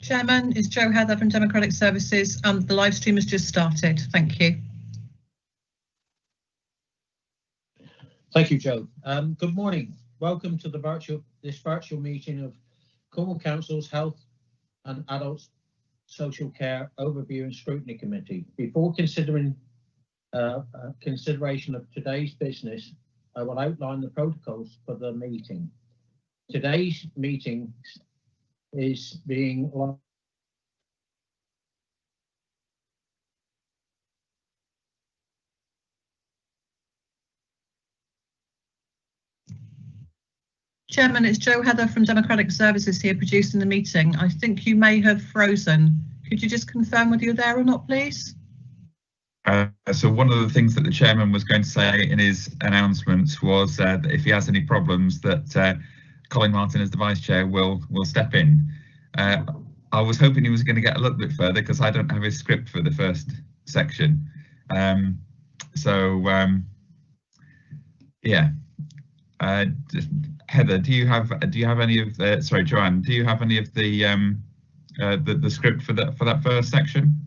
Chairman, it's Jo Heather from Democratic Services. The live stream has just started. Thank you. Thank you, Jo. Good morning. Welcome to this virtual meeting of Cornwall Council's Health and Adult Social Care Overview and Scrutiny Committee. Before consideration of today's business, I will outline the protocols for the meeting. Today's meeting is being Chairman, it's Jo Heather from Democratic Services here producing the meeting. I think you may have frozen. Could you just confirm whether you're there or not, please? So one of the things that the chairman was going to say in his announcements was that if he has any problems that Colin Martin as the vice chair will step in. I was hoping he was going to get a little bit further because I don't have his script for the first section. Yeah. Heather, do you have any of the, sorry, Joanne, do you have any of the script for that first section?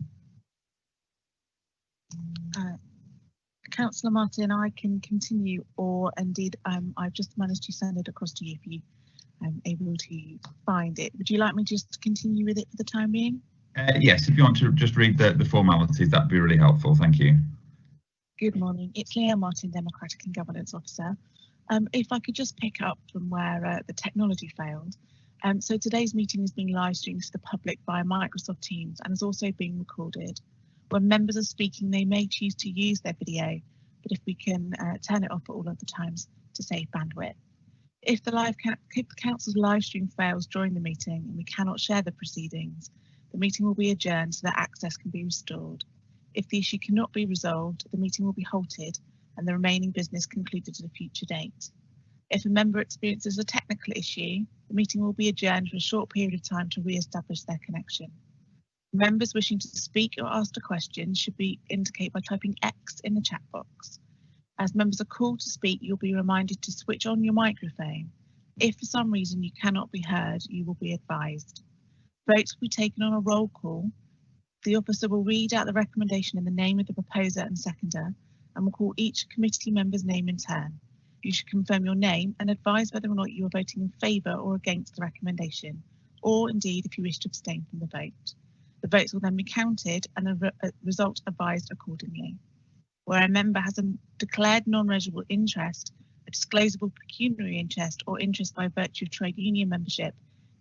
Councillor Martin, I can continue, or indeed I've just managed to send it across to you if you able to find it. Would you like me just to continue with it for the time being? Yes, if you want to just read the formalities, that'd be really helpful. Thank you. Good morning. It's Leah Martin, Democratic and Governance Officer. If I could just pick up from where the technology failed. So today's meeting is being live streamed to the public via Microsoft Teams and is also being recorded. When members are speaking, they may choose to use their video, but if we can turn it off at all other times to save bandwidth. If the council's live stream fails during the meeting and we cannot share the proceedings, the meeting will be adjourned so that access can be restored. If the issue cannot be resolved, the meeting will be halted and the remaining business concluded at a future date. If a member experiences a technical issue, the meeting will be adjourned for a short period of time to re-establish their connection. Members wishing to speak or ask a question should indicate by typing X in the chat box. As members are called to speak, you'll be reminded to switch on your microphone. If for some reason you cannot be heard, you will be advised. Votes will be taken on a roll call. The officer will read out the recommendation in the name of the proposer and seconder and will call each committee member's name in turn. You should confirm your name and advise whether or not you are voting in favour or against the recommendation, or indeed if you wish to abstain from the vote. The votes will then be counted and the result advised accordingly. Where a member has a declared non-registrable interest, a disclosable pecuniary interest or interest by virtue of trade union membership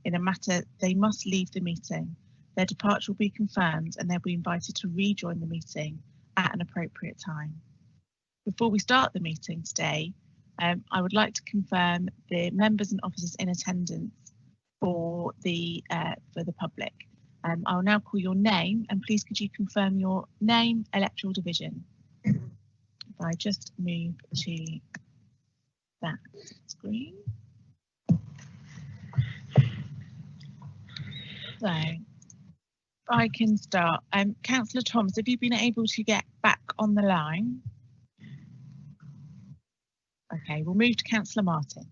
in a matter, they must leave the meeting. Their departure will be confirmed and they'll be invited to rejoin the meeting at an appropriate time. Before we start the meeting today, I would like to confirm the members and officers in attendance for the public. I will now call your name and please could you confirm your name, electoral division. If I just move to that screen. So I can start. Councillor Thomas, have you been able to get back on the line? Okay, we'll move to Councillor Martin.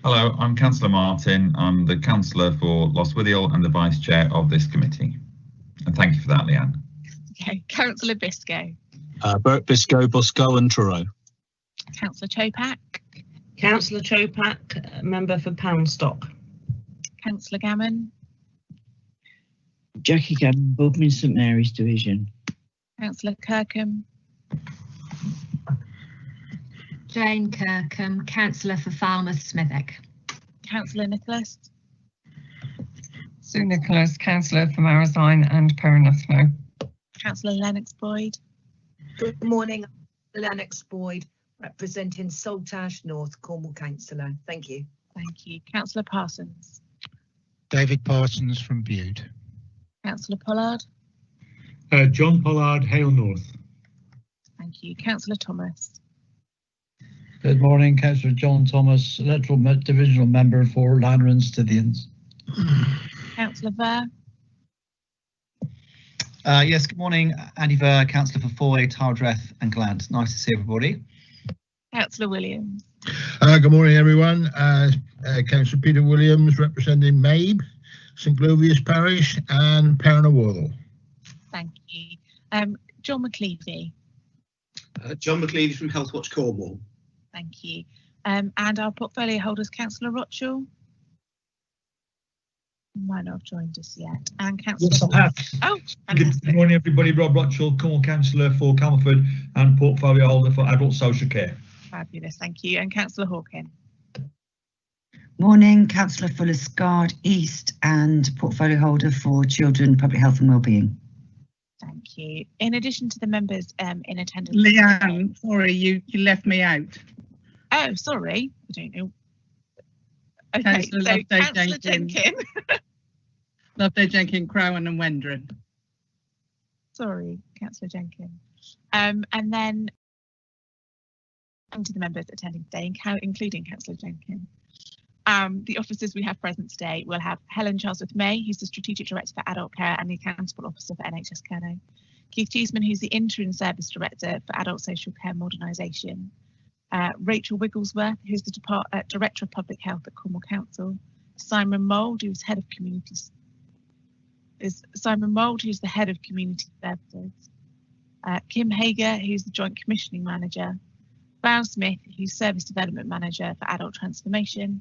Hello, I'm Councillor Martin. I'm the Councillor for Lostwithiel and the Vice Chair of this committee. And thank you for that, Leanne. Okay, Councillor Biscoe. Bert Biscoe, Bosco and Truro. Councillor Chopak. Councillor Chopak, member for Poundstock. Councillor Gammon. Jackie Gammon, Bodmin St Mary's Division. Councillor Kirkham. Jane Kirkham, Councillor for Falmouth Smithwick. Councillor Nicholas. Sue Nicholas, Councillor for Maresine and Perinathno. Councillor Lennox Boyd. Good morning, Lennox Boyd, representing Saltash North, Cornwall Councillor. Thank you. Thank you. Councillor Parsons. David Parsons from Bude. Councillor Pollard. John Pollard, Hale North. Thank you. Councillor Thomas. Good morning, Councillor John Thomas, electoral divisional member for Lanner and Scythians. Councillor Ver. Yes, good morning, Andy Ver, Councillor for Foy, Tardreth and Glant. Nice to see everybody. Councillor Williams. Good morning, everyone. Councillor Peter Williams, representing Mabe. St Glovius Parish, and Perna. Thank you. John McLeavy. John McLeavy from Health Watch Cornwall. Thank you. And our portfolio holders, Councillor Rothschild. Might not have joined us yet. And Councillor. Yes, I have. Oh, good morning, everybody. Rob Rothschild, Cornwall Councillor for Camelford and portfolio holder for adult social care. Fabulous, thank you. And Councillor Hawken. Morning, Councillor for Liscard East and portfolio holder for children, public health and wellbeing. Thank you. In addition to the members in attendance. Leanne, sorry, you left me out. Oh, sorry. I don't know. Okay, Councillor so Councillor Jenkins. Loveday, Jenkins, Crowan and Wendron. Sorry, Councillor Jenkins. And then to the members attending today, including Councillor Jenkins. The officers we have present today will have Helen Charlesworth-May, who's the Strategic Director for Adult Care and the Accountable Officer for NHS Care. Keith Cheeseman, who's the Interim Service Director for Adult Social Care Modernisation. Rachel Wigglesworth, who's the Director of Public Health at Cornwall Council. Simon Mould, who's Head of Communities. Simon Mould, who's the Head of Community Services. Kim Hager, who's the Joint Commissioning Manager. Val Smith, who's Service Development Manager for Adult Transformation.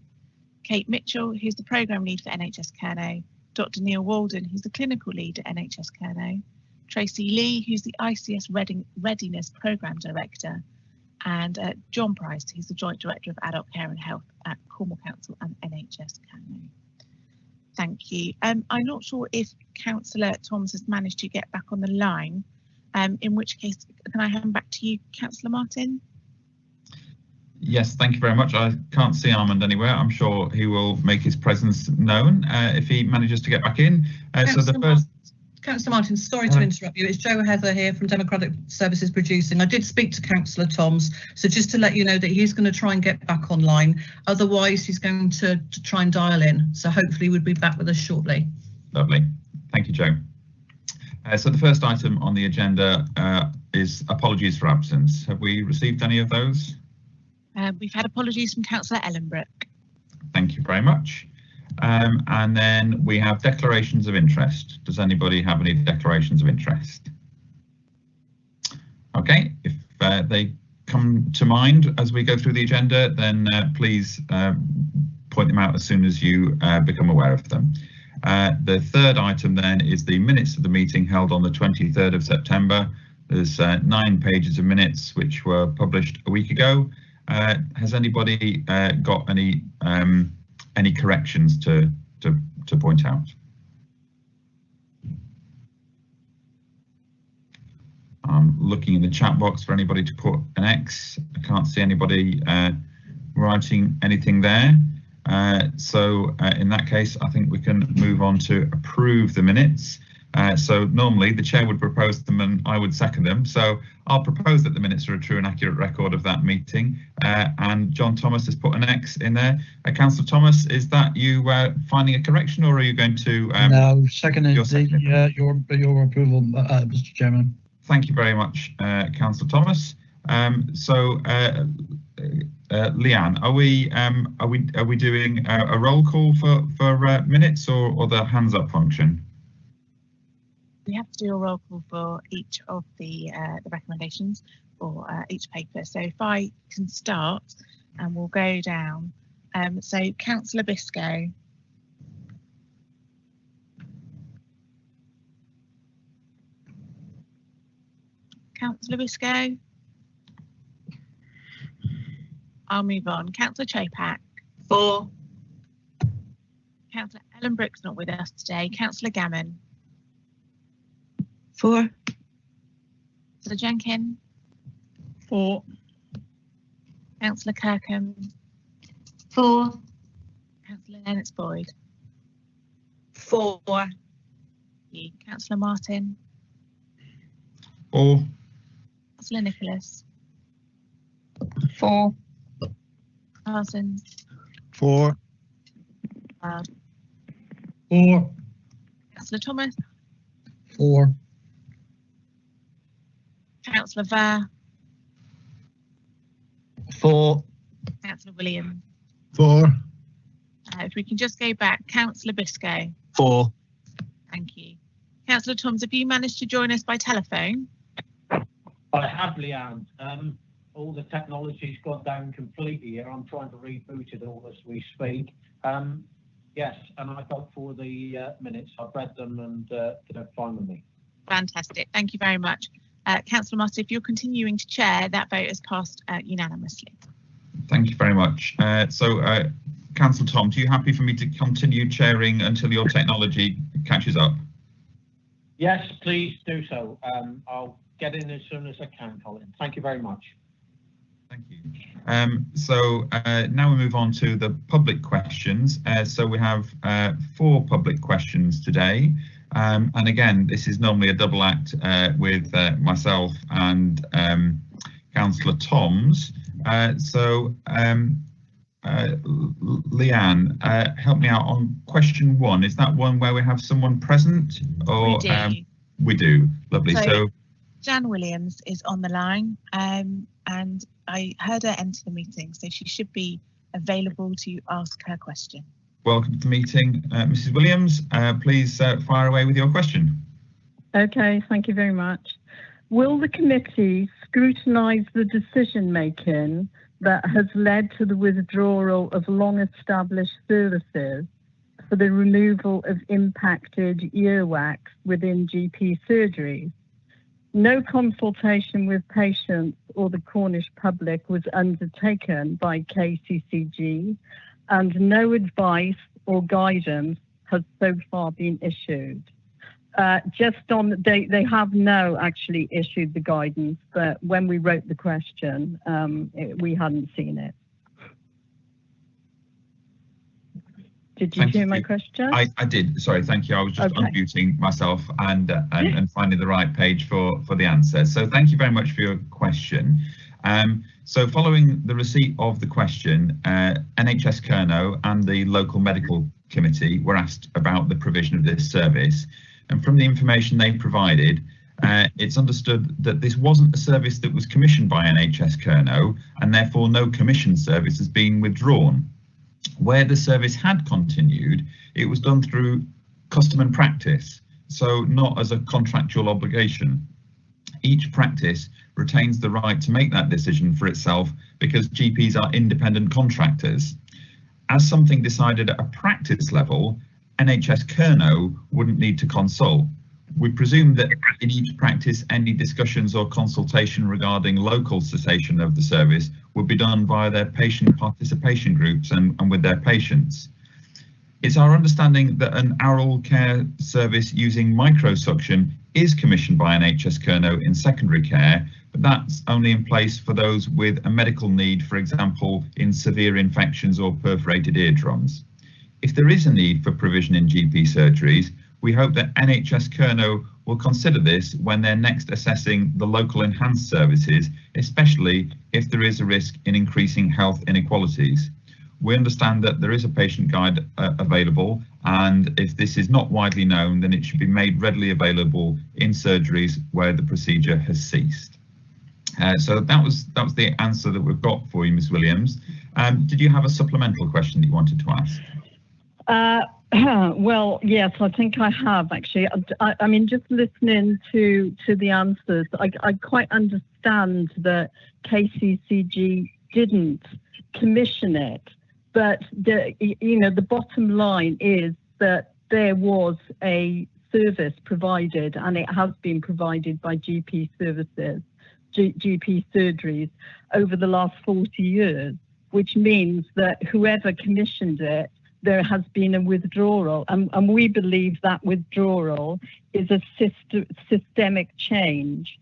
Kate Mitchell, who's the Programme Lead for NHS Care. Dr Neil Walden, who's the Clinical Lead at NHS Care. Tracy Lee, who's the ICS Readiness Programme Director. And John Price, who's the Joint Director of Adult Care and Health at Cornwall Council and NHS Care. Thank you. I'm not sure if Councillor Thomas has managed to get back on the line, in which case, can I hand back to you, Councillor Martin? Yes, thank you very much. I can't see Armand anywhere. I'm sure he will make his presence known if he manages to get back in. Councillor Martin, sorry to interrupt you. It's Jo Heather here from Democratic Services Producing. I did speak to Councillor Toms, so just to let you know that he's going to try and get back online. Otherwise, he's going to try and dial in. So hopefully we'll be back with us shortly. Lovely. Thank you, Jo. So the first item on the agenda is apologies for absence. Have we received any of those? We've had apologies from Councillor Ellenbrook. Thank you very much. And then we have declarations of interest. Does anybody have any declarations of interest? Okay, if they come to mind as we go through the agenda, then please point them out as soon as you become aware of them. The third item then is the minutes of the meeting held on the 23rd of September. There's 9 pages of minutes which were published a week ago. Has anybody got any corrections to point out? I'm looking in the chat box for anybody to put an X. I can't see anybody writing anything there. So in that case, I think we can move on to approve the minutes. So normally the chair would propose them and I would second them. So I'll propose that the minutes are a true and accurate record of that meeting. And John Thomas has put an X in there. Councillor Thomas, is that you finding a correction, or are you going to? No, seconded your approval, Mr. Chairman. Thank you very much, Councillor Thomas. Leanne, are we doing a roll call for minutes or the hands up function? We have to do a roll call for each of the recommendations for each paper. So if I can start, and we'll go down. So Councillor Biscoe. Councillor Biscoe. I'll move on. Councillor Chopak. 4. Councillor Ellenbrook's not with us today. Councillor Gammon. 4. Councillor Jenkins. 4. Councillor Kirkham. 4. Councillor Lennox Boyd. 4. Councillor Martin. 4. Councillor Nicholas. 4. Parsons. 4. 4. Councillor Thomas. 4. Councillor Vare. 4. Councillor Williams. 4. If we can just go back, Councillor Biscoe. 4. Thank you. Councillor Toms, have you managed to join us by telephone? I have, Leanne. All the technology's gone down completely here. I'm trying to reboot it all as we speak. Yes, and I vote for the minutes. I've read them and they're fine with me. Fantastic. Thank you very much. Councillor Moss, if you're continuing to chair, that vote has passed unanimously. Thank you very much. Councillor Toms, are you happy for me to continue chairing until your technology catches up? Yes, please do so. I'll get in as soon as I can, Colin. Thank you very much. Thank you. Now we move on to the public questions. So we have 4 public questions today. And again, this is normally a double act with myself and Councillor Toms. Leanne, help me out on question 1. Is that one where we have someone present? Or we do. We do. Lovely. So Jan Williams is on the line, and I heard her enter the meeting, so she should be available to ask her question. Welcome to the meeting, Mrs. Williams. Please fire away with your question. Okay, thank you very much. Will the committee scrutinise the decision making that has led to the withdrawal of long-established services for the removal of impacted earwax within GP surgeries? No consultation with patients or the Cornish public was undertaken by KCCG, and no advice or guidance has so far been issued. They have now actually issued the guidance, but when we wrote the question, we hadn't seen it. Did you hear my question? I did. Sorry, thank you. I was just unmuting myself and finding the right page for the answer. So thank you very much for your question. So following the receipt of the question, NHS Kernow and the local medical committee were asked about the provision of this service. And from the information they provided, it's understood that this wasn't a service that was commissioned by NHS Kernow, and therefore no commissioned service has been withdrawn. Where the service had continued, it was done through custom and practice, so not as a contractual obligation. Each practice retains the right to make that decision for itself because GPs are independent contractors. As something decided at a practice level, NHS Kernow wouldn't need to consult. We presume that in each practice, any discussions or consultation regarding local cessation of the service would be done via their patient participation groups and with their patients. It's our understanding that an oral care service using microsuction is commissioned by NHS Kernow in secondary care, but that's only in place for those with a medical need, for example, in severe infections or perforated eardrums. If there is a need for provision in GP surgeries, we hope that NHS Kernow will consider this when they're next assessing the local enhanced services, especially if there is a risk in increasing health inequalities. We understand that there is a patient guide available, and if this is not widely known, then it should be made readily available in surgeries where the procedure has ceased. So that was the answer that we've got for you, Ms. Williams. Did you have a supplemental question that you wanted to ask? Well, yes, I think I have actually. I mean, just listening to the answers, I quite understand that KCCG didn't commission it, but the bottom line is that there was a service provided, and it has been provided by GP services, GP surgeries over the last 40 years, which means that whoever commissioned it, there has been a withdrawal, and we believe that withdrawal is a systemic change.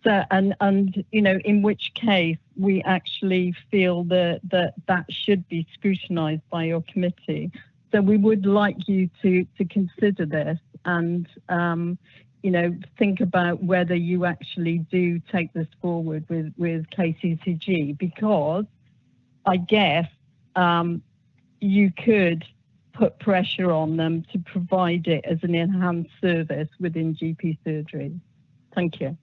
So, and in which case we actually feel that should be scrutinised by your committee. So we would like you to consider this and think about whether you actually do take this forward with KCCG, because I guess you could put pressure on them to provide it as an enhanced service within GP surgery. Thank you.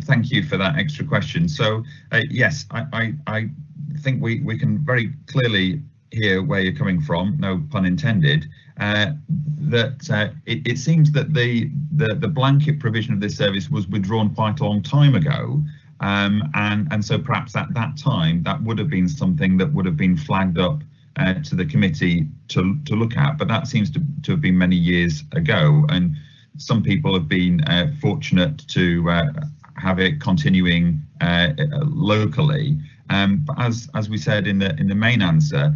Thank you for that extra question. So yes, I think we can very clearly hear where you're coming from, no pun intended, it seems that the blanket provision of this service was withdrawn quite a long time ago, and so perhaps at that time that would have been something that would have been flagged up to the committee to look at, but that seems to have been many years ago, and some people have been fortunate to have it continuing locally. But as we said in the main answer,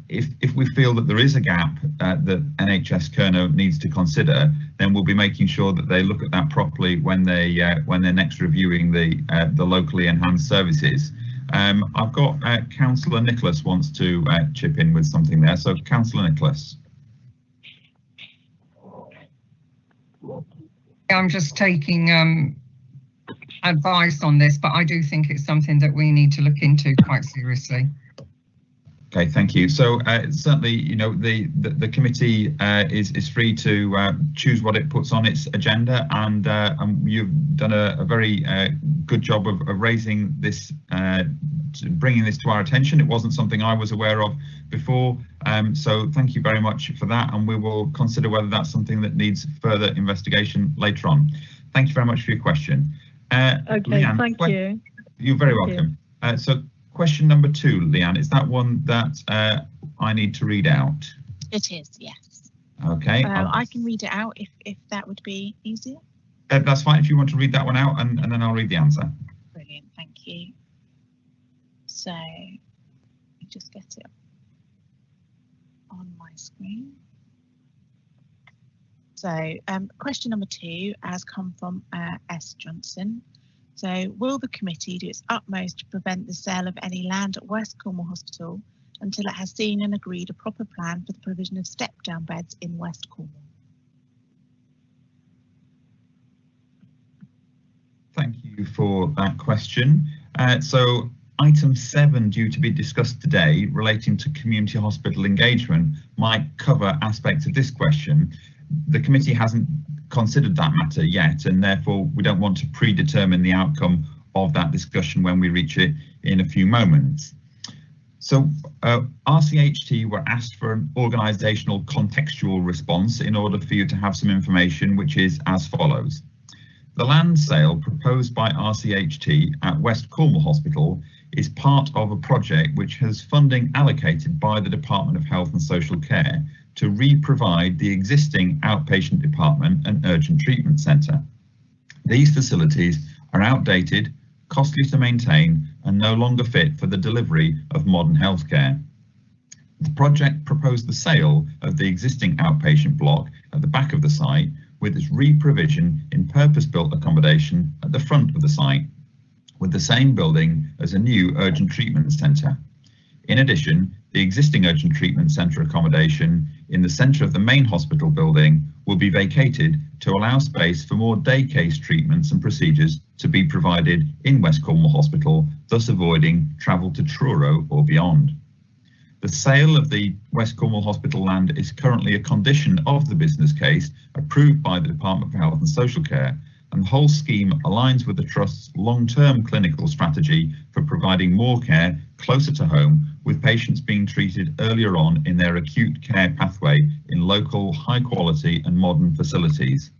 if we feel that there is a gap that NHS Kerno needs to consider, then we'll be making sure that they look at that properly when they're next reviewing the locally enhanced services. I've got Councillor Nicholas wants to chip in with something there. So Councillor Nicholas. I'm just taking advice on this, but I do think it's something that we need to look into quite seriously. Okay, thank you. So certainly, you know, the committee is free to choose what it puts on its agenda, and you've done a very good job of raising this, bringing this to our attention. It wasn't something I was aware of before, so thank you very much for that, and we will consider whether that's something that needs further investigation later on. Thank you very much for your question. Okay, Leanne, thank you. You're very welcome. So question number 2, Leanne, is that one that I need to read out? It is, yes. Okay. I can read it out if that would be easier. That's fine if you want to read that one out, and then I'll read the answer. Brilliant, thank you. So, let me just get it on my screen. So, question number 2 has come from S. Johnson. So, will the committee do its utmost to prevent the sale of any land at West Cornwall Hospital until it has seen and agreed a proper plan for the provision of step-down beds in West Cornwall? Thank you for that question. So item 7 due to be discussed today relating to community hospital engagement might cover aspects of this question. The committee hasn't considered that matter yet, and therefore we don't want to predetermine the outcome of that discussion when we reach it in a few moments. So RCHT were asked for an organisational contextual response in order for you to have some information, which is as follows. The land sale proposed by RCHT at West Cornwall Hospital is part of a project which has funding allocated by the Department of Health and Social Care to re-provide the existing outpatient department and urgent treatment centre. These facilities are outdated, costly to maintain, and no longer fit for the delivery of modern healthcare. The project proposed the sale of the existing outpatient block at the back of the site with its re-provision in purpose-built accommodation at the front of the site, with the same building as a new urgent treatment centre. In addition, the existing urgent treatment centre accommodation in the centre of the main hospital building will be vacated to allow space for more day case treatments and procedures to be provided in West Cornwall Hospital, thus avoiding travel to Truro or beyond. The sale of the West Cornwall Hospital land is currently a condition of the business case approved by the Department for Health and Social Care, and the whole scheme aligns with the Trust's long-term clinical strategy for providing more care closer to home, with patients being treated earlier on in their acute care pathway in local, high-quality and modern facilities.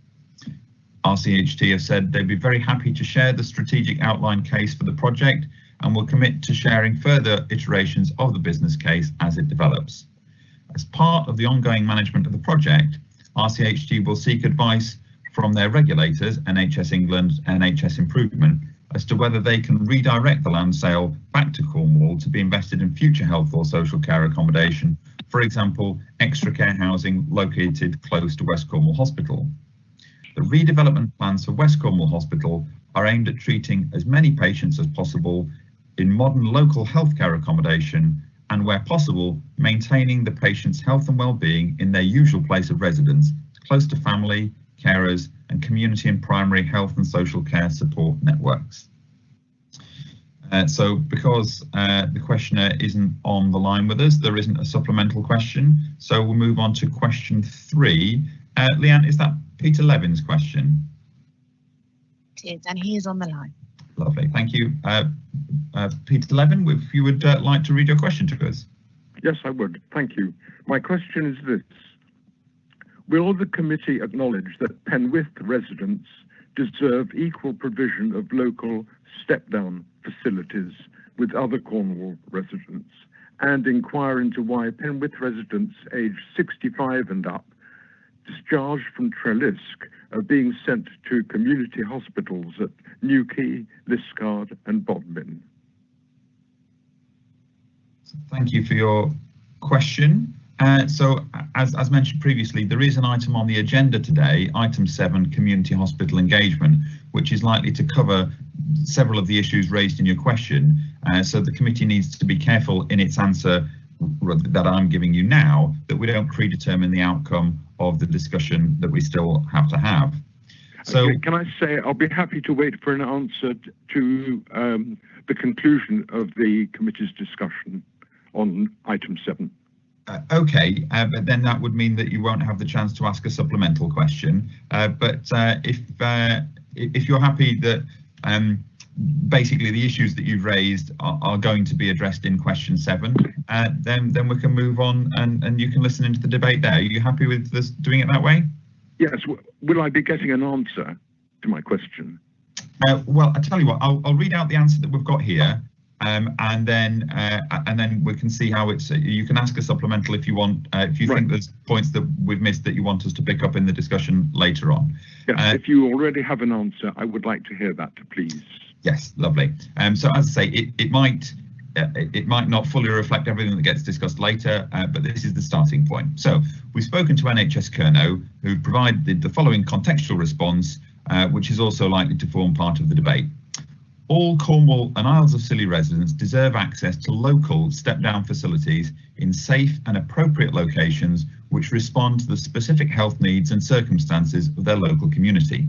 RCHT have said they'd be very happy to share the strategic outline case for the project and will commit to sharing further iterations of the business case as it develops. As part of the ongoing management of the project, RCHT will seek advice from their regulators, NHS England and NHS Improvement, as to whether they can redirect the land sale back to Cornwall to be invested in future health or social care accommodation, for example, extra care housing located close to West Cornwall Hospital. The redevelopment plans for West Cornwall Hospital are aimed at treating as many patients as possible in modern local healthcare accommodation and, where possible, maintaining the patient's health and well-being in their usual place of residence, close to family, carers and community and primary health and social care support networks. So because the questioner isn't on the line with us, there isn't a supplemental question. So we'll move on to question 3. Leanne, is that Peter Levin's question? It is, and he is on the line. Lovely, thank you. Peter Levin, if you would like to read your question to us. Yes, I would. Thank you. My question is this. Will the committee acknowledge that Penwith residents deserve equal provision of local step-down facilities with other Cornwall residents, and inquire into why Penwith residents aged 65 and up discharged from Trelisk are being sent to community hospitals at Newquay, Liskeard and Bodmin? Thank you for your question. So as mentioned previously, there is an item on the agenda today, item 7, community hospital engagement, which is likely to cover several of the issues raised in your question. So the committee needs to be careful in its answer that I'm giving you now, that we don't predetermine the outcome of the discussion that we still have to have. So okay, can I say I'll be happy to wait for an answer to the conclusion of the committee's discussion on item 7. Okay, but then that would mean that you won't have the chance to ask a supplemental question. But if you're happy that basically the issues that you've raised are going to be addressed in question 7, then we can move on and you can listen into the debate there. Are you happy with this, doing it that way? Yes. Will I be getting an answer to my question? Well, I tell you what, I'll read out the answer that we've got here. And then we can see how it's. You can ask a supplemental if you want. If you think there's points that we've missed that you want us to pick up in the discussion later on. Yes, if you already have an answer, I would like to hear that, please. Yes, lovely. So as I say, it might not fully reflect everything that gets discussed later, but this is the starting point. So we've spoken to NHS Kerno, who provided the following contextual response, which is also likely to form part of the debate. All Cornwall and Isles of Scilly residents deserve access to local step-down facilities in safe and appropriate locations which respond to the specific health needs and circumstances of their local community.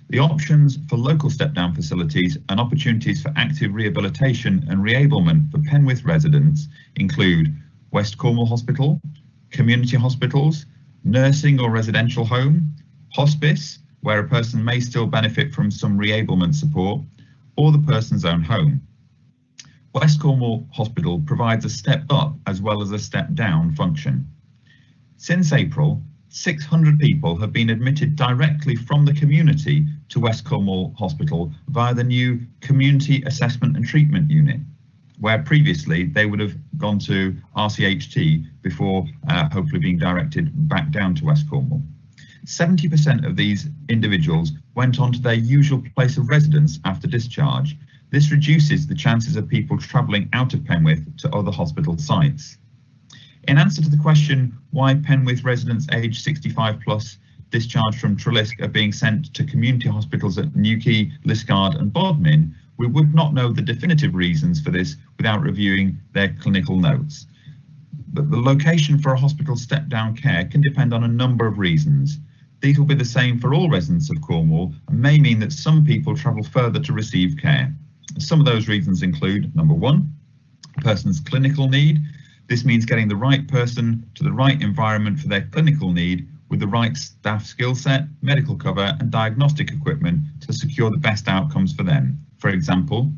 The options for local step-down facilities and opportunities for active rehabilitation and reablement for Penwith residents include West Cornwall Hospital, community hospitals, nursing or residential home, hospice, where a person may still benefit from some reablement support, or the person's own home. West Cornwall Hospital provides a step up as well as a step down function. Since April, 600 people have been admitted directly from the community to West Cornwall Hospital via the new Community Assessment and Treatment Unit, where previously they would have gone to RCHT before hopefully being directed back down to West Cornwall. 70% of these individuals went on to their usual place of residence after discharge. This reduces the chances of people travelling out of Penwith to other hospital sites. In answer to the question why Penwith residents aged 65 plus discharged from Trelisk are being sent to community hospitals at Newquay, Liskeard and Bodmin, we would not know the definitive reasons for this without reviewing their clinical notes. But the location for a hospital step-down care can depend on a number of reasons. These will be the same for all residents of Cornwall and may mean that some people travel further to receive care. Some of those reasons include, number 1, a person's clinical need. This means getting the right person to the right environment for their clinical need with the right staff skill set, medical cover and diagnostic equipment to secure the best outcomes for them. For example,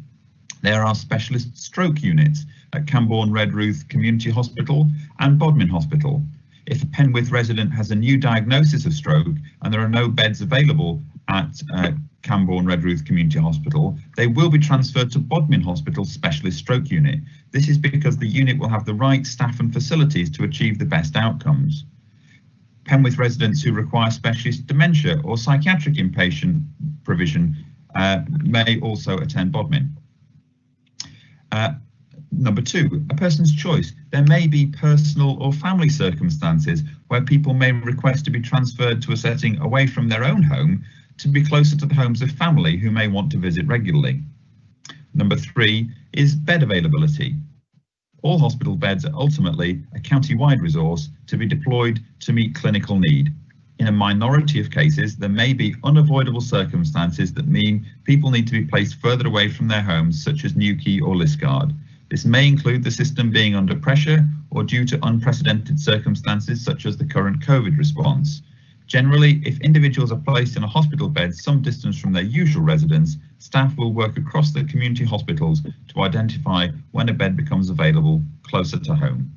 there are specialist stroke units at Cambourne Redruth Community Hospital and Bodmin Hospital. If a Penwith resident has a new diagnosis of stroke and there are no beds available at Cambourne Redruth Community Hospital, they will be transferred to Bodmin Hospital's specialist stroke unit. This is because the unit will have the right staff and facilities to achieve the best outcomes. Penwith residents who require specialist dementia or psychiatric inpatient provision may also attend Bodmin. Number 2, a person's choice. There may be personal or family circumstances where people may request to be transferred to a setting away from their own home to be closer to the homes of family who may want to visit regularly. Number 3 is bed availability. All hospital beds are ultimately a county-wide resource to be deployed to meet clinical need. In a minority of cases, there may be unavoidable circumstances that mean people need to be placed further away from their homes, such as Newquay or Liskeard. This may include the system being under pressure or due to unprecedented circumstances such as the current COVID response. Generally, if individuals are placed in a hospital bed some distance from their usual residence, staff will work across the community hospitals to identify when a bed becomes available closer to home.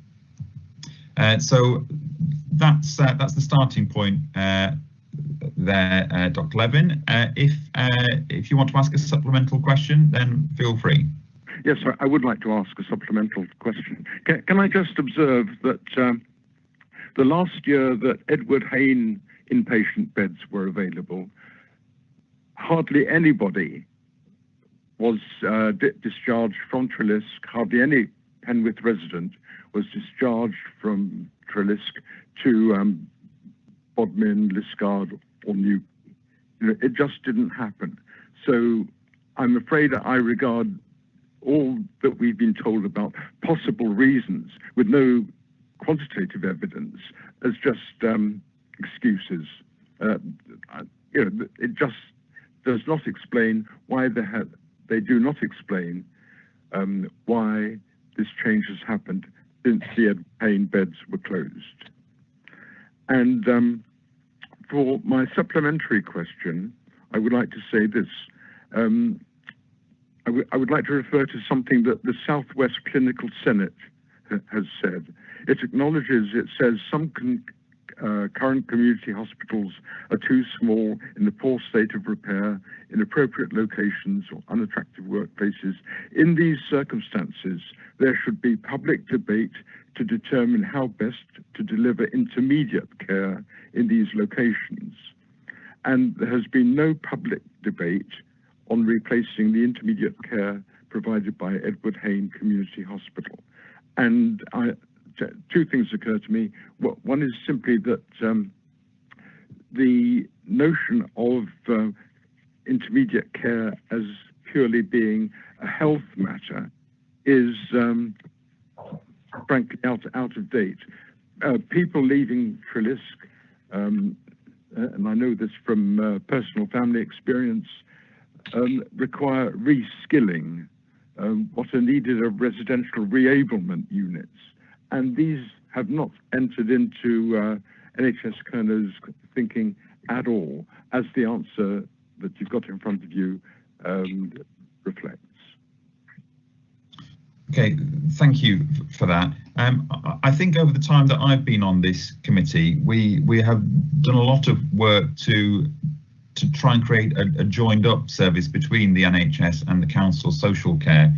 So that's the starting point there, Dr. Levin. If you want to ask a supplemental question, then feel free. Yes, sir, I would like to ask a supplemental question. Can I just observe that the last year that Edward Hayne inpatient beds were available, hardly anybody was discharged from Trelisk, hardly any Penwith resident was discharged from Trelisk to Bodmin, Liscard or New. It just didn't happen. So I'm afraid I regard all that we've been told about possible reasons with no quantitative evidence as just excuses. It just does not explain why they do not explain why this change has happened since the Edward Hayne beds were closed. And for my supplementary question, I would like to say this. I would like to refer to something that the Southwest Clinical Senate has said. It acknowledges, it says some current community hospitals are too small, in a poor state of repair, inappropriate locations or unattractive workplaces. In these circumstances, there should be public debate to determine how best to deliver intermediate care in these locations. And there has been no public debate on replacing the intermediate care provided by Edward Hayne Community Hospital. And two things occur to me. One is simply that the notion of intermediate care as purely being a health matter is frankly out of date. People leaving Trelisk, and I know this from personal family experience, require reskilling. What are needed are residential reablement units, and these have not entered into NHS Kerner's thinking at all, as the answer that you've got in front of you reflects. Okay, thank you for that. I think over the time that I've been on this committee, we have done a lot of work to try and create a joined up service between the NHS and the council social care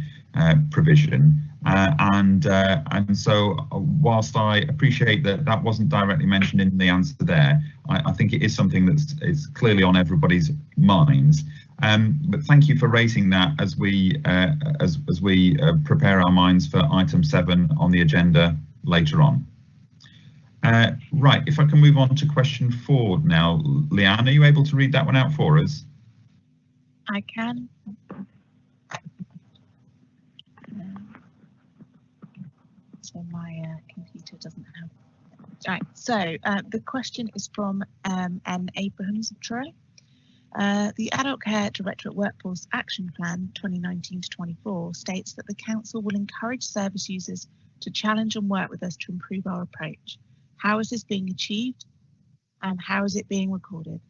provision. And so whilst I appreciate that wasn't directly mentioned in the answer there, I think it is something that's clearly on everybody's minds. But thank you for raising that as we prepare our minds for item 7 on the agenda later on. Right, if I can move on to question 4 now. Leanne, are you able to read that one out for us? I can. So my computer doesn't have. Right, so the question is from N. Abrahams of Truro. The Adult Care Directorate Workforce Action Plan 2019 to 24 states that the council will encourage service users to challenge and work with us to improve our approach. How is this being achieved, and how is it being recorded?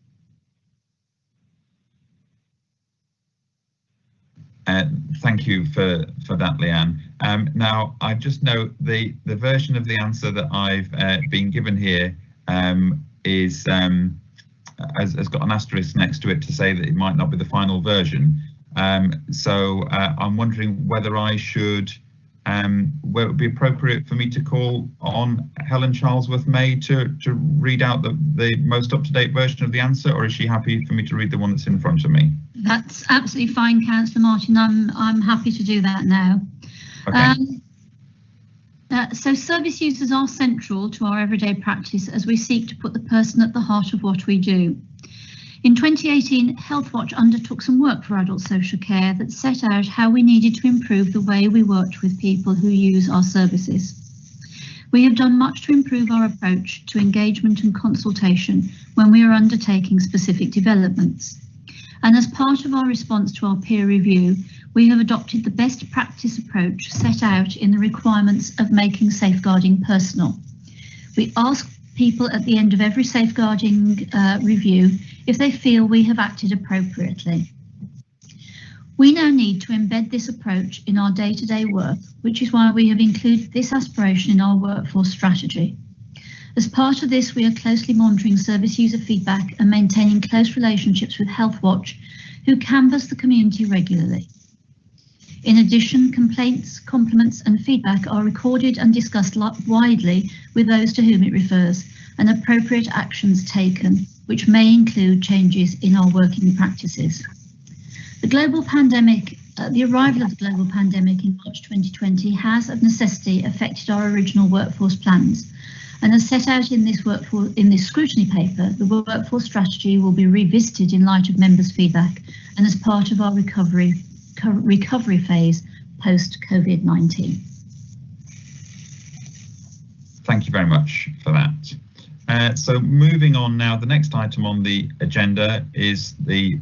Thank you for that, Leanne. Now, I just note the version of the answer that I've been given here has got an asterisk next to it to say that it might not be the final version. So I'm wondering whether I should, where it would be appropriate for me to call on Helen Charlesworth May to read out the most up-to-date version of the answer, or is she happy for me to read the one that's in front of me? That's absolutely fine, Councillor Martin. I'm happy to do that now. Okay. So service users are central to our everyday practice as we seek to put the person at the heart of what we do. In 2018, Healthwatch undertook some work for adult social care that set out how we needed to improve the way we worked with people who use our services. We have done much to improve our approach to engagement and consultation when we are undertaking specific developments. And as part of our response to our peer review, we have adopted the best practice approach set out in the requirements of making safeguarding personal. We ask people at the end of every safeguarding review if they feel we have acted appropriately. We now need to embed this approach in our day-to-day work which is why we have included this aspiration in our workforce strategy. As part of this, we are closely monitoring service user feedback and maintaining close relationships with Healthwatch, who canvass the community regularly. In addition, complaints, compliments and feedback are recorded and discussed widely with those to whom it refers, and appropriate actions taken, which may include changes in our working practices. The global pandemic, the arrival of the global pandemic in March 2020 has of necessity affected our original workforce plans, and as set out in this scrutiny paper, the workforce strategy will be revisited in light of members' feedback and as part of our recovery phase post-COVID-19. Thank you very much for that. So moving on now, the next item on the agenda is the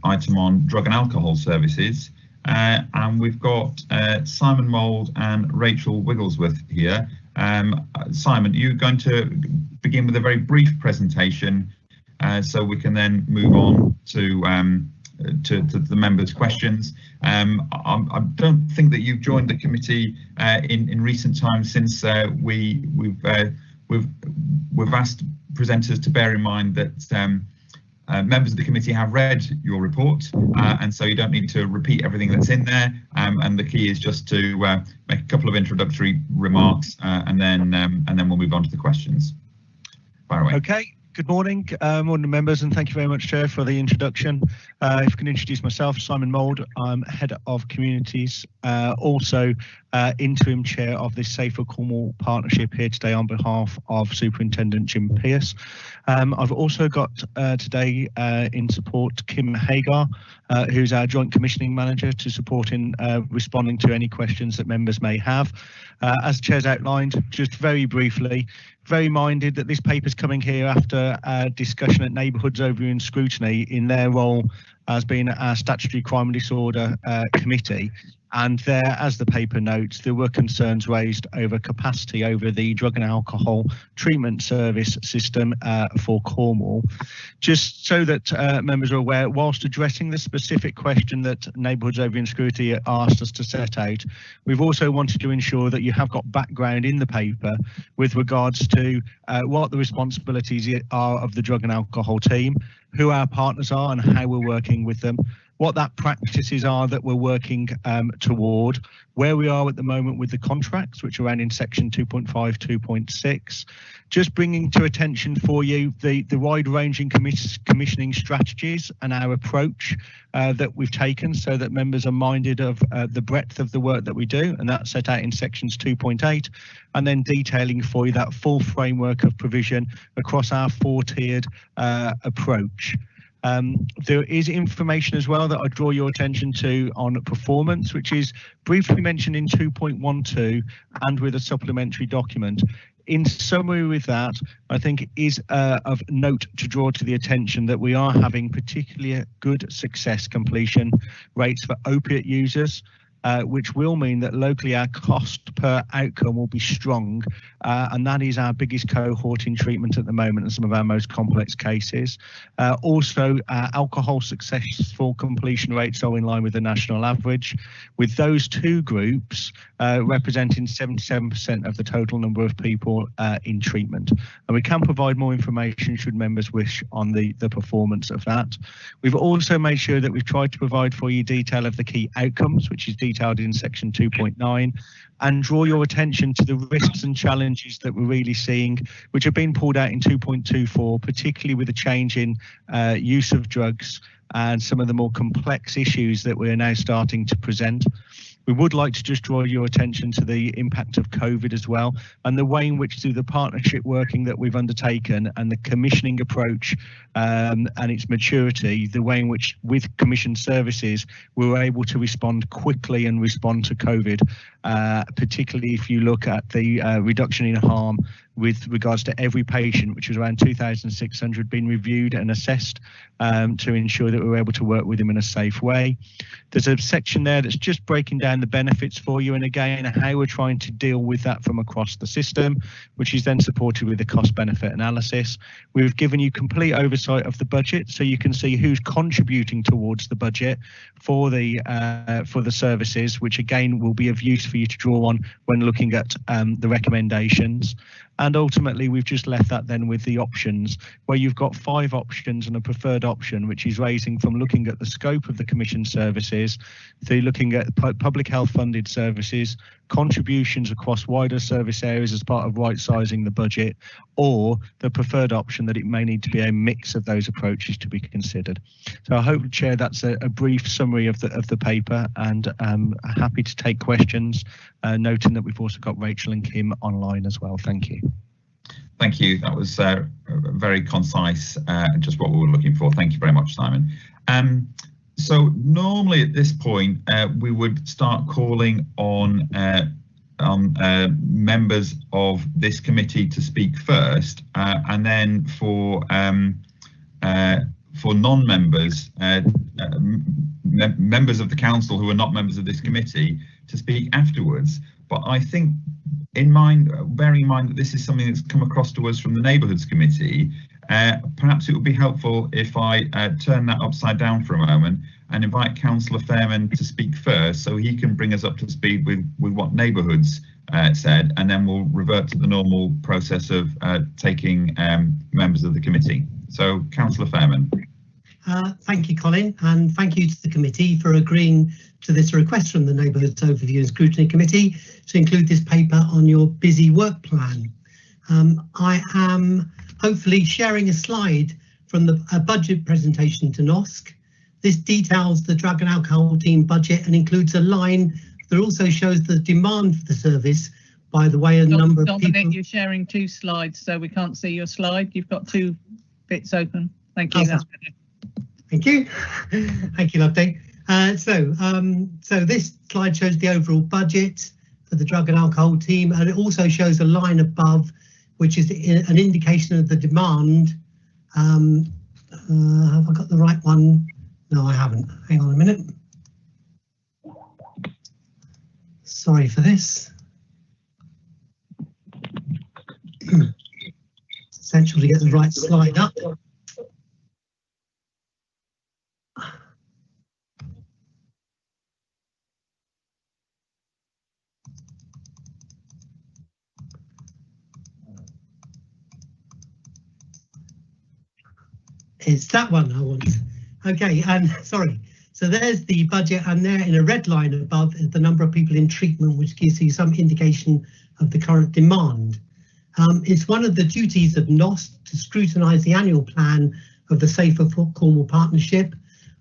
item on drug and alcohol services. And we've got Simon Mould and Rachel Wigglesworth here. Simon, you're going to begin with a very brief presentation so we can then move on to the members' questions. I don't think that you've joined the committee in recent times, since we've asked presenters to bear in mind that members of the committee have read your report, and so you don't need to repeat everything that's in there. And the key is just to make a couple of introductory remarks, and then we'll move on to the questions. Fire away. Okay. Good morning, morning members, and thank you very much, Chair, for the introduction. If I can introduce myself, Simon Mould. I'm Head of Communities, also interim Chair of the Safer Cornwall Partnership here today on behalf of Superintendent Jim Pearce. I've also got today in support Kim Hagar, who's our Joint Commissioning Manager, to support in responding to any questions that members may have. As the Chair's outlined, just very briefly, very minded that this paper's coming here after a discussion at Neighbourhoods Overview and Scrutiny in their role as being our Statutory Crime and Disorder Committee. And there, as the paper notes, there were concerns raised over capacity over the drug and alcohol treatment service system for Cornwall. Just so that members are aware, whilst addressing the specific question that Neighbourhoods Overview and Scrutiny asked us to set out, we've also wanted to ensure that you have got background in the paper with regards to what the responsibilities are of the drug and alcohol team, who our partners are and how we're working with them, what that practices are that we're working toward, where we are at the moment with the contracts, which are around in section 2.5, 2.6, just bringing to attention for you the wide-ranging commissioning strategies and our approach that we've taken, so that members are minded of the breadth of the work that we do, and that's set out in sections 2.8, and then detailing for you that full framework of provision across our four-tiered approach. There is information as well that I draw your attention to on performance, which is briefly mentioned in 2.12 and with a supplementary document. In summary with that, I think it is of note to draw to the attention that we are having particularly good success completion rates for opiate users, which will mean that locally our cost per outcome will be strong, and that is our biggest cohort in treatment at the moment and some of our most complex cases. Also, alcohol successful completion rates are in line with the national average, with those two groups representing 77% of the total number of people in treatment. And we can provide more information should members wish on the performance of that. We've also made sure that we've tried to provide for you detail of the key outcomes, which is detailed in section 2.9, and draw your attention to the risks and challenges that we're really seeing, which have been pulled out in 2.24, particularly with the change in use of drugs and some of the more complex issues that we're now starting to present. We would like to just draw your attention to the impact of COVID as well, and the way in which, through the partnership working that we've undertaken and the commissioning approach and its maturity, the way in which with commissioned services we were able to respond quickly and respond to COVID, particularly if you look at the reduction in harm with regards to every patient, which was around 2,600, being reviewed and assessed to ensure that we were able to work with them in a safe way. There's a section there that's just breaking down the benefits for you, and again how we're trying to deal with that from across the system, which is then supported with the cost benefit analysis. We've given you complete oversight of the budget, so you can see who's contributing towards the budget for the services, which again will be of use for you to draw on when looking at the recommendations. And ultimately, we've just left that then with the options, where you've got 5 options and a preferred option, which is raising from looking at the scope of the commission services to looking at public health funded services, contributions across wider service areas as part of right sizing the budget, or the preferred option that it may need to be a mix of those approaches to be considered. So I hope, Chair, that's a brief summary of the paper, and I'm happy to take questions, noting that we've also got Rachel and Kim online as well. Thank you. Thank you. That was very concise, just what we were looking for. Thank you very much, Simon. So normally at this point, we would start calling on members of this committee to speak first, and then for non-members, members of the council who are not members of this committee to speak afterwards. But I think, bearing in mind that this is something that's come across to us from the Neighbourhoods Committee, perhaps it would be helpful if I turn that upside down for a moment and invite Councillor Fairman to speak first, so he can bring us up to speed with what Neighbourhoods said, and then we'll revert to the normal process of taking members of the committee. So, Councillor Fairman. Thank you, Colin, and thank you to the committee for agreeing to this request from the Neighbourhoods Overview and Scrutiny Committee to include this paper on your busy work plan. I am hopefully sharing a slide from a budget presentation to HASCOSC. This details the drug and alcohol team budget and includes a line that also shows the demand for the service by the way a number of Dominic, people. you're sharing 2 slides, so we can't see your slide. You've got 2 bits open. Thank you. That's better. Thank you. Thank you, lovely. So this slide shows the overall budget for the drug and alcohol team, and it also shows a line above, which is an indication of the demand. Have I got the right one? No, I haven't. Hang on a minute. Sorry for this. It's essential to get the right slide up. It's that one I want. Okay, and sorry. So there's the budget, and there in a red line above is the number of people in treatment, which gives you some indication of the current demand. It's one of the duties of HASCOSC to scrutinise the annual plan of the Safer Cornwall Partnership,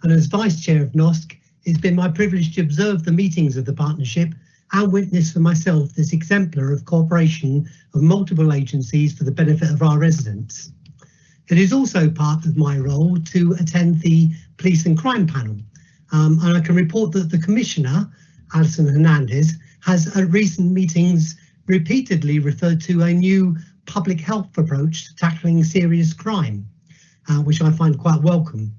and as Vice Chair of HASCOSC, it's been my privilege to observe the meetings of the partnership and witness for myself this exemplar of cooperation of multiple agencies for the benefit of our residents. It is also part of my role to attend the Police and Crime Panel, and I can report that the Commissioner, Alison Hernandez, has at recent meetings repeatedly referred to a new public health approach to tackling serious crime, which I find quite welcome.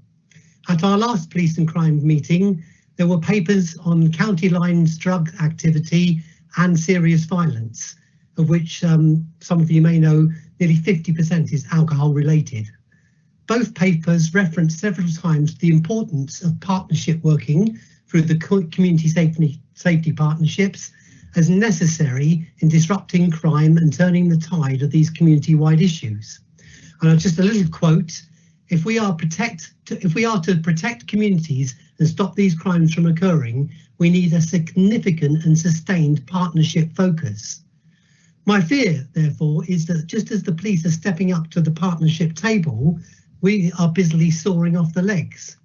At our last Police and Crime meeting, there were papers on county lines drug activity and serious violence, of which some of you may know nearly 50% is alcohol related. Both papers reference several times the importance of partnership working through the community safety partnerships as necessary in disrupting crime and turning the tide of these community-wide issues. And just a little quote: if we are to protect communities and stop these crimes from occurring, we need a significant and sustained partnership focus. My fear, therefore, is that just as the police are stepping up to the partnership table, we are busily soaring off the legs.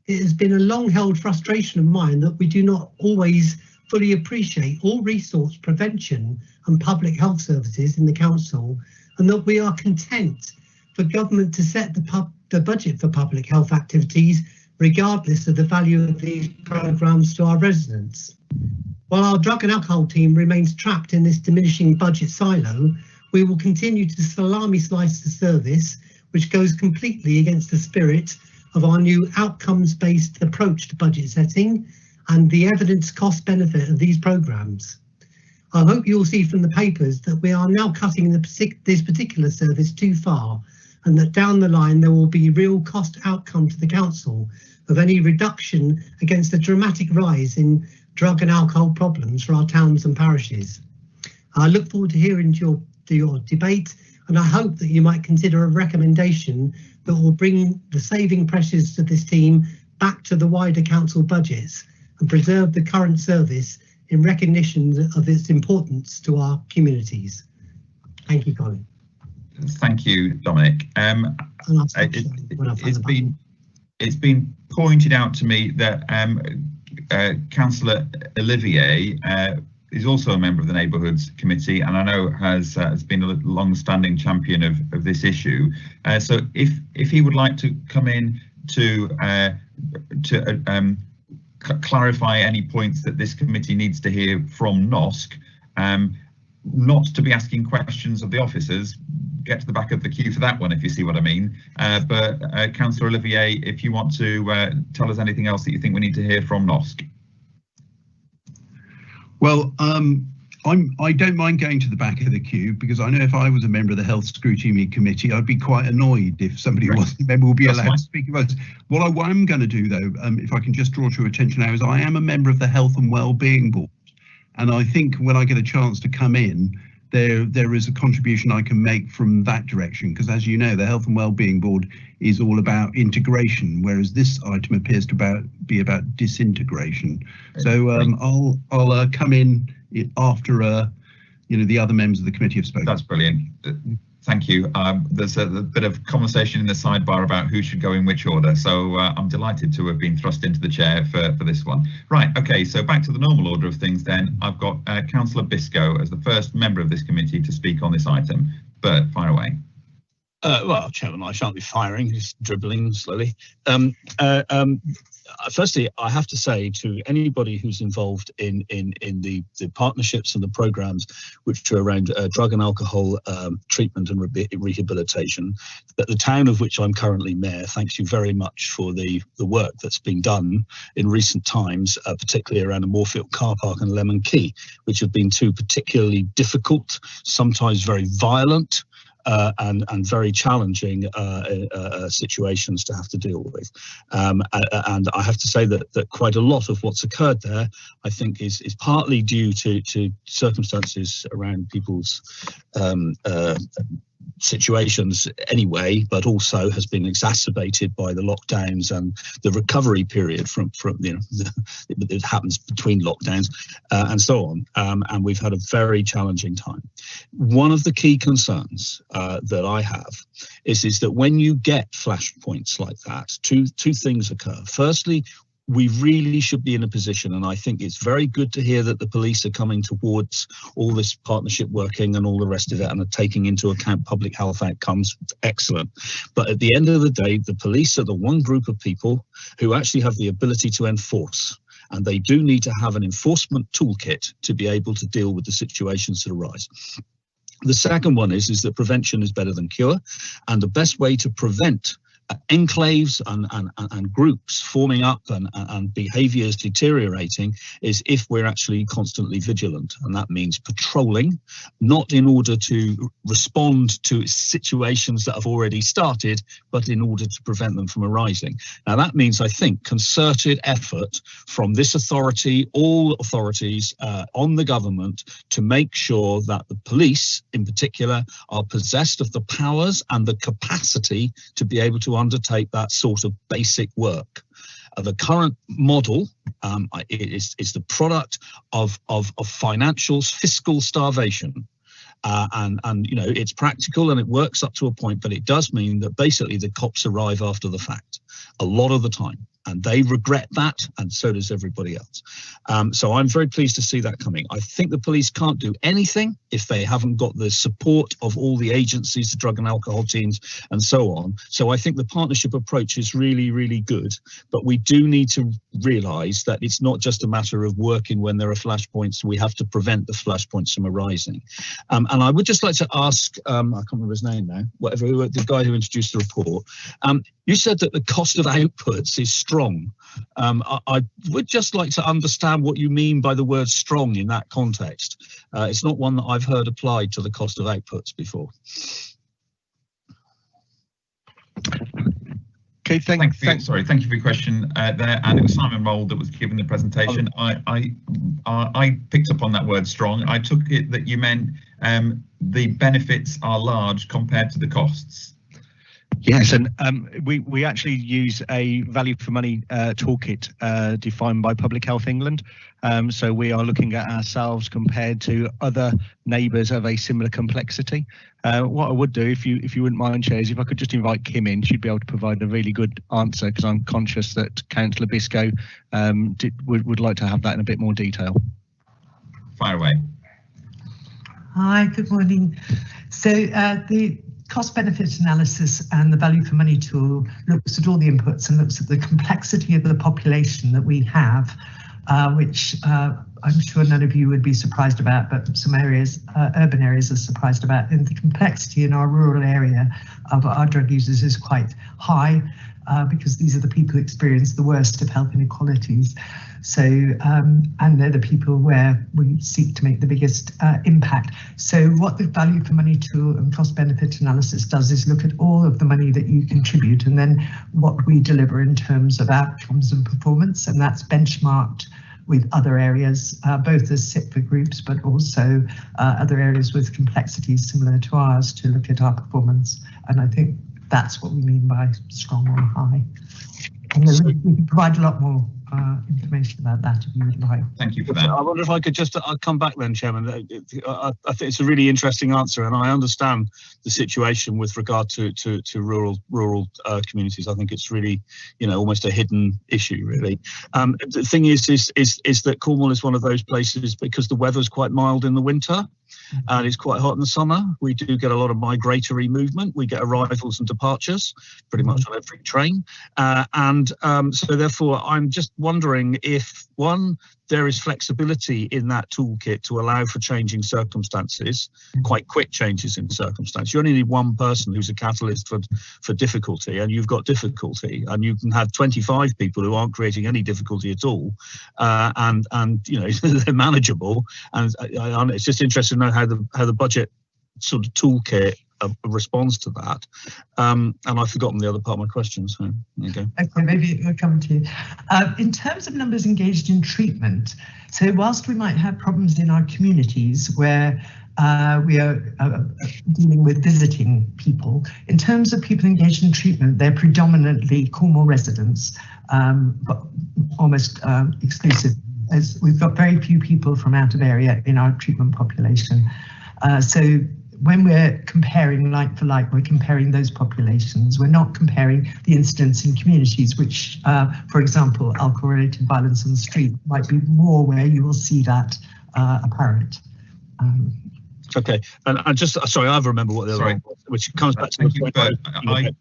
It has been a long-held frustration of mine that we do not always fully appreciate all resource prevention and public health services in the council, and that we are content for government to set the budget for public health activities regardless of the value of these programmes to our residents. While our drug and alcohol team remains trapped in this diminishing budget silo, we will continue to salami slice the service, which goes completely against the spirit of our new outcomes-based approach to budget setting and the evidence cost benefit of these programmes. I hope you'll see from the papers that we are now cutting this particular service too far, and that down the line there will be real cost outcome to the council of any reduction against the dramatic rise in drug and alcohol problems for our towns and parishes. I look forward to hearing your debate, and I hope that you might consider a recommendation that will bring the saving pressures to this team back to the wider council budgets and preserve the current service in recognition of its importance to our communities. Thank you, Colin. Thank you, Dominic. It's been pointed out to me that Councillor Olivier is also a member of the Neighbourhoods Committee, and I know has been a long-standing champion of this issue. So if he would like to come in to clarify any points that this committee needs to hear from HASCOSC, not to be asking questions of the officers, get to the back of the queue for that one, if you see what I mean. But Councillor Olivier, if you want to tell us anything else that you think we need to hear from HASCOSC. Well, I don't mind going to the back of the queue, because I know if I was a member of the Health Scrutiny Committee, I'd be quite annoyed if somebody who wasn't a member would be allowed to speak about it. What I am going to do, though, if I can just draw to your attention now, is I am a member of the Health and Wellbeing Board. And I think when I get a chance to come in, there is a contribution I can make from that direction, because as you know, the Health and Wellbeing Board is all about integration, whereas this item appears to be about disintegration. So I'll come in after the other members of the committee have spoken. That's brilliant. Thank you. There's a bit of conversation in the sidebar about who should go in which order, so I'm delighted to have been thrust into the chair for this one. Right, okay, so back to the normal order of things then. I've got Councillor Biscoe as the first member of this committee to speak on this item. Bert, fire away. Well, Chairman, I shan't be firing, just dribbling slowly. Firstly, I have to say to anybody who's involved in the partnerships and the programmes which are around drug and alcohol treatment and rehabilitation, that the town of which I'm currently mayor thanks you very much for the work that's been done in recent times, particularly around the Moorfield car park and Lemon Quay, which have been two particularly difficult, sometimes very violent, and very challenging situations to have to deal with. And I have to say that quite a lot of what's occurred there, I think, is partly due to circumstances around people's situations anyway, but also has been exacerbated by the lockdowns and the recovery period from it happens between lockdowns and so on, and we've had a very challenging time. One of the key concerns that I have is that when you get flashpoints like that, two things occur. Firstly, we really should be in a position, and I think it's very good to hear that the police are coming towards all this partnership working and all the rest of it and are taking into account public health outcomes. Excellent. But at the end of the day, the police are the one group of people who actually have the ability to enforce, and they do need to have an enforcement toolkit to be able to deal with the situations that arise. The second one is that prevention is better than cure, and the best way to prevent enclaves and groups forming up and behaviours deteriorating is if we're actually constantly vigilant, and that means patrolling, not in order to respond to situations that have already started, but in order to prevent them from arising. Now that means, I think, concerted effort from this authority, all authorities on the government, to make sure that the police in particular are possessed of the powers and the capacity to be able to undertake that sort of basic work. The current model is the product of fiscal starvation. And you know, it's practical and it works up to a point, but it does mean that basically the cops arrive after the fact a lot of the time. and they regret that, and so does everybody else. So I'm very pleased to see that coming. I think the police can't do anything if they haven't got the support of all the agencies, the drug and alcohol teams, and so on. So I think the partnership approach is really, really good, but we do need to realise that it's not just a matter of working when there are flashpoints. We have to prevent the flashpoints from arising. And I would just like to ask, I can't remember his name now, the guy who introduced the report. You said that the cost of outputs is strong. I would just like to understand what you mean by the word strong in that context. It's not one that I've heard applied to the cost of outputs before. Okay, thank you for your question there, and it was Simon Mould that was giving the presentation. I picked up on that word strong. I took it that you meant the benefits are large compared to the costs. Yes, and we actually use a value for money toolkit defined by Public Health England. So we are looking at ourselves compared to other neighbours of a similar complexity. What I would do, if you wouldn't mind, Chair, is if I could just invite Kim in, she'd be able to provide a really good answer, because I'm conscious that Councillor Biscoe would like to have that in a bit more detail. Fire away. Hi, good morning. So the cost benefit analysis and the value for money tool looks at all the inputs and looks at the complexity of the population that we have, which I'm sure none of you would be surprised about, but some areas, urban areas, are surprised about. And the complexity in our rural area of our drug users is quite high, because these are the people who experience the worst of health inequalities. So, and they're the people where we seek to make the biggest impact. So what the value for money tool and cost benefit analysis does is look at all of the money that you contribute and then what we deliver in terms of outcomes and performance, and that's benchmarked with other areas, both as SIPFA groups, but also other areas with complexities similar to ours, to look at our performance. And I think that's what we mean by strong or high. And we can provide a lot more information about that if you would like. Thank you for that. I wonder if I could just come back then, Chairman. I think it's a really interesting answer, and I understand the situation with regard to rural communities. I think it's really, almost a hidden issue, really. The thing is that Cornwall is one of those places, because the weather's quite mild in the winter and it's quite hot in the summer. We do get a lot of migratory movement. We get arrivals and departures pretty much on every train. So therefore, I'm just wondering if, one, there is flexibility in that toolkit to allow for changing circumstances, quite quick changes in circumstance. You only need one person who's a catalyst for difficulty, and you've got difficulty, and you can have 25 people who aren't creating any difficulty at all, and they're manageable. And it's just interesting to know how the budget sort of toolkit responds to that. And I've forgotten the other part of my question, so there you go. Okay, maybe we'll come to you. In terms of numbers engaged in treatment, so whilst we might have problems in our communities where we are dealing with visiting people, in terms of people engaged in treatment, they're predominantly Cornwall residents, but almost exclusive, as we've got very few people from out of area in our treatment population. So when we're comparing like for like, we're comparing those populations. We're not comparing the incidents in communities, which, for example, alcohol-related violence on the street might be more where you will see that apparent. Okay, and I just, sorry, I remember what the other one was, which comes back to the point.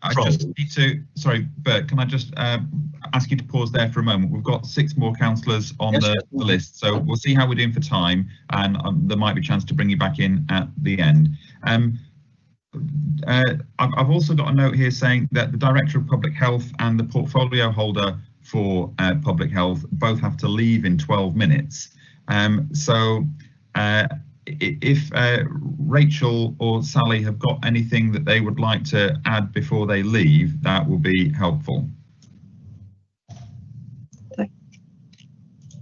I just need to, sorry, Bert, can I just ask you to pause there for a moment? We've got 6 more councillors on the list, so we'll see how we're doing for time, and there might be a chance to bring you back in at the end. I've also got a note here saying that the Director of Public Health and the portfolio holder for Public Health both have to leave in 12 minutes. If Rachel or Sally have got anything that they would like to add before they leave, that will be helpful.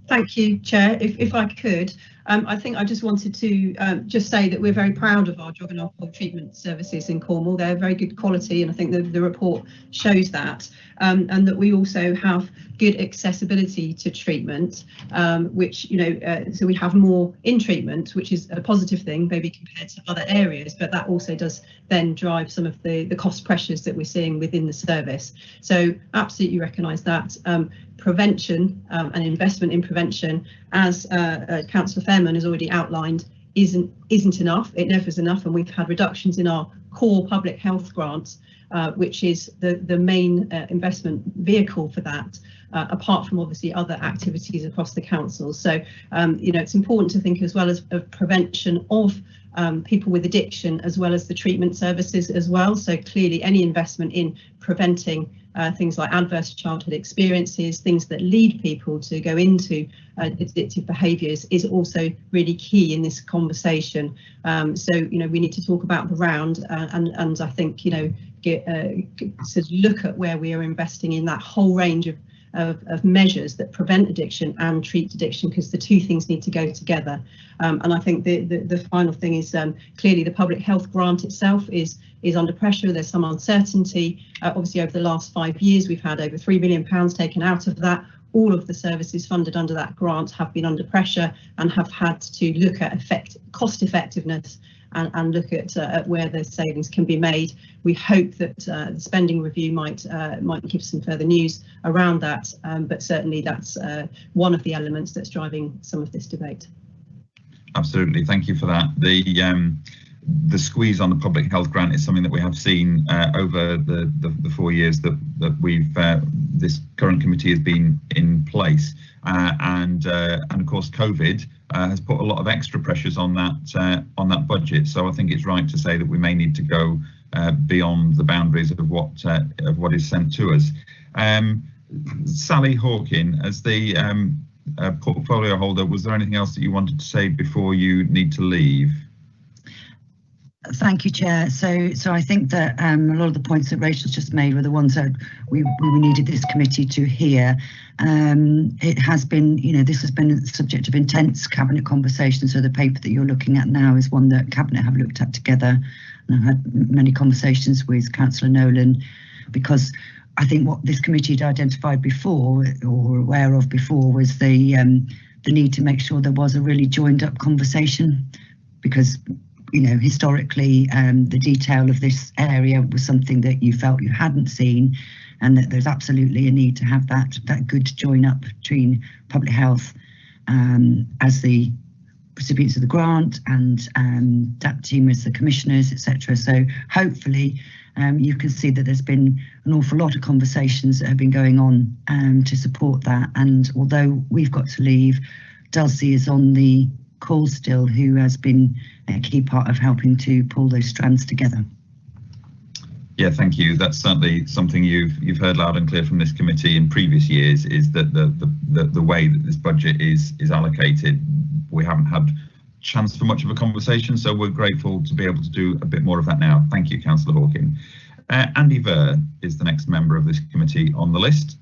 Thank you, Chair. If I could, I think I just wanted to just say that we're very proud of our drug and alcohol treatment services in Cornwall. They're very good quality, and I think the report shows that, and that we also have good accessibility to treatment, which, so we have more in treatment, which is a positive thing, maybe compared to other areas, but that also does then drive some of the cost pressures that we're seeing within the service. So absolutely recognise that. Prevention and investment in prevention, as Councillor Fairman has already outlined, isn't enough. It never is enough, and we've had reductions in our core public health grants, which is the main investment vehicle for that, apart from obviously other activities across the council. So it's important to think as well as of prevention of people with addiction, as well as the treatment services as well. So clearly any investment in preventing things like adverse childhood experiences, things that lead people to go into addictive behaviours, is also really key in this conversation. So we need to talk about the round, and I think sort of look at where we are investing in that whole range of measures that prevent addiction and treat addiction, because the two things need to go together. And I think the final thing is clearly the public health grant itself is under pressure. There's some uncertainty. Obviously, over the last 5 years, we've had over £3 million taken out of that. All of the services funded under that grant have been under pressure and have had to look at cost effectiveness and look at where the savings can be made. We hope that the spending review might give some further news around that, but certainly that's one of the elements that's driving some of this debate. Absolutely, thank you for that. The squeeze on the public health grant is something that we have seen over the 4 years that we've this current committee has been in place, and of course COVID has put a lot of extra pressures on that budget. So I think it's right to say that we may need to go beyond the boundaries of what is sent to us. Sally Hawkin, as the portfolio holder, was there anything else that you wanted to say before you need to leave? Thank you, Chair. So I think that a lot of the points that Rachel's just made were the ones that we needed this committee to hear. It has been, this has been a subject of intense Cabinet conversation. So the paper that you're looking at now is one that Cabinet have looked at together. And I've had many conversations with Councillor Nolan, because I think what this committee had identified before, or were aware of before, was the need to make sure there was a really joined up conversation, because historically, the detail of this area was something that you felt you hadn't seen, and that there's absolutely a need to have that good join up between public health as the recipients of the grant and that team as the commissioners, etc. So hopefully you can see that there's been an awful lot of conversations that have been going on to support that. And although we've got to leave, Dulcie is on the call still, who has been a key part of helping to pull those strands together. Yeah, thank you. That's certainly something you've heard loud and clear from this committee in previous years, is that the way that this budget is allocated, we haven't had chance for much of a conversation, so we're grateful to be able to do a bit more of that now. Thank you, Councillor Hawkin. Andy Ver is the next member of this committee on the list.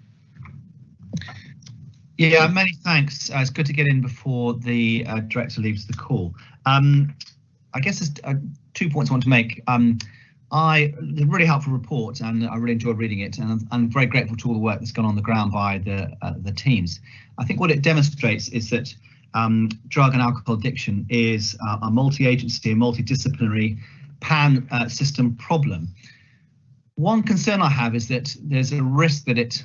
Yeah, many thanks. It's good to get in before the director leaves the call. I guess there's 2 points I want to make. It's a really helpful report, and I really enjoyed reading it, and I'm very grateful to all the work that's gone on the ground by the teams. I think what it demonstrates is that drug and alcohol addiction is a multi-agency, a multidisciplinary pan-system problem. One concern I have is that there's a risk that it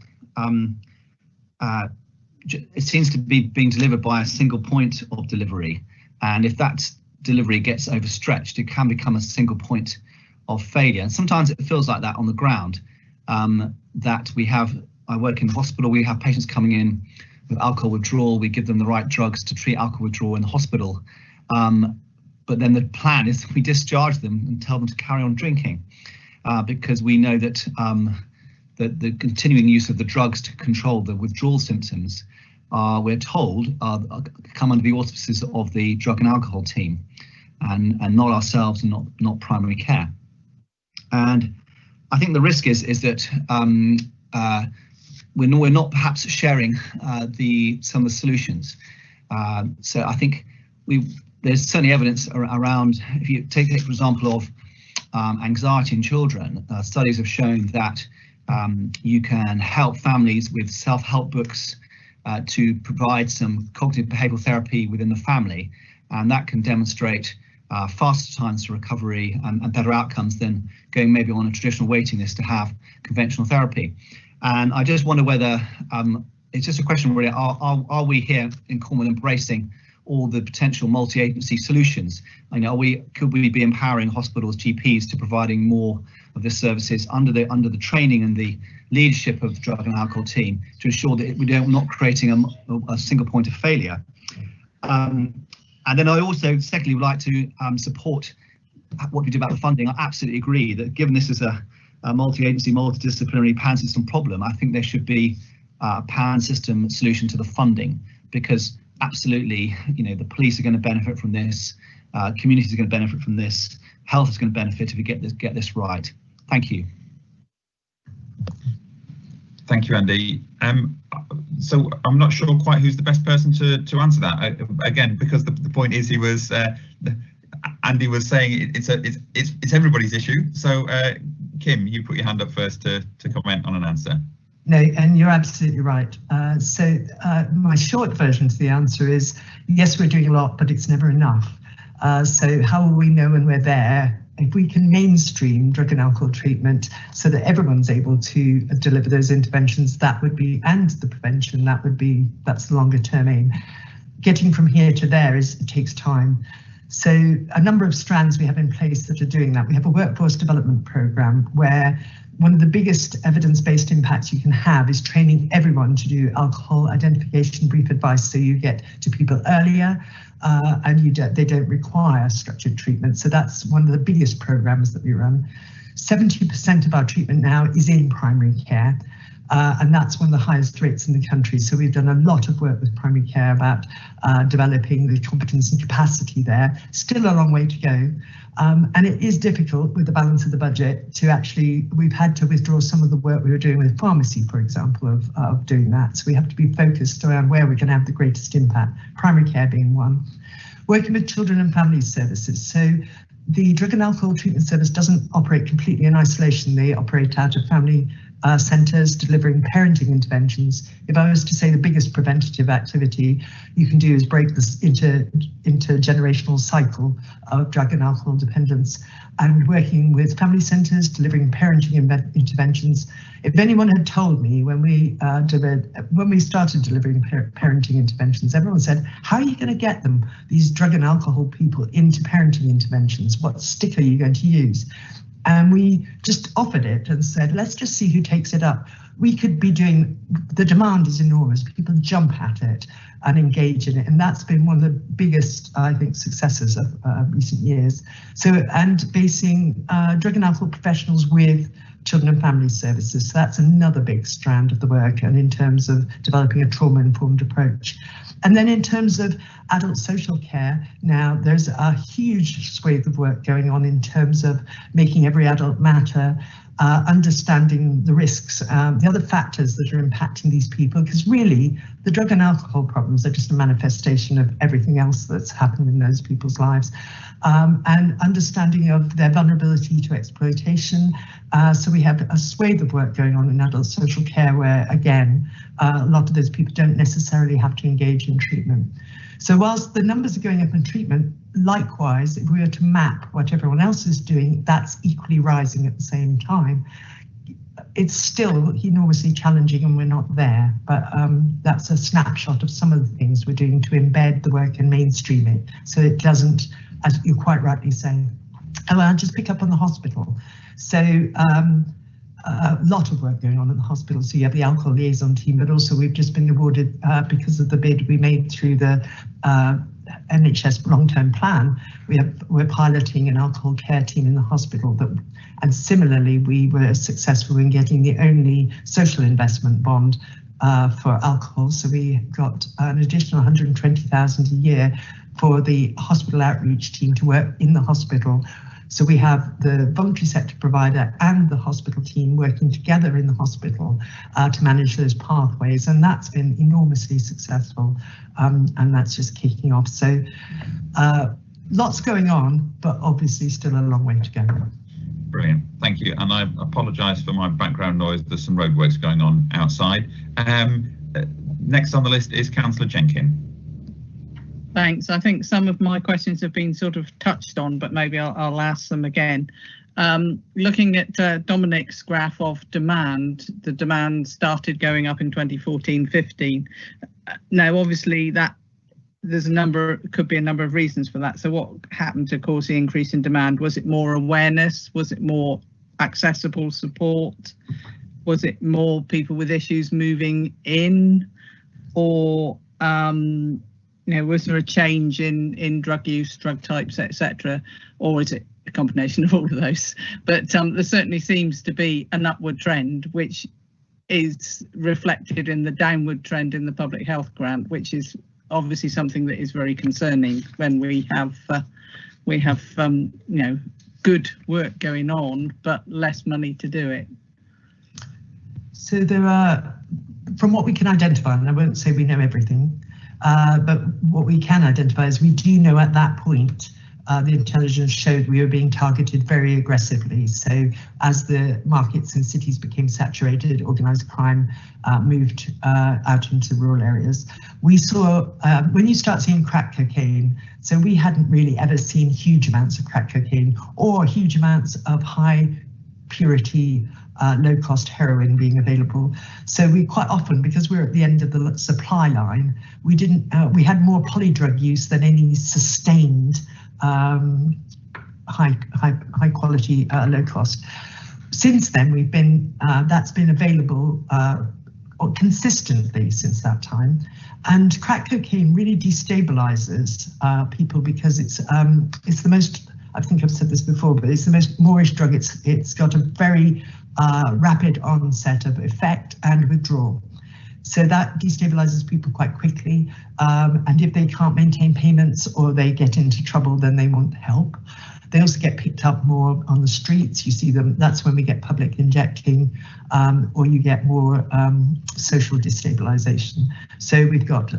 seems to be being delivered by a single point of delivery, and if that delivery gets overstretched, it can become a single point of failure. And sometimes it feels like that on the ground, that I work in hospital, we have patients coming in with alcohol withdrawal, we give them the right drugs to treat alcohol withdrawal in the hospital, but then the plan is we discharge them and tell them to carry on drinking, because we know that the continuing use of the drugs to control the withdrawal symptoms, we're told, come under the auspices of the drug and alcohol team, and not ourselves, and not primary care. And I think the risk is that we're not perhaps sharing some of the solutions. So I think there's certainly evidence around, if you take for example of anxiety in children, studies have shown that you can help families with self-help books to provide some cognitive behavioural therapy within the family, and that can demonstrate faster times to recovery and better outcomes than going maybe on a traditional waiting list to have conventional therapy. And I just wonder whether it's just a question really, are we here in Cornwall embracing all the potential multi-agency solutions? I know, could we be empowering hospitals, GPs to providing more of the services under the training and the leadership of the drug and alcohol team to ensure that we're not creating a single point of failure? And then I also secondly would like to support what we do about the funding. I absolutely agree that given this is a multi-agency, multidisciplinary PAN system problem, I think there should be a PAN system solution to the funding, because absolutely, you know, the police are going to benefit from this, communities are going to benefit from this, health is going to benefit if we get this right. Thank you. Thank you, Andy. So I'm not sure quite who's the best person to answer that. Again, because the point is, Andy was saying it's everybody's issue. So Kim, you put your hand up first to comment on an answer. No, and you're absolutely right. So my short version to the answer is, yes, we're doing a lot, but it's never enough. So how will we know when we're there? If we can mainstream drug and alcohol treatment so that everyone's able to deliver those interventions, that would be, and the prevention, that's the longer term aim. Getting from here to there it takes time. So a number of strands we have in place that are doing that. We have a workforce development program where one of the biggest evidence-based impacts you can have is training everyone to do alcohol identification brief advice, so you get to people earlier and they don't require structured treatment. So that's one of the biggest programs that we run. 70% of our treatment now is in primary care, and that's one of the highest rates in the country. So we've done a lot of work with primary care about developing the competence and capacity there. Still a long way to go. And it is difficult with the balance of the budget to actually, we've had to withdraw some of the work we were doing with pharmacy, for example, of doing that. So we have to be focused around where we're going to have the greatest impact, primary care being one. Working with children and family services. So the drug and alcohol treatment service doesn't operate completely in isolation. They operate out of family centres delivering parenting interventions. If I was to say the biggest preventative activity you can do is break this intergenerational cycle of drug and alcohol dependence, and working with family centres delivering parenting interventions. If anyone had told me when we started delivering parenting interventions, everyone said, how are you going to get them, these drug and alcohol people, into parenting interventions? What stick are you going to use? And we just offered it and said, let's just see who takes it up. We could be doing, the demand is enormous. People jump at it and engage in it. And that's been one of the biggest, I think, successes of recent years. So, and basing drug and alcohol professionals with children and family services. So that's another big strand of the work, and in terms of developing a trauma-informed approach. And then in terms of adult social care, now there's a huge swathe of work going on in terms of making every adult matter, understanding the risks, the other factors that are impacting these people, because really the drug and alcohol problems are just a manifestation of everything else that's happened in those people's lives, and understanding of their vulnerability to exploitation. So we have a swathe of work going on in adult social care where, again, a lot of those people don't necessarily have to engage in treatment. So whilst the numbers are going up in treatment, likewise, if we were to map what everyone else is doing, that's equally rising at the same time. It's still enormously challenging and we're not there, but that's a snapshot of some of the things we're doing to embed the work and mainstream it, so it doesn't, as you're quite rightly saying. Oh, I'll just pick up on the hospital. So a lot of work going on at the hospital. So you have the alcohol liaison team, but also we've just been awarded, because of the bid we made through the NHS long-term plan, we're piloting an alcohol care team in the hospital. And similarly, we were successful in getting the only social investment bond for alcohol. So we got an additional 120,000 a year for the hospital outreach team to work in the hospital, So we have the voluntary sector provider and the hospital team working together in the hospital to manage those pathways, and that's been enormously successful, and that's just kicking off. So lots going on, but obviously still a long way to go. Brilliant, thank you. And I apologise for my background noise. There's some roadworks going on outside. Next on the list is Councillor Jenkin. Thanks. I think some of my questions have been sort of touched on, but maybe I'll ask them again. Looking at Dominic's graph of demand, the demand started going up in 2014-15. Now, obviously, that could be a number of reasons for that. So what happened to cause the increase in demand? Was it more awareness? Was it more accessible support? Was it more people with issues moving in? Or, was there a change in drug use, drug types, etc.? Or is it a combination of all of those? But there certainly seems to be an upward trend, which is reflected in the downward trend in the public health grant, which is obviously something that is very concerning when we have good work going on, but less money to do it. So there are, from what we can identify, and I won't say we know everything, but what we can identify is we do know at that point the intelligence showed we were being targeted very aggressively. So as the markets and cities became saturated, organised crime moved out into rural areas. We saw, when you start seeing crack cocaine, so we hadn't really ever seen huge amounts of crack cocaine or huge amounts of high purity, low-cost heroin being available. So we quite often, because we're at the end of the supply line, we had more polydrug use than any sustained high quality, low cost. Since then, we've been that's been available consistently since that time. And crack cocaine really destabilizes people because it's the most, I think I've said this before, but it's the most moorish drug. It's got a very rapid onset of effect and withdrawal. So that destabilizes people quite quickly. And if they can't maintain payments or they get into trouble, then they want help. They also get picked up more on the streets. You see them, that's when we get public injecting, or you get more social destabilization. So we've got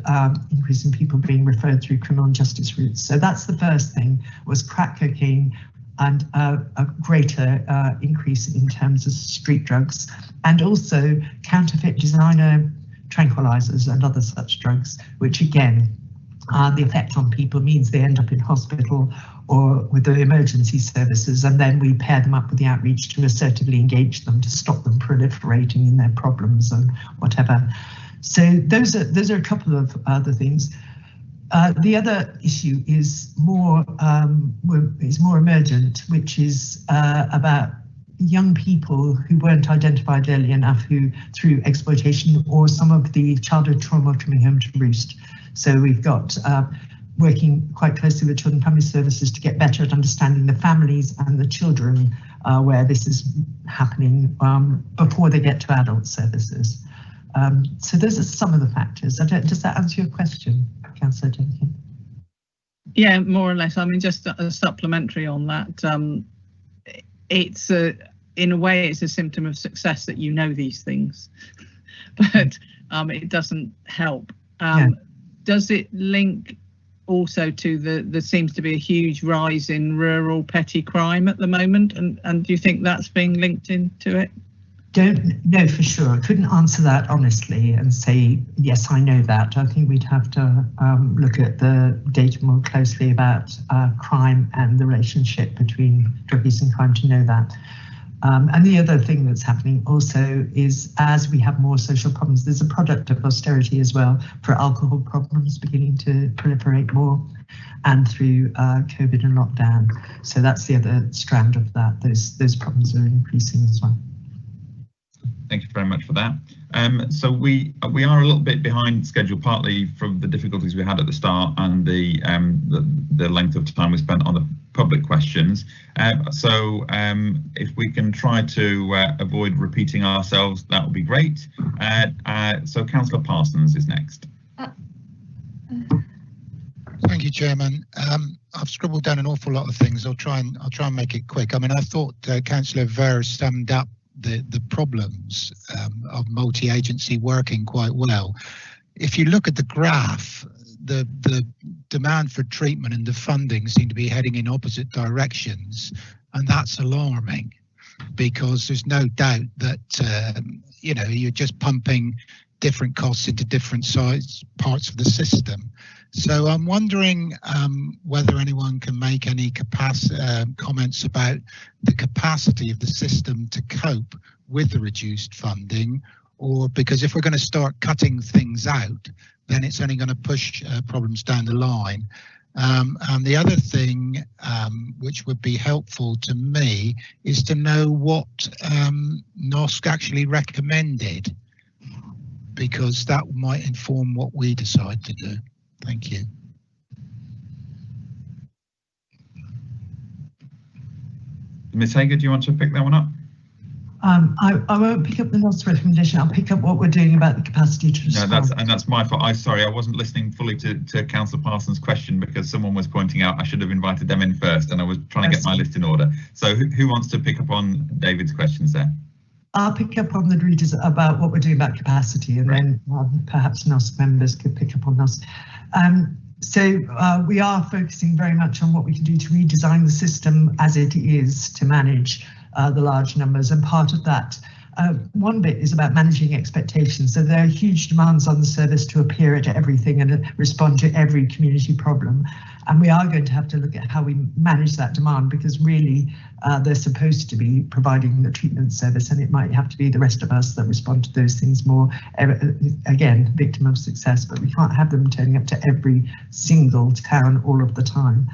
increase in people being referred through criminal justice routes. So that's the first thing, was crack cocaine and a greater increase in terms of street drugs, and also counterfeit designer tranquilizers and other such drugs, which again, the effect on people means they end up in hospital or with the emergency services, and then we pair them up with the outreach to assertively engage them to stop them proliferating in their problems and whatever. So those are a couple of other things. The other issue is more emergent, which is about young people who weren't identified early enough, who through exploitation or some of the childhood trauma coming home to roost. So we've got working quite closely with Children and Family Services to get better at understanding the families and the children where this is happening before they get to adult services. So those are some of the factors. Does that answer your question, Councillor Jenkins? Yeah, more or less. I mean, just a supplementary on that. It's in a way, it's a symptom of success that you know these things, but it doesn't help. Does it link also to there seems to be a huge rise in rural petty crime at the moment, and do you think that's being linked into it? Don't know for sure. I couldn't answer that honestly and say, yes, I know that. I think we'd have to look at the data more closely about crime and the relationship between drug use and crime to know that. And the other thing that's happening also is, as we have more social problems, there's a product of austerity as well, for alcohol problems beginning to proliferate more, and through COVID and lockdown. So that's the other strand of that. Those problems are increasing as well. Thank you very much for that. So we are a little bit behind schedule, partly from the difficulties we had at the start and the length of time we spent on the public questions. So if we can try to avoid repeating ourselves, that would be great. So Councillor Parsons is next. Thank you, you, Chairman. I've scribbled down an awful lot of things. I'll try and make it quick. I mean, I thought Councillor Ver summed up the problems of multi-agency working quite well. If you look at the graph, the demand for treatment and the funding seem to be heading in opposite directions, and that's alarming, because there's no doubt that you know, you're just pumping different costs into different size parts of the system. So I'm wondering whether anyone can make any comments about the capacity of the system to cope with the reduced funding, or because if we're going to start cutting things out, then it's only going to push problems down the line. And the other thing which would be helpful to me is to know what HASCOSC actually recommended, because that might inform what we decide to do. Thank you. Ms. Hager, do you want to pick that one up? I won't pick up the HASCOSC recommendation. I'll pick up what we're doing about the capacity to respond. No, that's my fault. Sorry, I wasn't listening fully to Councillor Parsons' question, because someone was pointing out I should have invited them in first, and I was trying to get my list in order. So who wants to pick up on David's questions there? I'll pick up on the readers about what we're doing about capacity, and then perhaps HASCOSC members could pick up on HASCOSC. So we are focusing very much on what we can do to redesign the system as it is to manage the large numbers, and part of that, one bit is about managing expectations. So there are huge demands on the service to appear at everything and respond to every community problem, and we are going to have to look at how we manage that demand, because really they're supposed to be providing the treatment service, and it might have to be the rest of us that respond to those things more. Again, victim of success, but we can't have them turning up to every single town all of the time.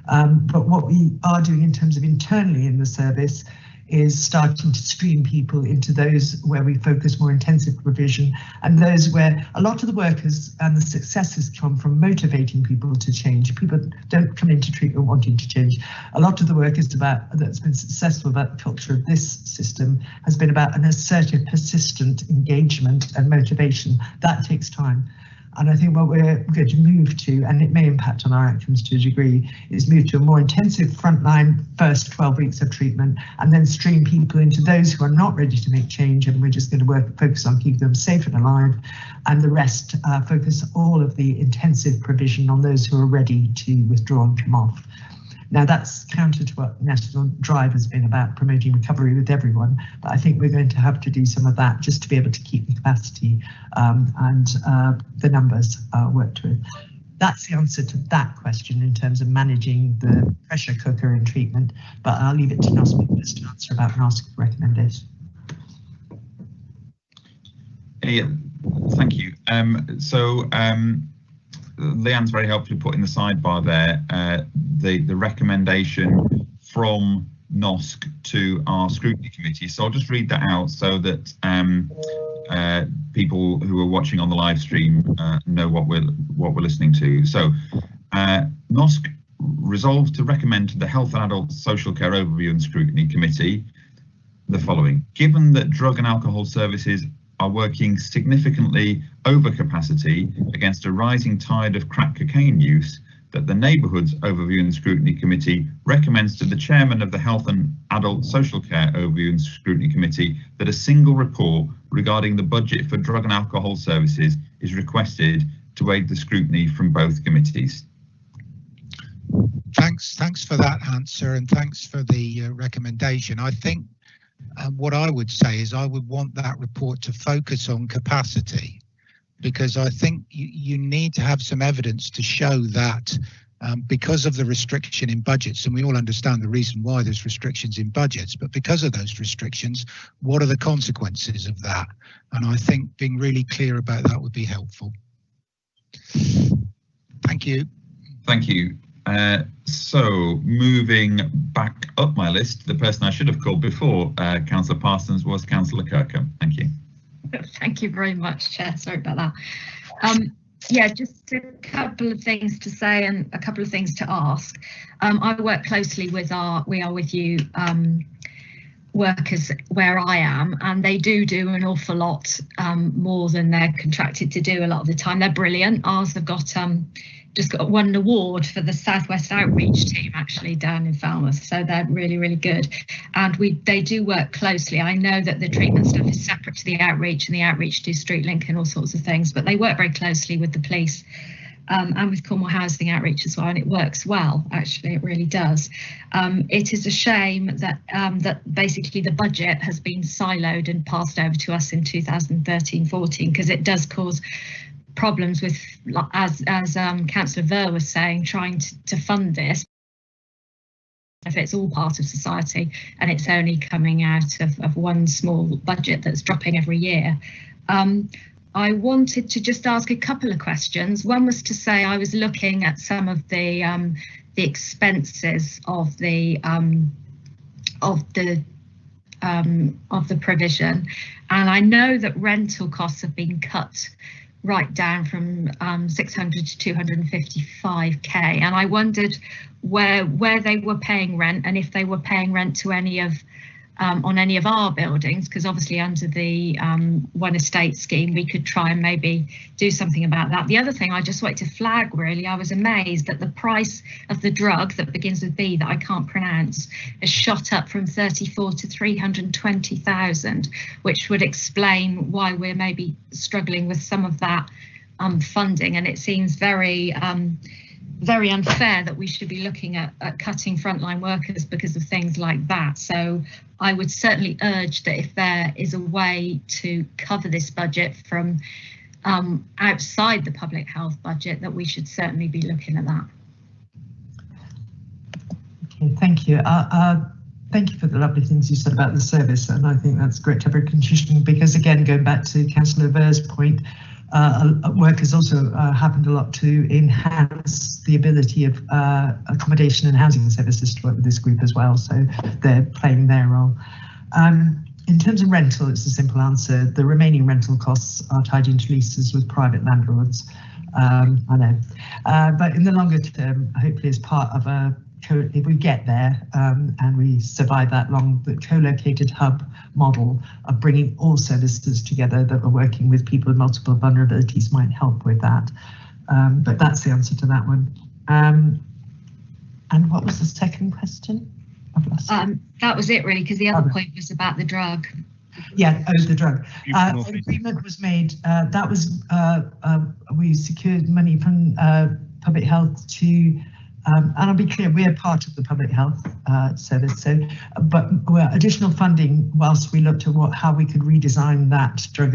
But what we are doing in terms of internally in the service is starting to stream people into those where we focus more intensive provision, and those where a lot of the workers and the successes come from motivating people to change. People don't come into treatment wanting to change. A lot of the work is that's been successful about the culture of this system has been about an assertive, persistent engagement and motivation. That takes time. And I think what we're going to move to, and it may impact on our outcomes to a degree, is move to a more intensive frontline first 12 weeks of treatment, and then stream people into those who are not ready to make change, and we're just going to focus on keeping them safe and alive, and the rest focus all of the intensive provision on those who are ready to withdraw and come off. Now that's counter to what National Drive has been about, promoting recovery with everyone, but I think we're going to have to do some of that just to be able to keep the capacity and the numbers worked with. That's the answer to that question in terms of managing the pressure cooker in treatment, but I'll leave it to HASCOSC members to answer about HASCOSC recommendation. Yeah, thank you. Leanne's very helpfully put in the sidebar there the recommendation from HASCOSC to our scrutiny committee. So I'll just read that out so that people who are watching on the live stream know what we're listening to. So HASCOSC resolved to recommend to the Health and Adult Social Care Overview and Scrutiny Committee the following: given that drug and alcohol services are working significantly over capacity against a rising tide of crack cocaine use, that the Neighbourhoods Overview and Scrutiny Committee recommends to the Chairman of the Health and Adult Social Care Overview and Scrutiny Committee that a single report regarding the budget for drug and alcohol services is requested to aid the scrutiny from both committees. Thanks for that answer, and thanks for the recommendation. I think what I would say is I would want that report to focus on capacity, because I think you need to have some evidence to show that because of the restriction in budgets, and we all understand the reason why there's restrictions in budgets, but because of those restrictions, what are the consequences of that? And I think being really clear about that would be helpful. Thank you. Thank you. So moving back up my list, the person I should have called before Councillor Parsons was Councillor Kirkham. Thank you. Thank you very much, Chair. Sorry about that. Yeah, just a couple of things to say and a couple of things to ask. I work closely with our We Are With You workers where I am, and they do an awful lot more than they're contracted to do a lot of the time. They're brilliant. Ours have got just won an award for the Southwest Outreach team actually down in Falmouth, so they're really good, and they do work closely. I know that the treatment stuff is separate to the outreach, and the outreach do street link and all sorts of things, but they work very closely with the police and with Cornwall Housing Outreach as well, and it works well, actually, it really does. It is a shame that that basically the budget has been siloed and passed over to us in 2013-14, because it does cause problems with, as Councillor Ver was saying, trying to fund this. If it's all part of society and it's only coming out of one small budget that's dropping every year. I wanted to just ask a couple of questions. One was to say I was looking at some of the expenses of the provision, and I know that rental costs have been cut right down from 600 to 255k, and I wondered where they were paying rent, and if they were paying rent to any of on any of our buildings, because obviously under the One Estate scheme we could try and maybe do something about that. The other thing I just wanted to flag, really, I was amazed that the price of the drug that begins with B that I can't pronounce has shot up from 34 to 320,000, which would explain why we're maybe struggling with some of that funding, and it seems very unfair that we should be looking at cutting frontline workers because of things like that. So I would certainly urge that if there is a way to cover this budget from outside the public health budget, that we should certainly be looking at that. Okay, thank you. Thank you for the lovely things you said about the service, and I think that's great to have a contribution, because again, going back to Councillor Ver's point, work has also happened a lot to enhance the ability of accommodation and housing services to work with this group as well, so they're playing their role. In terms of rental, it's a simple answer. The remaining rental costs are tied into leases with private landlords. I know, but in the longer term, hopefully as part of a if we get there and we survive that long, the co-located hub model of bringing all services together that are working with people with multiple vulnerabilities might help with that. But that's the answer to that one. And what was the second question? That was it, really, because the other point was about the drug. Yeah, the drug. An agreement was made. That was we secured money from public health to. And I'll be clear, we're part of the public health service, so but additional funding whilst we looked at how we could redesign that drug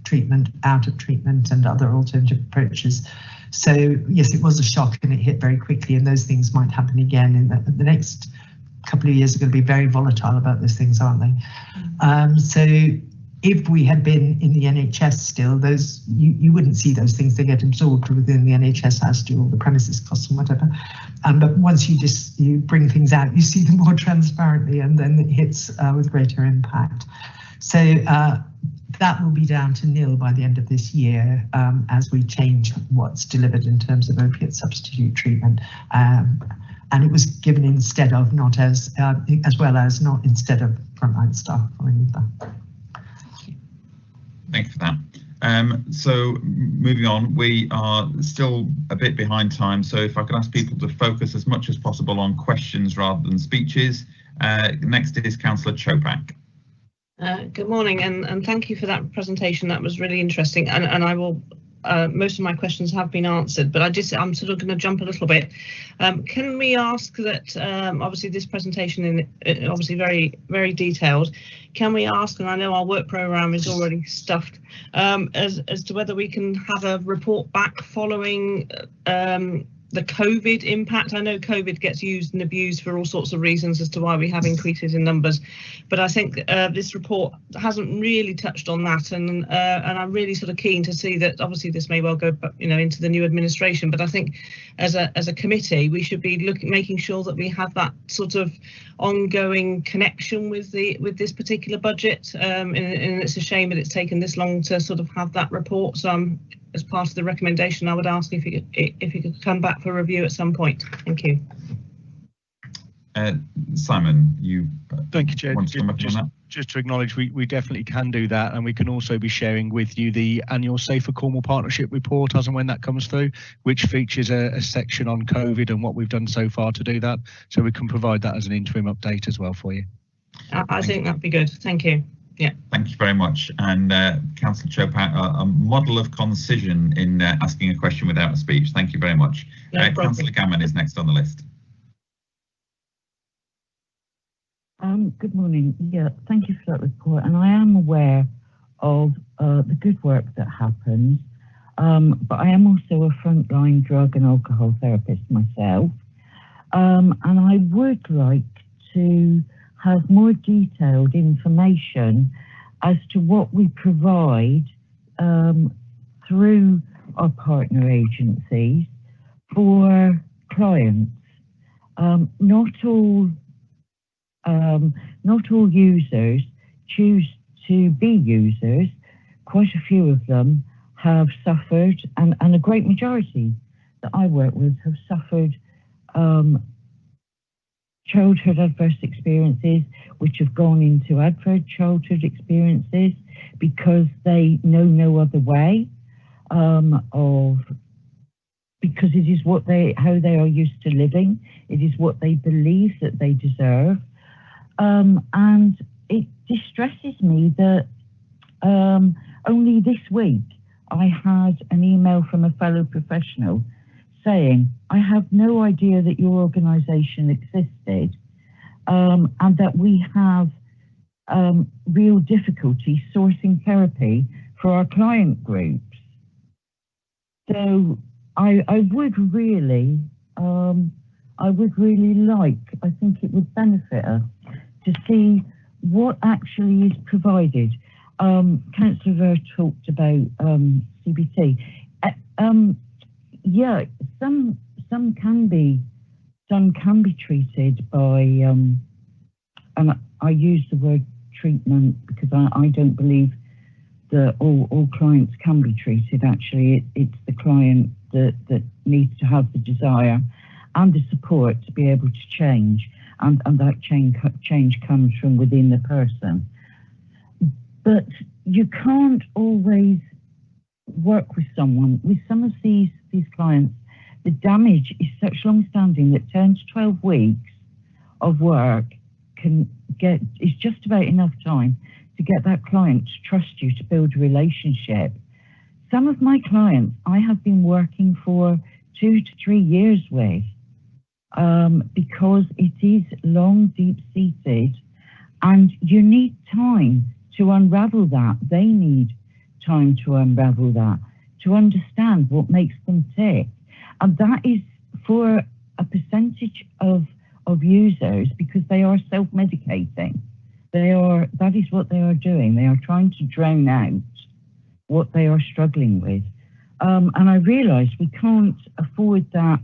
treatment, out of treatment, and other alternative approaches. So yes, it was a shock and it hit very quickly, and those things might happen again. In the next couple of years are going to be very volatile about those things, aren't they? So if we had been in the NHS still, those you wouldn't see those things. They get absorbed within the NHS, as do all the premises costs and whatever. But once you bring things out, you see them more transparently, and then it hits with greater impact. So that will be down to nil by the end of this year, as we change what's delivered in terms of opiate substitute treatment. And it was given instead of, not as well as, not instead of frontline staff or any of that. Thank you for that. So moving on, we are still a bit behind time, so if I could ask people to focus as much as possible on questions rather than speeches. Next is Councillor Chopak. Good morning, and thank you for that presentation. That was really interesting, and I will. Most of my questions have been answered, but I'm sort of going to jump a little bit. Can we ask that, obviously this presentation is obviously very detailed. Can we ask, and I know our work programme is already stuffed, as to whether we can have a report back following the COVID impact? I know COVID gets used and abused for all sorts of reasons as to why we have increases in numbers, but I think this report hasn't really touched on that, and I'm really sort of keen to see that. Obviously this may well go, into the new administration, but I think as a committee we should be making sure that we have that sort of ongoing connection with this particular budget, and it's a shame that it's taken this long to sort of have that report. So as part of the recommendation, I would ask if you could come back for review at some point. Thank you. Simon, you thank you, Chair. want to come up on that? Just to acknowledge, we definitely can do that, and we can also be sharing with you the annual Safer Cornwall Partnership report as and when that comes through, which features a section on COVID and what we've done so far to do that. So we can provide that as an interim update as well for you. I think that'd be good. Thank you. Yeah. Thank you very much. And Councillor Chopat, a model of concision in asking a question without a speech. Thank you very much. No Councillor Gammon is next on the list. Good morning. Yeah, thank you for that report. And I am aware of the good work that happens, but I am also a frontline drug and alcohol therapist myself. And I would like to have more detailed information as to what we provide through our partner agencies for clients. Not all users choose to be users. Quite a few of them have suffered, and a great majority that I work with have suffered childhood adverse experiences, which have gone into adverse childhood experiences because they know no other way, because it is how they are used to living. It is what they believe that they deserve. And it distresses me that only this week I had an email from a fellow professional saying, I have no idea that your organisation existed, and that we have real difficulty sourcing therapy for our client groups. So I would really like, I think it would benefit us to see what actually is provided. Councillor Ver talked about CBT. Yeah, some can be treated by, and I use the word treatment because I don't believe that all clients can be treated. Actually, it's the client that needs to have the desire and the support to be able to change, and that change comes from within the person. But you can't always work with someone. With some of these clients, the damage is such long-standing that 10 to 12 weeks of work is just about enough time to get that client to trust you, to build a relationship. Some of my clients I have been working for 2 to 3 years with, because it is long, deep-seated, and you need time to unravel that. They need time to unravel that, to understand what makes them tick. And that is for a percentage of users, because they are self-medicating. That is what they are doing. They are trying to drown out what they are struggling with. And I realise we can't afford that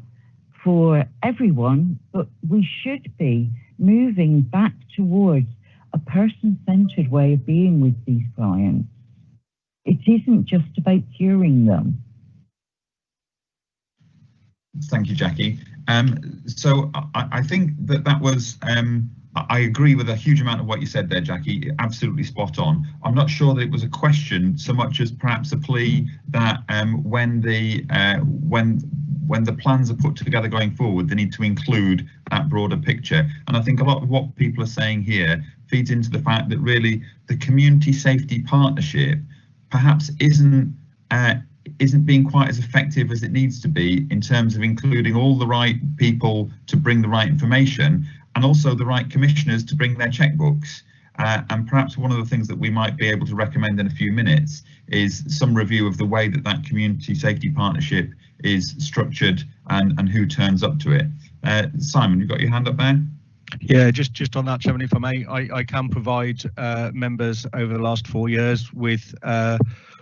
for everyone, but we should be moving back towards a person-centred way of being with these clients. It isn't just about curing them. Thank you, Jackie. So I think that was, I agree with a huge amount of what you said there, Jackie. Absolutely spot on. I'm not sure that it was a question so much as perhaps a plea that when the plans are put together going forward, they need to include that broader picture. And I think a lot of what people are saying here feeds into the fact that really the community safety partnership perhaps isn't being quite as effective as it needs to be in terms of including all the right people to bring the right information, and also the right commissioners to bring their checkbooks. And perhaps one of the things that we might be able to recommend in a few minutes is some review of the way that community safety partnership is structured and who turns up to it. Simon, you've got your hand up there? Yeah, just on that, Chairman, if I may, I can provide members over the last 4 years with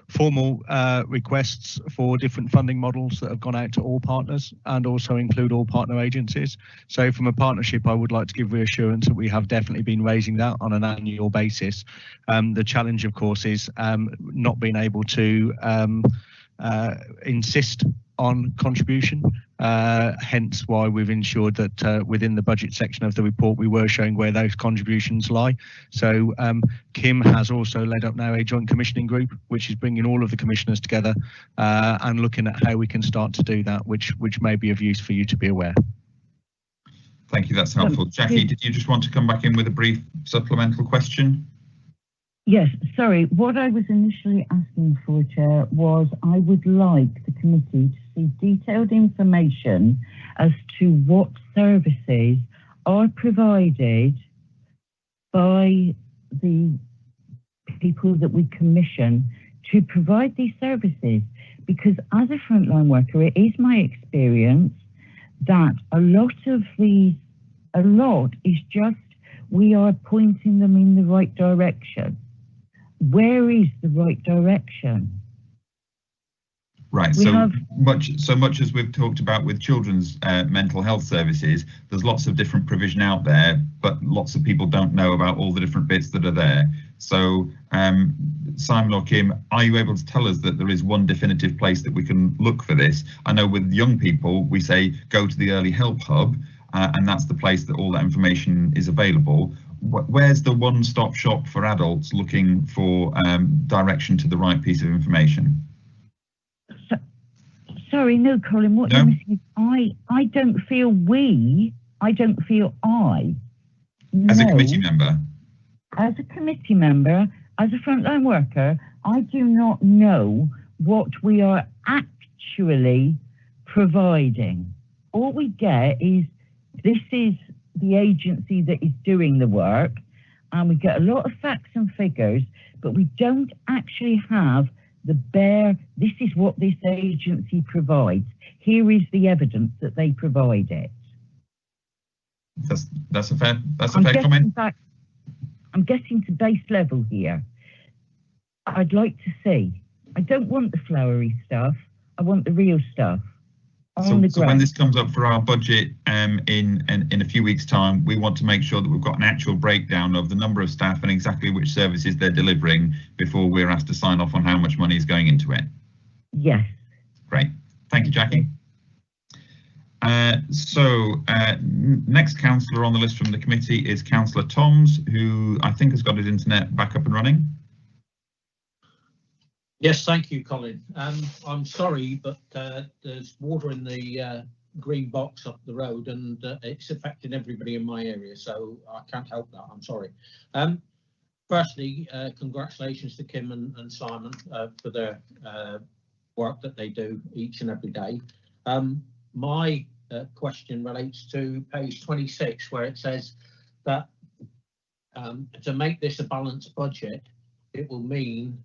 formal requests for different funding models that have gone out to all partners and also include all partner agencies. So from a partnership, I would like to give reassurance that we have definitely been raising that on an annual basis. The challenge, of course, is not being able to insist on contribution hence why we've ensured that within the budget section of the report we were showing where those contributions lie. So Kim has also led up now a joint commissioning group which is bringing all of the commissioners together and looking at how we can start to do that, which may be of use for you to be aware. Thank you, that's helpful. Jackie, did you just want to come back in with a brief supplemental question? Yes, sorry. What I was initially asking for, Chair, was I would like the committee to see detailed information as to what services are provided by the people that we commission to provide these services. Because as a frontline worker, it is my experience that a lot is just we are pointing them in the right direction. Where is the right direction? Right, so much as we've talked about with children's mental health services, there's lots of different provision out there, but lots of people don't know about all the different bits that are there. So Simon or Kim, are you able to tell us that there is one definitive place that we can look for this? I know with young people, we say go to the Early Help Hub, and that's the place that all that information is available. Where's the one-stop shop for adults looking for direction to the right piece of information? Sorry, no, Colin, what you're missing is I don't feel I as a committee member. As a committee member, as a frontline worker, I do not know what we are actually providing. All we get is this is the agency that is doing the work, and we get a lot of facts and figures, but we don't actually have the bare, this is what this agency provides. Here is the evidence that they provide it. That's a fair comment. I'm getting to base level here. I'd like to see. I don't want the flowery stuff. I want the real stuff. So when this comes up for our budget in a few weeks' time, we want to make sure that we've got an actual breakdown of the number of staff and exactly which services they're delivering before we're asked to sign off on how much money is going into it. Yes. Great. Thank you, Jackie. Next councillor on the list from the committee is Councillor Toms, who I think has got his internet back up and running. Yes, thank you, Colin. I'm sorry, but there's water in the green box up the road, and it's affecting everybody in my area, so I can't help that. I'm sorry. Firstly, congratulations to Kim and Simon for their work that they do each and every day. My question relates to page 26, where it says that to make this a balanced budget, it will mean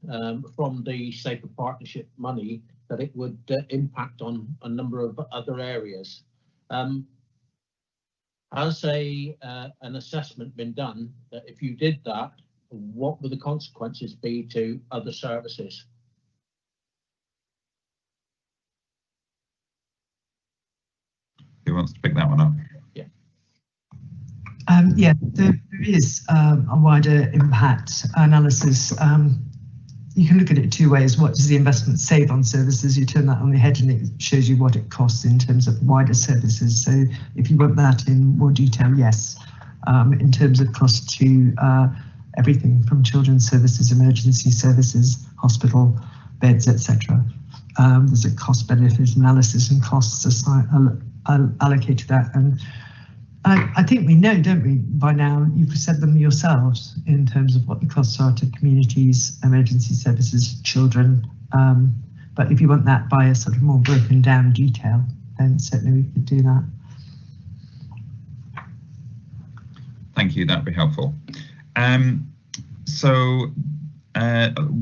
from the Safer Partnership money that it would impact on a number of other areas. Has an assessment been done that if you did that, what would the consequences be to other services? Who wants to pick that one up? Yeah, there is a wider impact analysis. You can look at it two ways. What does the investment save on services? You turn that on the head and it shows you what it costs in terms of wider services. So if you want that in more detail, yes. In terms of cost to everything from children's services, emergency services, hospital beds, etc. There's a cost benefit analysis and costs allocated to that. And I think we know, don't we, by now, you've said them yourselves in terms of what the costs are to communities, emergency services, children. But if you want that by a sort of more broken down detail, then certainly we could do that. Thank you, that'd be helpful.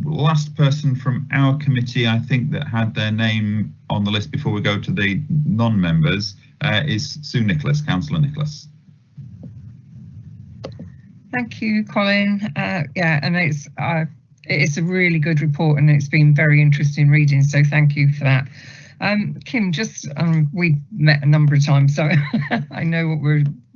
Last person from our committee, I think, that had their name on the list before we go to the non-members is Sue Nicholas, Councillor Nicholas. Thank you, Colin. Yeah, and it's a really good report and it's been very interesting reading, so thank you for that. Kim, just we've met a number of times, so I know what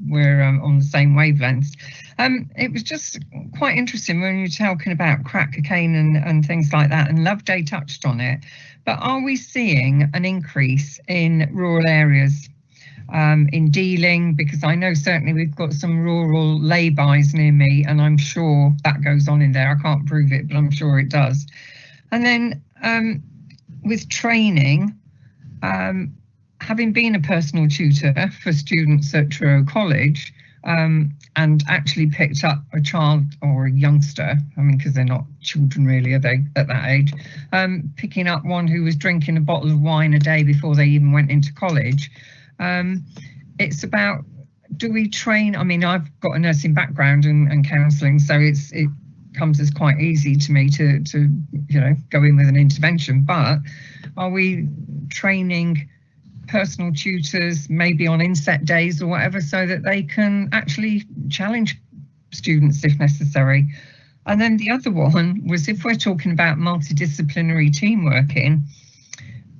we're on the same wavelengths. It was just quite interesting when you're talking about crack cocaine and things like that, and Loveday touched on it, but are we seeing an increase in rural areas in dealing? Because I know certainly we've got some rural lay-bys near me, and I'm sure that goes on in there. I can't prove it, but I'm sure it does. And then with training, having been a personal tutor for students at Truro College, and actually picked up a child or a youngster, I mean, because they're not children really, are they, at that age, picking up one who was drinking a bottle of wine a day before they even went into college. It's about, do we train? I mean, I've got a nursing background and counselling, so it comes as quite easy to me to you know, go in with an intervention, but are we training personal tutors maybe on inset days or whatever, so that they can actually challenge students if necessary? And then the other one was, if we're talking about multidisciplinary team working,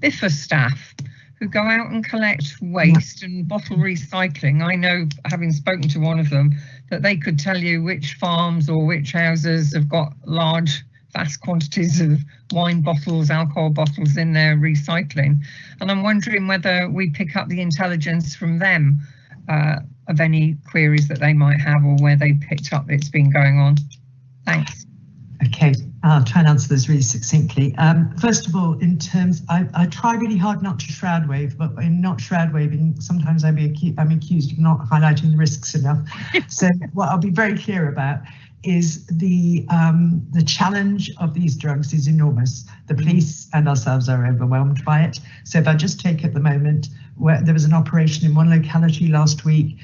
BIFA staff who go out and collect waste and bottle recycling. I know, having spoken to one of them, that they could tell you which farms or which houses have got large, vast quantities of wine bottles, alcohol bottles in their recycling. And I'm wondering whether we pick up the intelligence from them of any queries that they might have, or where they picked up it's been going on. Thanks. Okay, I'll try and answer this really succinctly. First of all, in terms, I try really hard not to shroud wave, but in not shroud waving, sometimes I'm accused of not highlighting the risks enough. So what I'll be very clear about is the challenge of these drugs is enormous. The police and ourselves are overwhelmed by it. So if I just take at the moment, where there was an operation in one locality last week,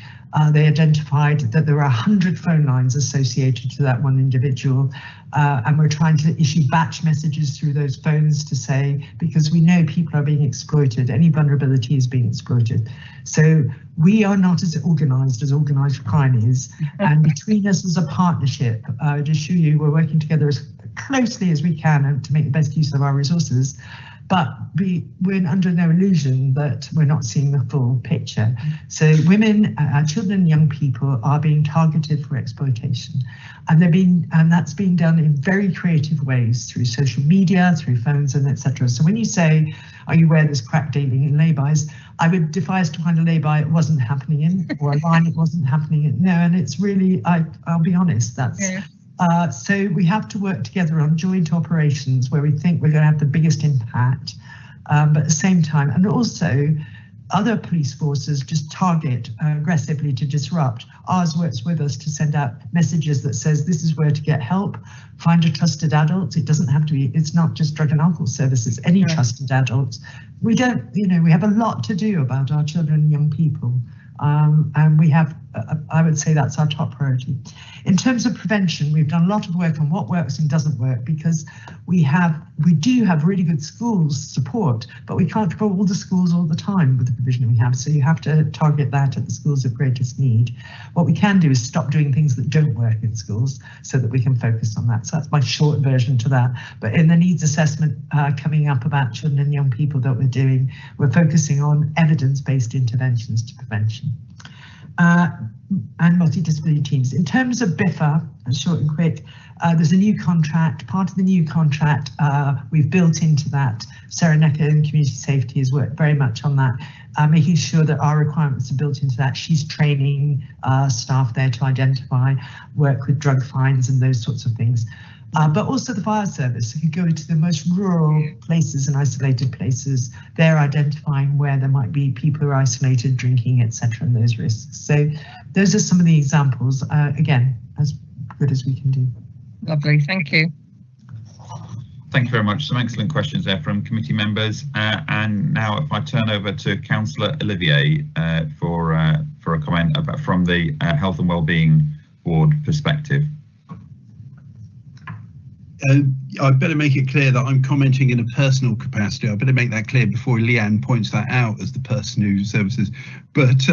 they identified that there were 100 phone lines associated to that one individual, and we're trying to issue batch messages through those phones to say, because we know people are being exploited, any vulnerability is being exploited. So we are not as organised crime is, and between us as a partnership, I would assure you we're working together as closely as we can to make the best use of our resources. But we're under no illusion that we're not seeing the full picture. So women, children and young people are being targeted for exploitation. And that's being done in very creative ways through social media, through phones and etc. So when you say, are you aware there's crack dealing in lay-bys? I would defy us to find a lay-by it wasn't happening in, or a line it wasn't happening in. No, and it's really, I'll be honest, that's... Yeah. So we have to work together on joint operations where we think we're going to have the biggest impact, but at the same time, and also other police forces just target aggressively to disrupt. Ours works with us to send out messages that says this is where to get help, find a trusted adult. It doesn't have to be, it's not just drug and alcohol services, any trusted adults. We don't, you know, we have a lot to do about our children and young people. And we have, I would say that's our top priority. In terms of prevention, we've done a lot of work on what works and doesn't work, because we do have really good schools support, but we can't cover all the schools all the time with the provision we have. So you have to target that at the schools of greatest need. What we can do is stop doing things that don't work in schools so that we can focus on that. So that's my short version to that. But in the needs assessment coming up about children and young people that we're doing, we're focusing on evidence-based interventions to prevention. And multidisciplinary teams. In terms of BIFA, short and quick, there's a new contract. Part of the new contract we've built into that. Sarah Necker in Community Safety has worked very much on that, making sure that our requirements are built into that. She's training staff there to identify, work with drug fines and those sorts of things. But also the fire service, who go into the most rural places and isolated places, they're identifying where there might be people who are isolated, drinking, etc., and those risks. So those are some of the examples, again, as good as we can do. Lovely, thank you. Thank you very much. Some excellent questions there from committee members. And now if I turn over to Councillor Olivier for a comment about from the Health and Wellbeing Board perspective. I better make it clear that I'm commenting in a personal capacity. I better make that clear before Leanne points that out as the person who services. But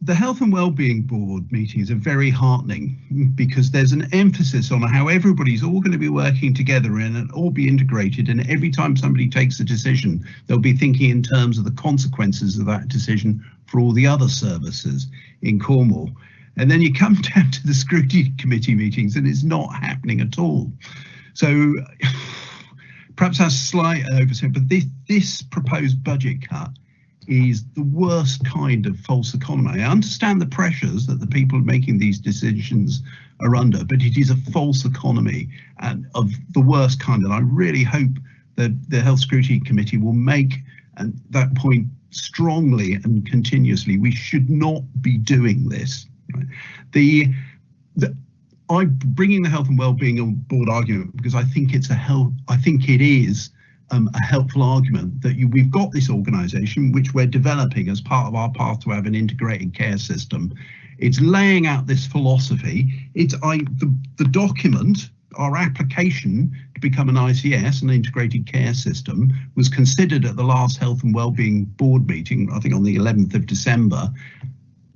the Health and Wellbeing Board meetings are very heartening, because there's an emphasis on how everybody's all going to be working together and all be integrated. And every time somebody takes a decision, they'll be thinking in terms of the consequences of that decision for all the other services in Cornwall. and then you come down to the Scrutiny Committee meetings and it's not happening at all. So perhaps that's a slight oversight, but this proposed budget cut is the worst kind of false economy. I understand the pressures that the people making these decisions are under, but it is a false economy and of the worst kind. And I really hope that the Health Scrutiny Committee will make that point strongly and continuously. We should not be doing this. Right? I'm bringing the health and well-being on board argument because I think it is a helpful argument that we've got this organisation which we're developing as part of our path to have an integrated care system. It's laying out this philosophy. The document, our application to become an ICS, an integrated care system, was considered at the last Health and Wellbeing Board meeting, I think on the 11th of December.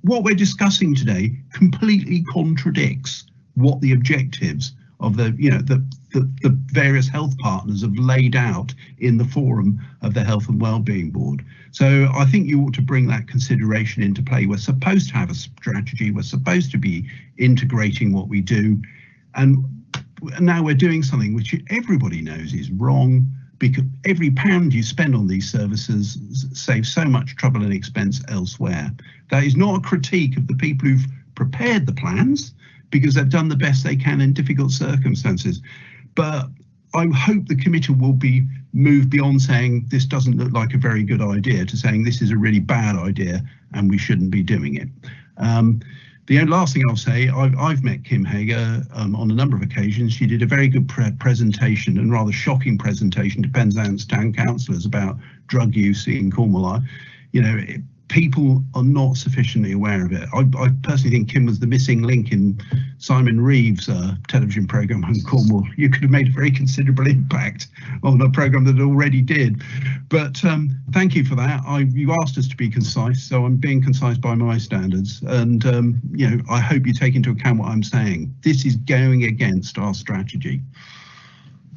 What we're discussing today completely contradicts what the objectives of the various health partners have laid out in the forum of the Health and Wellbeing Board. So I think you ought to bring that consideration into play. We're supposed to have a strategy. We're supposed to be integrating what we do. And now we're doing something which everybody knows is wrong, because every pound you spend on these services saves so much trouble and expense elsewhere. That is not a critique of the people who've prepared the plans, because they've done the best they can in difficult circumstances. But I hope the committee will be moved beyond saying this doesn't look like a very good idea to saying this is a really bad idea and we shouldn't be doing it. The last thing I'll say, I've met Kim Hager on a number of occasions. She did a very good presentation, and rather shocking presentation to Penzance Town councillors about drug use in Cornwall. People are not sufficiently aware of it. I personally think Kim was the missing link in Simon Reeves' television programme on Cornwall. You could have made a very considerable impact on a programme that already did. But thank you for that. You asked us to be concise, so I'm being concise by my standards. And I hope you take into account what I'm saying. This is going against our strategy.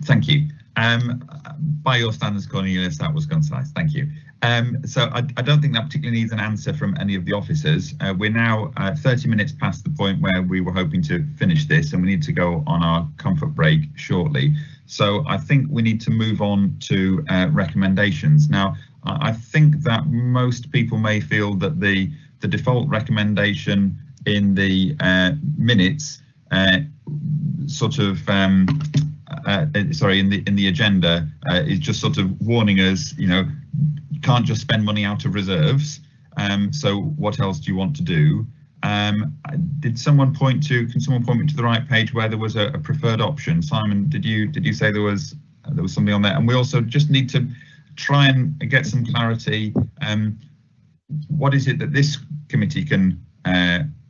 Thank you. By your standards, Cornelius, that was concise. Thank you. So I don't think that particularly needs an answer from any of the officers. We're now 30 minutes past the point where we were hoping to finish this, and we need to go on our comfort break shortly. So I think we need to move on to recommendations. Now, I think that most people may feel that the default recommendation in the minutes in the agenda is just sort of warning us, you can't just spend money out of reserves. So what else do you want to do? Can someone point me to the right page where there was a preferred option? Simon, did you say there was something on there? And we also just need to try and get some clarity. What is it that this committee can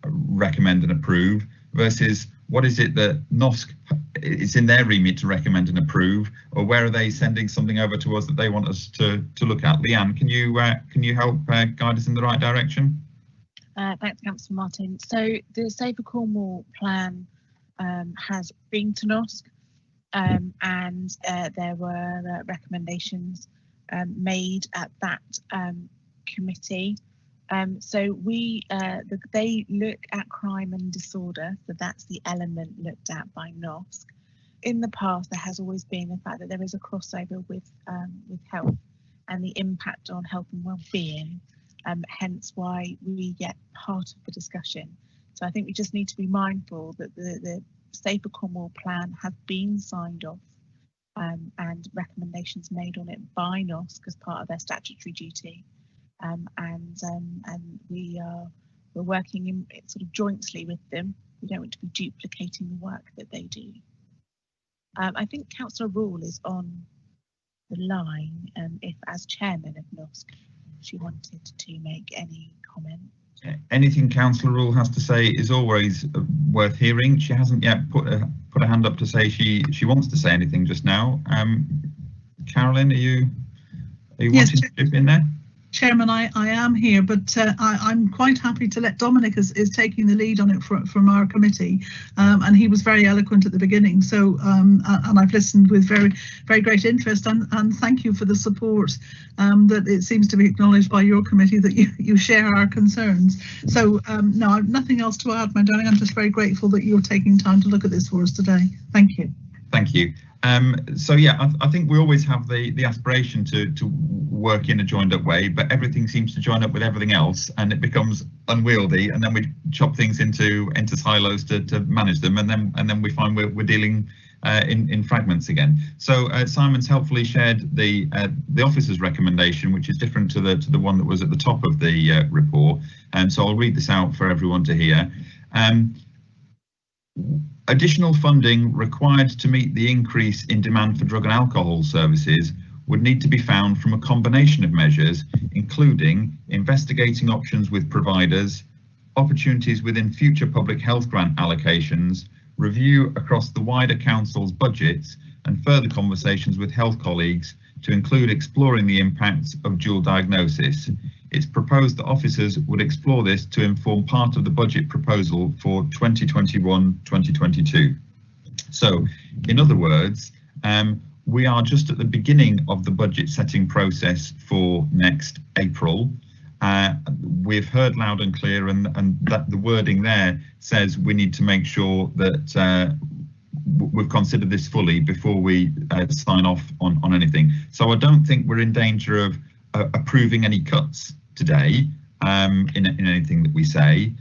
recommend and approve versus what is it that HASCOSC it's in their remit to recommend and approve, or where are they sending something over to us that they want us to look at? Leanne, can you help guide us in the right direction? Thanks, Councillor Martin. So the Safer Cornwall plan has been to HASCOSC, and there were recommendations made at that committee. So they look at crime and disorder, so that's the element looked at by HASCOSC. In the past, there has always been the fact that there is a crossover with health and the impact on health and well-being, hence why we get part of the discussion. So I think we just need to be mindful that the Safer Cornwall plan has been signed off and recommendations made on it by HASCOSC as part of their statutory duty. And we're working in sort of jointly with them. We don't want to be duplicating the work that they do. I think Councillor Rule is on the line. If, as chairman of HASCOSC, she wanted to make any comment. Anything Councillor Rule has to say is always worth hearing. She hasn't yet put a hand up to say she wants to say anything just now. Carolyn, are you wanting to chip in there? Chairman, I am here, but I'm quite happy to let Dominic is taking the lead on it from our committee, and he was very eloquent at the beginning. So and I've listened with very great interest, and thank you for the support that it seems to be acknowledged by your committee that you share our concerns. So no, I've nothing else to add, my darling. I'm just very grateful that you're taking time to look at this for us today. Thank you. Thank you. So yeah, I think we always have the aspiration to work in a joined up way, but everything seems to join up with everything else, and it becomes unwieldy, and then we chop things into silos to manage them, and then we find we're dealing in fragments again. So Simon's helpfully shared the officer's recommendation, which is different to the one that was at the top of the report, and so I'll read this out for everyone to hear. Additional funding required to meet the increase in demand for drug and alcohol services would need to be found from a combination of measures, including investigating options with providers, opportunities within future public health grant allocations, review across the wider council's budgets, and further conversations with health colleagues to include exploring the impacts of dual diagnosis. It's proposed that officers would explore this to inform part of the budget proposal for 2021-2022. So, in other words, we are just at the beginning of the budget setting process for next April. We've heard loud and clear, and that the wording there says we need to make sure that we've considered this fully before we sign off on anything. So I don't think we're in danger of approving any cuts today in anything that we say.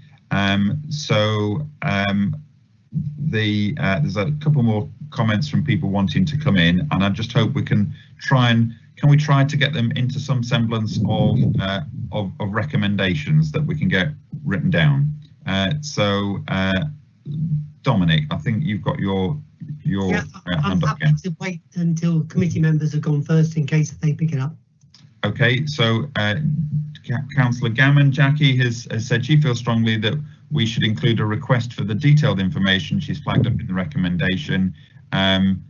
There's a couple more comments from people wanting to come in, and I just hope we can try to get them into some semblance of recommendations that we can get written down. Dominic, I think you've got your I'm hand up happy again. to wait until committee members have gone first in case they pick it up. Okay, so Councillor Gammon, Jackie has said she feels strongly that we should include a request for the detailed information she's flagged up in the recommendation, and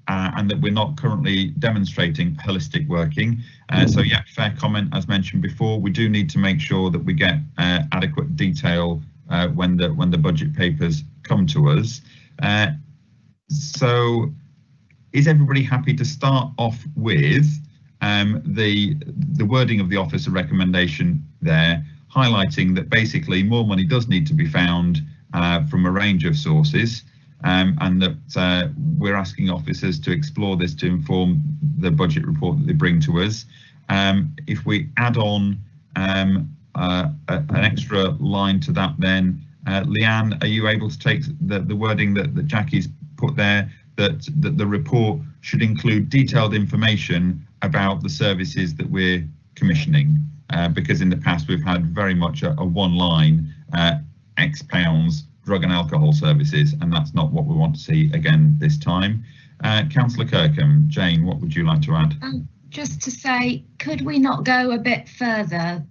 that we're not currently demonstrating holistic working. So yeah, fair comment. As mentioned before, we do need to make sure that we get adequate detail when the budget papers come to us. So is everybody happy to start off with the wording of the officer recommendation there, highlighting that basically more money does need to be found from a range of sources, and that we're asking officers to explore this to inform the budget report that they bring to us. If we add on an extra line to that, then Leanne, are you able to take the wording that Jackie's put there, that the report should include detailed information about the services that we're commissioning, because in the past we've had very much a one line X pounds drug and alcohol services, and that's not what we want to see again this time. Councillor Kirkham, Jane, what would you like to add? Just to say, could we not go a bit further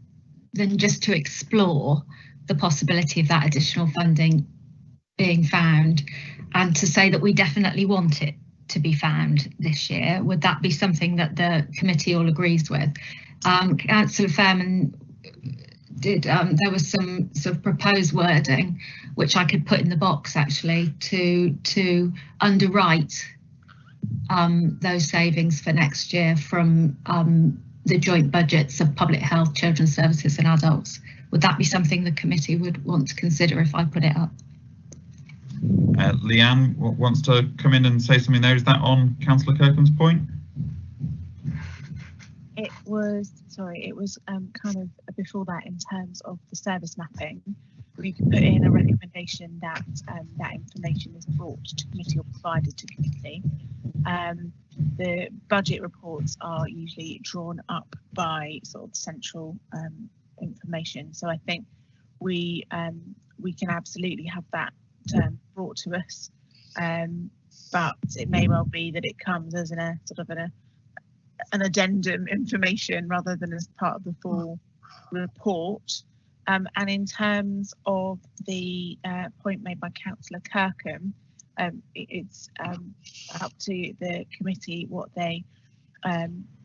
than just to explore the possibility of that additional funding being found, and to say that we definitely want it to be found this year? Would that be something that the committee all agrees with? Councillor Fairman did, there was some sort of proposed wording which I could put in the box actually to underwrite those savings for next year from the joint budgets of public health, children's services and adults. Would that be something the committee would want to consider if I put it up? Leanne wants to come in and say something there. Is that on Councillor Kirkham's point? It was kind of before that, in terms of the service mapping. We could put in a recommendation that that information is brought to committee or provided to committee. The budget reports are usually drawn up by sort of central information, so I think we can absolutely have that brought to us, but it may well be that it comes as an addendum information rather than as part of the full report. And in terms of the point made by Councillor Kirkham, it's up to the committee what they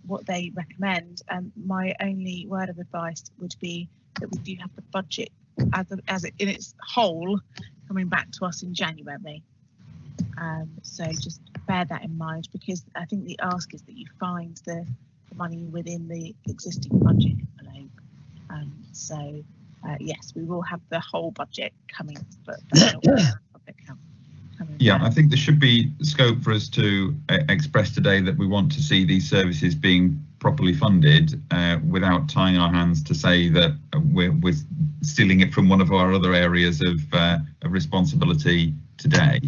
what they recommend. My only word of advice would be that we do have the budget as it in its whole coming back to us in January. So just bear that in mind, because I think the ask is that you find the money within the existing budget envelope. So yes, we will have the whole budget coming, but yeah, I think there should be scope for us to express today that we want to see these services being properly funded without tying our hands to say that we're stealing it from one of our other areas of responsibility today.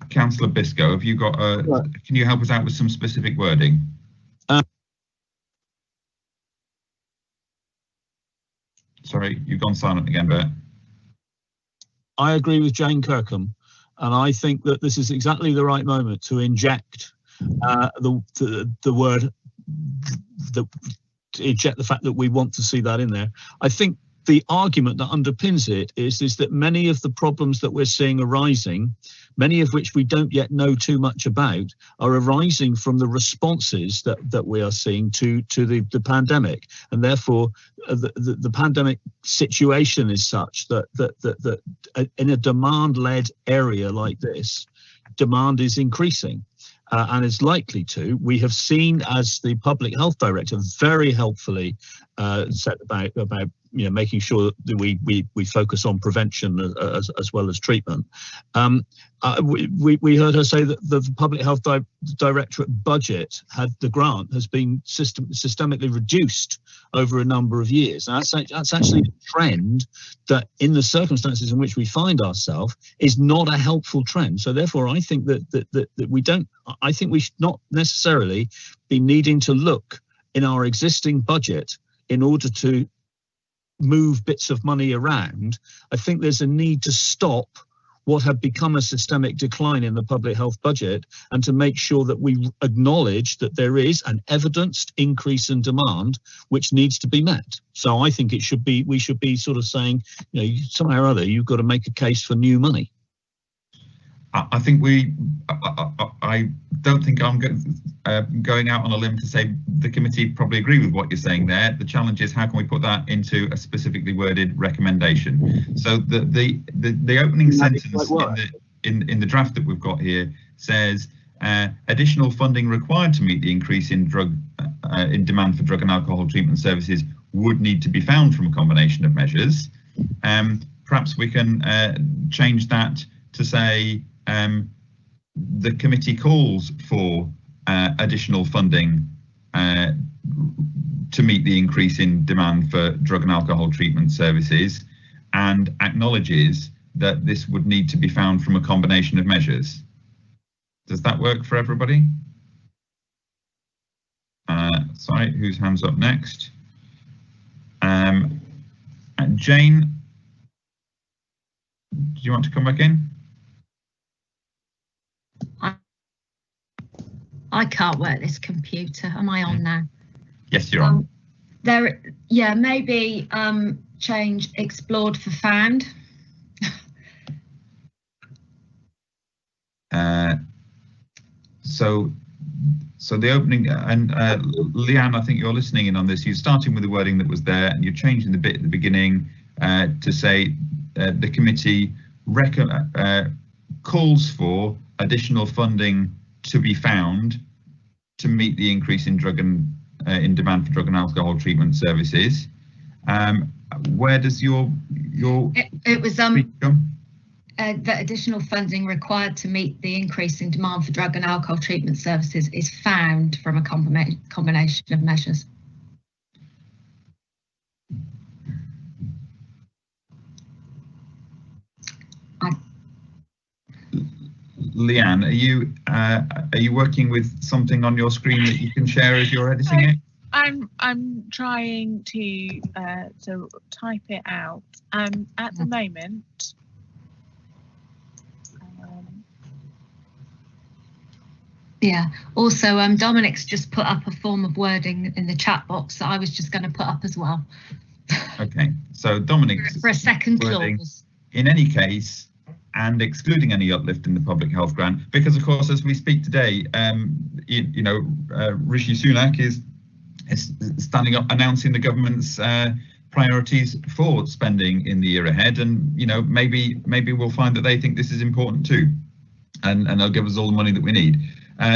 Councillor Biscoe, have you got? Can you help us out with some specific wording? Sorry, you've gone silent again, Bert. I agree with Jane Kirkham, and I think that this is exactly the right moment to inject the word, to inject the fact that we want to see that in there. I think the argument that underpins it is that many of the problems that we're seeing arising, many of which we don't yet know too much about, are arising from the responses that we are seeing to the pandemic, and therefore the pandemic situation is such that in a demand-led area like this, demand is increasing. And is likely to. We have seen, as the Public Health Director very helpfully said about making sure that we focus on prevention as well as treatment. We heard her say that the Public Health Directorate budget the grant has been systemically reduced over a number of years. And that's actually a trend that, in the circumstances in which we find ourselves, is not a helpful trend. So therefore, I think that we don't. I think we should not necessarily be needing to look in our existing budget in order to move bits of money around. I think there's a need to stop what had become a systemic decline in the public health budget, and to make sure that we acknowledge that there is an evidenced increase in demand which needs to be met. So I think we should be sort of saying, somehow or other, you've got to make a case for new money. I think I don't think I'm going out on a limb to say the committee probably agree with what you're saying there. The challenge is, how can we put that into a specifically worded recommendation? So the opening sentence in the draft that we've got here says additional funding required to meet the increase in demand for drug and alcohol treatment services would need to be found from a combination of measures. Perhaps we can change that to say the committee calls for additional funding to meet the increase in demand for drug and alcohol treatment services, and acknowledges that this would need to be found from a combination of measures. Does that work for everybody? Sorry, whose hand's up next? And Jane, do you want to come back in? I can't work this computer. Am I on now? Yes, you're on. Yeah, maybe change explored for found. So the opening, and Leanne, I think you're listening in on this. You're starting with the wording that was there, and you're changing the bit at the beginning to say the committee calls for additional funding to be found to meet the increase in in demand for drug and alcohol treatment services. Where does your it was that additional funding required to meet the increase in demand for drug and alcohol treatment services is found from a combination of measures. Leanne, are you working with something on your screen that you can share as you're editing it? I'm trying to type it out. At the moment. Yeah. Also, Dominic's just put up a form of wording in the chat box that I was just going to put up as well. Okay. So Dominic's for a second clause. In any case, and excluding any uplift in the public health grant, because of course, as we speak today, Rishi Sunak is standing up announcing the government's priorities for spending in the year ahead, and maybe we'll find that they think this is important too, and they'll give us all the money that we need.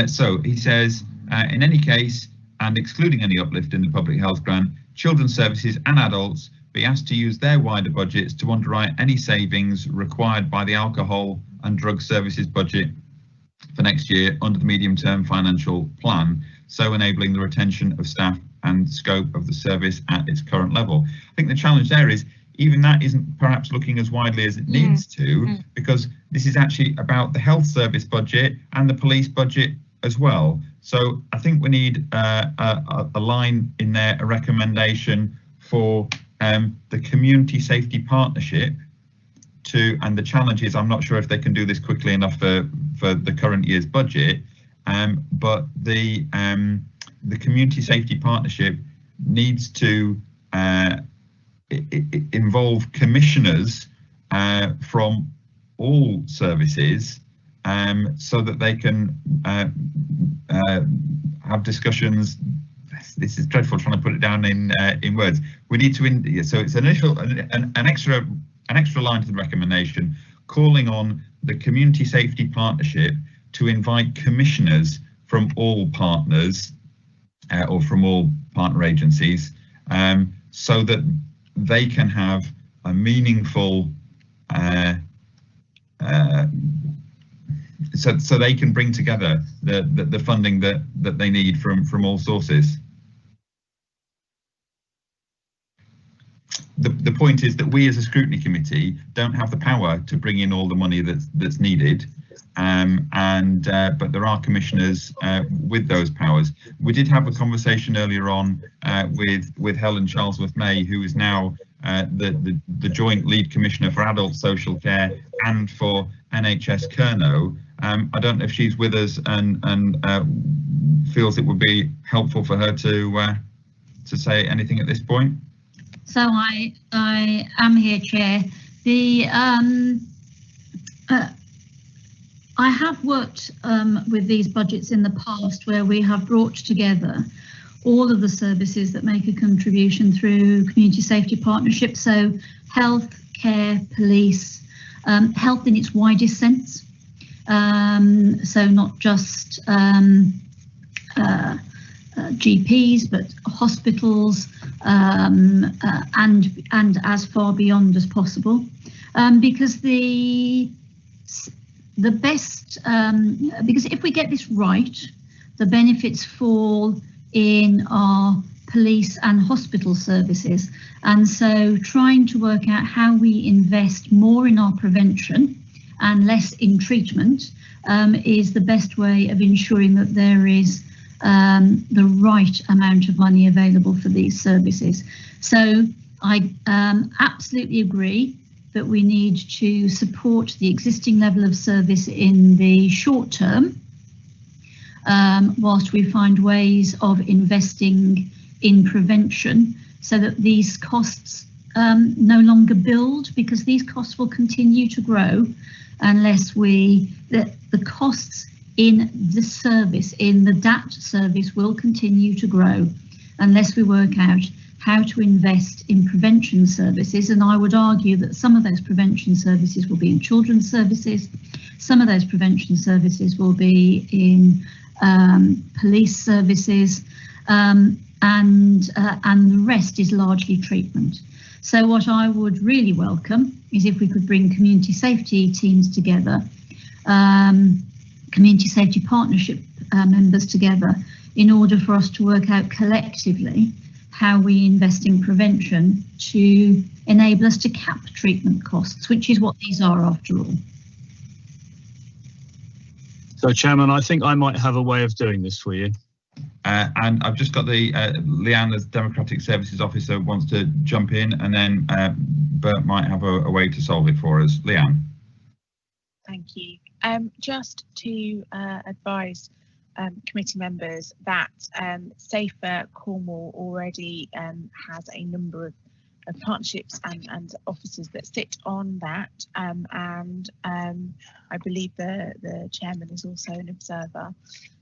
So he says, in any case, and excluding any uplift in the public health grant, children's services and adults be asked to use their wider budgets to underwrite any savings required by the alcohol and drug services budget for next year under the medium-term financial plan, so enabling the retention of staff and scope of the service at its current level. I think the challenge there is even that isn't perhaps looking as widely as it needs to, because this is actually about the health service budget and the police budget as well. So I think we need a line in there, a recommendation for the community safety partnership and the challenge is, I'm not sure if they can do this quickly enough for the current year's budget, but the community safety partnership needs to involve commissioners from all services, so that they can have discussions. This is dreadful trying to put it down in words. We need to, so it's an extra line to the recommendation, calling on the community safety partnership to invite commissioners from all partners or from all partner agencies, so that they can have a meaningful, so they can bring together the funding that they need from all sources. The point is that we as a scrutiny committee don't have the power to bring in all the money that's needed, but there are commissioners with those powers. We did have a conversation earlier on with Helen Charlesworth-May, who is now the joint lead commissioner for adult social care and for NHS Kerno. I don't know if she's with us and feels it would be helpful for her to say anything at this point. So I am here, Chair. I have worked with these budgets in the past where we have brought together all of the services that make a contribution through community safety partnership. So health, care, police, health in its widest sense. So not just GPs, but hospitals, and as far beyond as possible, because the best, because if we get this right, the benefits fall in our police and hospital services, and so trying to work out how we invest more in our prevention and less in treatment is the best way of ensuring that there is the right amount of money available for these services. So I absolutely agree that we need to support the existing level of service in the short term, whilst we find ways of investing in prevention so that these costs no longer build, because these costs will continue to grow unless the costs in the service, in the DAT service, will continue to grow unless we work out how to invest in prevention services. And I would argue that some of those prevention services will be in children's services, some of those prevention services will be in police services, and the rest is largely treatment. So what I would really welcome is if we could bring community safety teams together, community safety partnership members together, in order for us to work out collectively how we invest in prevention to enable us to cap treatment costs, which is what these are after all. So, Chairman, I think I might have a way of doing this for you. And I've just got the Leanne, as Democratic Services Officer, wants to jump in, and then Bert might have a way to solve it for us. Leanne. Thank you. Just to advise committee members that Safer Cornwall already has a number partnerships and officers that sit on that, and I believe the chairman is also an observer.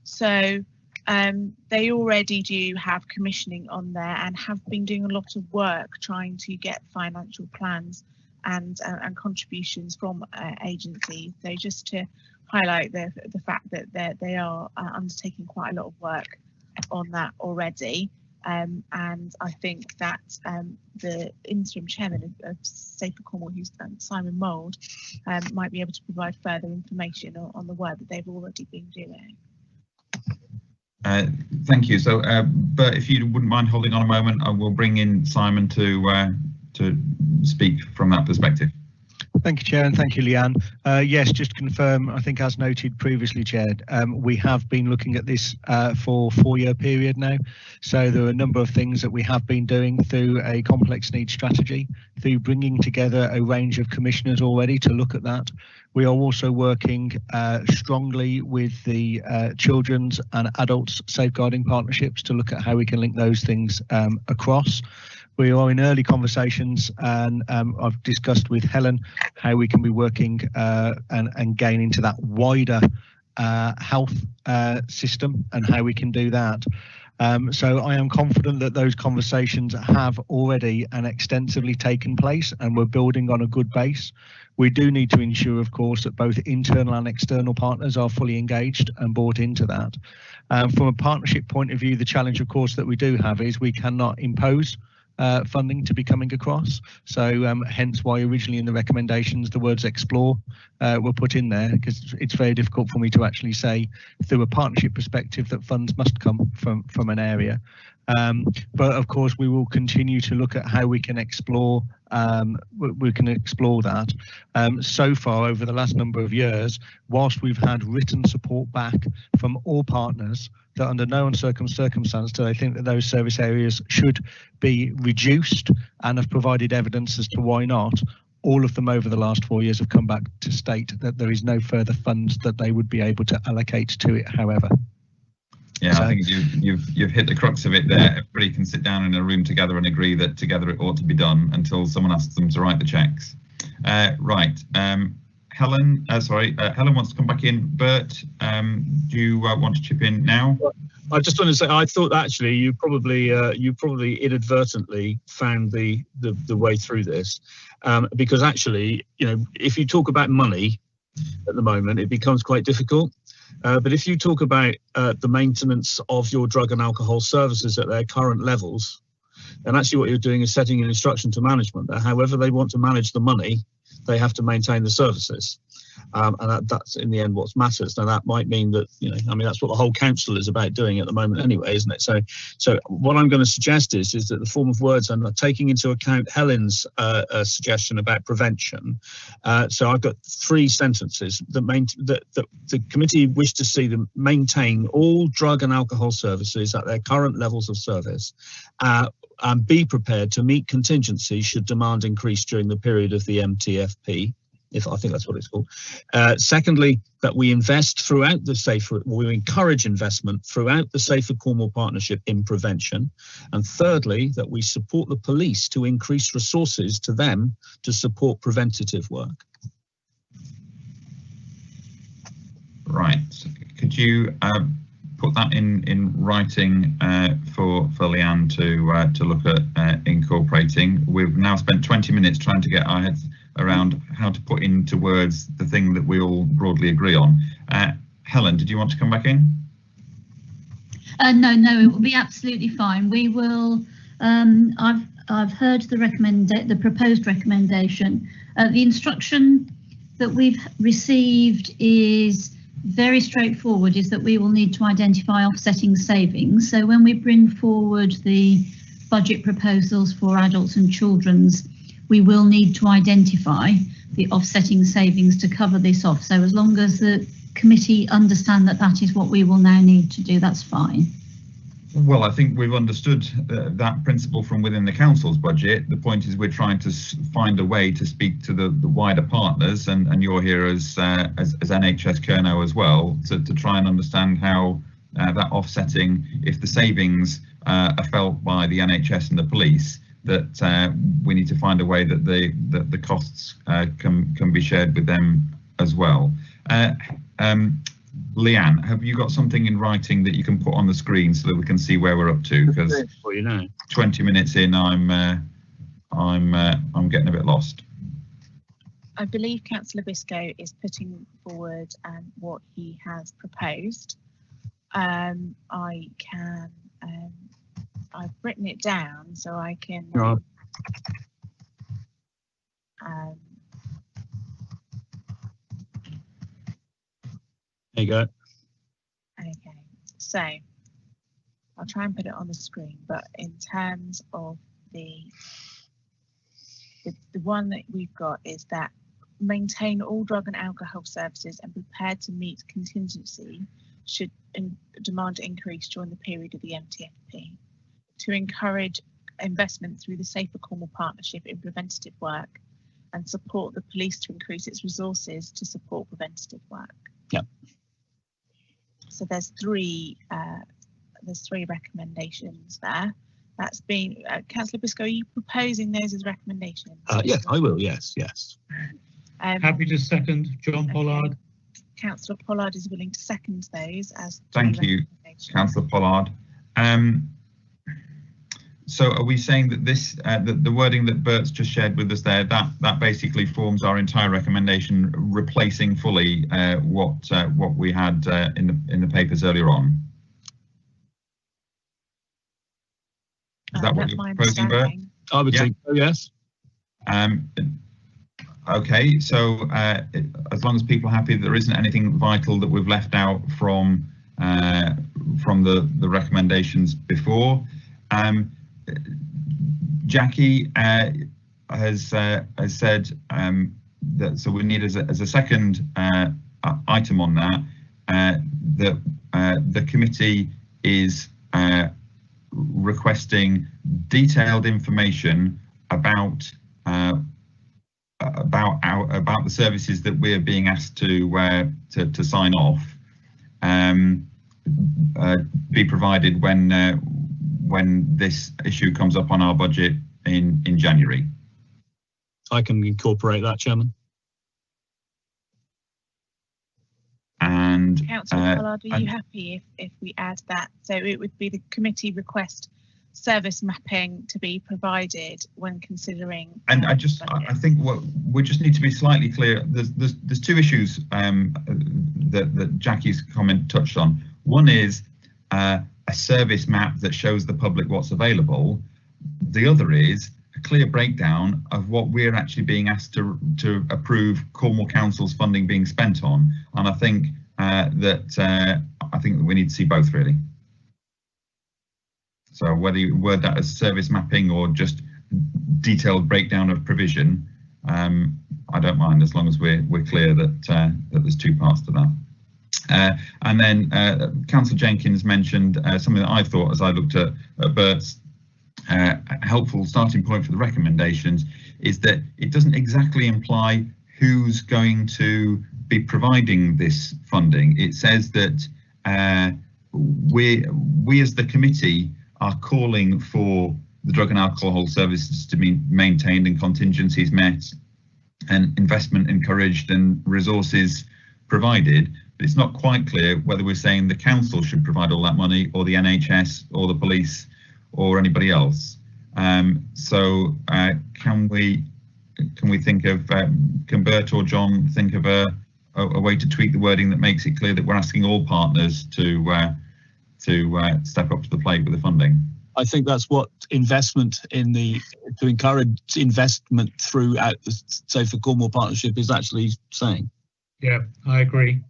So they already do have commissioning on there and have been doing a lot of work trying to get financial plans and contributions from agencies. So just to highlight the fact that they are undertaking quite a lot of work on that already. And I think that the interim chairman of Safer Cornwall, who's Simon Mould, might be able to provide further information on the work that they've already been doing. Thank you. So, Bert, if you wouldn't mind holding on a moment, I will bring in Simon to speak from that perspective. Thank you, Chair, and thank you, Leanne. Yes, just to confirm, I think as noted previously, Chair, we have been looking at this for a 4-year period now. So there are a number of things that we have been doing through a complex needs strategy, through bringing together a range of commissioners already to look at that. We are also working strongly with the children's and adults safeguarding partnerships to look at how we can link those things across. We are in early conversations, and I've discussed with Helen how we can be working and gain into that wider health system and how we can do that. So I am confident that those conversations have already and extensively taken place, and we're building on a good base. We do need to ensure, of course, that both internal and external partners are fully engaged and bought into that. From a partnership point of view, the challenge, of course, that we do have is we cannot impose funding to be coming across. So hence why originally in the recommendations the words explore were put in there, because it's very difficult for me to actually say through a partnership perspective that funds must come from an area. But of course we will continue to look at how we can explore that. So far over the last number of years, whilst we've had written support back from all partners that under no uncertain circumstance do they think that those service areas should be reduced, and have provided evidence as to why not, all of them over the last 4 years have come back to state that there is no further funds that they would be able to allocate to it, however. Yeah, so I think you've hit the crux of it there. Everybody can sit down in a room together and agree that together it ought to be done until someone asks them to write the checks. Right. Helen, Helen wants to come back in. Bert, do you want to chip in now? I just want to say, I thought actually you probably inadvertently found the way through this, because actually, you know, if you talk about money at the moment, it becomes quite difficult. But if you talk about the maintenance of your drug and alcohol services at their current levels, then actually what you're doing is setting an instruction to management that however they want to manage the money, they have to maintain the services. And that's in the end what matters. Now that might mean that, you know, I mean, that's what the whole council is about doing at the moment anyway, isn't it? So what I'm going to suggest is that the form of words, I'm taking into account Helen's suggestion about prevention. So I've got 3 sentences that the committee wish to see them maintain all drug and alcohol services at their current levels of service, and be prepared to meet contingencies should demand increase during the period of the MTFP. If I think that's what it's called. Secondly, that we invest throughout the Safer, we encourage investment throughout the Safer Cornwall Partnership in prevention. And thirdly, that we support the police to increase resources to them to support preventative work. Right. Could you put that in writing for Leanne to look at incorporating? We've now spent 20 minutes trying to get our heads around how to put into words the thing that we all broadly agree on. Helen, did you want to come back in? No, it will be absolutely fine. We will. I've heard the proposed recommendation. The instruction that we've received is very straightforward. Is that we will need to identify offsetting savings. So when we bring forward the budget proposals for adults and children's, we will need to identify the offsetting savings to cover this off. So as long as the committee understand that that is what we will now need to do, that's fine. Well, I think we've understood that principle from within the council's budget. The point is we're trying to find a way to speak to the wider partners, and you're here as NHS Kernow as well, to try and understand how that offsetting, if the savings are felt by the NHS and the police, that we need to find a way that the costs can be shared with them as well. Leanne, have you got something in writing that you can put on the screen so that we can see where we're up to? Because 20 minutes in, I'm getting a bit lost. I believe Councillor Biscoe is putting forward what he has proposed. I've written it down so I can. There you go. Okay, so I'll try and put it on the screen, but in terms of the one that we've got is that maintain all drug and alcohol services and prepared to meet contingency should demand increase during the period of the MTFP. To encourage investment through the Safer Cornwall Partnership in preventative work and support the police to increase its resources to support preventative work. Yep. So there's three recommendations there. That's been Councillor Biscoe, are you proposing those as recommendations? Yes, I will. Yes, yes. Happy to second. John Pollard. Councillor Pollard is willing to second those as. Thank you, Councillor Pollard. So are we saying that this, the wording that Bert's just shared with us there, that basically forms our entire recommendation, replacing fully what we had in the papers earlier on? Is that what you're proposing, Bert? I would think so, yes. Okay, so as long as people are happy, there isn't anything vital that we've left out from the recommendations before. Jackie has said that, so we need as a second item on that that the committee is requesting detailed information about the services that we're being asked to sign off, be provided when this issue comes up on our budget in January. I can incorporate that, Chairman. And Councillor Pollard, are you happy if we add that? So it would be the committee request service mapping to be provided when considering. And I think what we just need to be slightly clear. There's two issues that Jackie's comment touched on. One is a service map that shows the public what's available. The other is a clear breakdown of what we're actually being asked to approve Cornwall Council's funding being spent on. And I think that we need to see both, really. So whether you word that as service mapping or just detailed breakdown of provision, I don't mind, as long as we're clear that there's two parts to that. And then Councillor Jenkins mentioned something that I thought, as I looked at Bert's helpful starting point for the recommendations, is that it doesn't exactly imply who's going to be providing this funding. It says that we as the committee are calling for the drug and alcohol services to be maintained and contingencies met and investment encouraged and resources provided. But it's not quite clear whether we're saying the council should provide all that money, or the NHS, or the police, or anybody else. So can we think of, can Bert or John think of a way to tweak the wording that makes it clear that we're asking all partners to step up to the plate with the funding? I think that's what investment to encourage investment throughout the Safer Cornwall Partnership is actually saying. Yeah, I agree.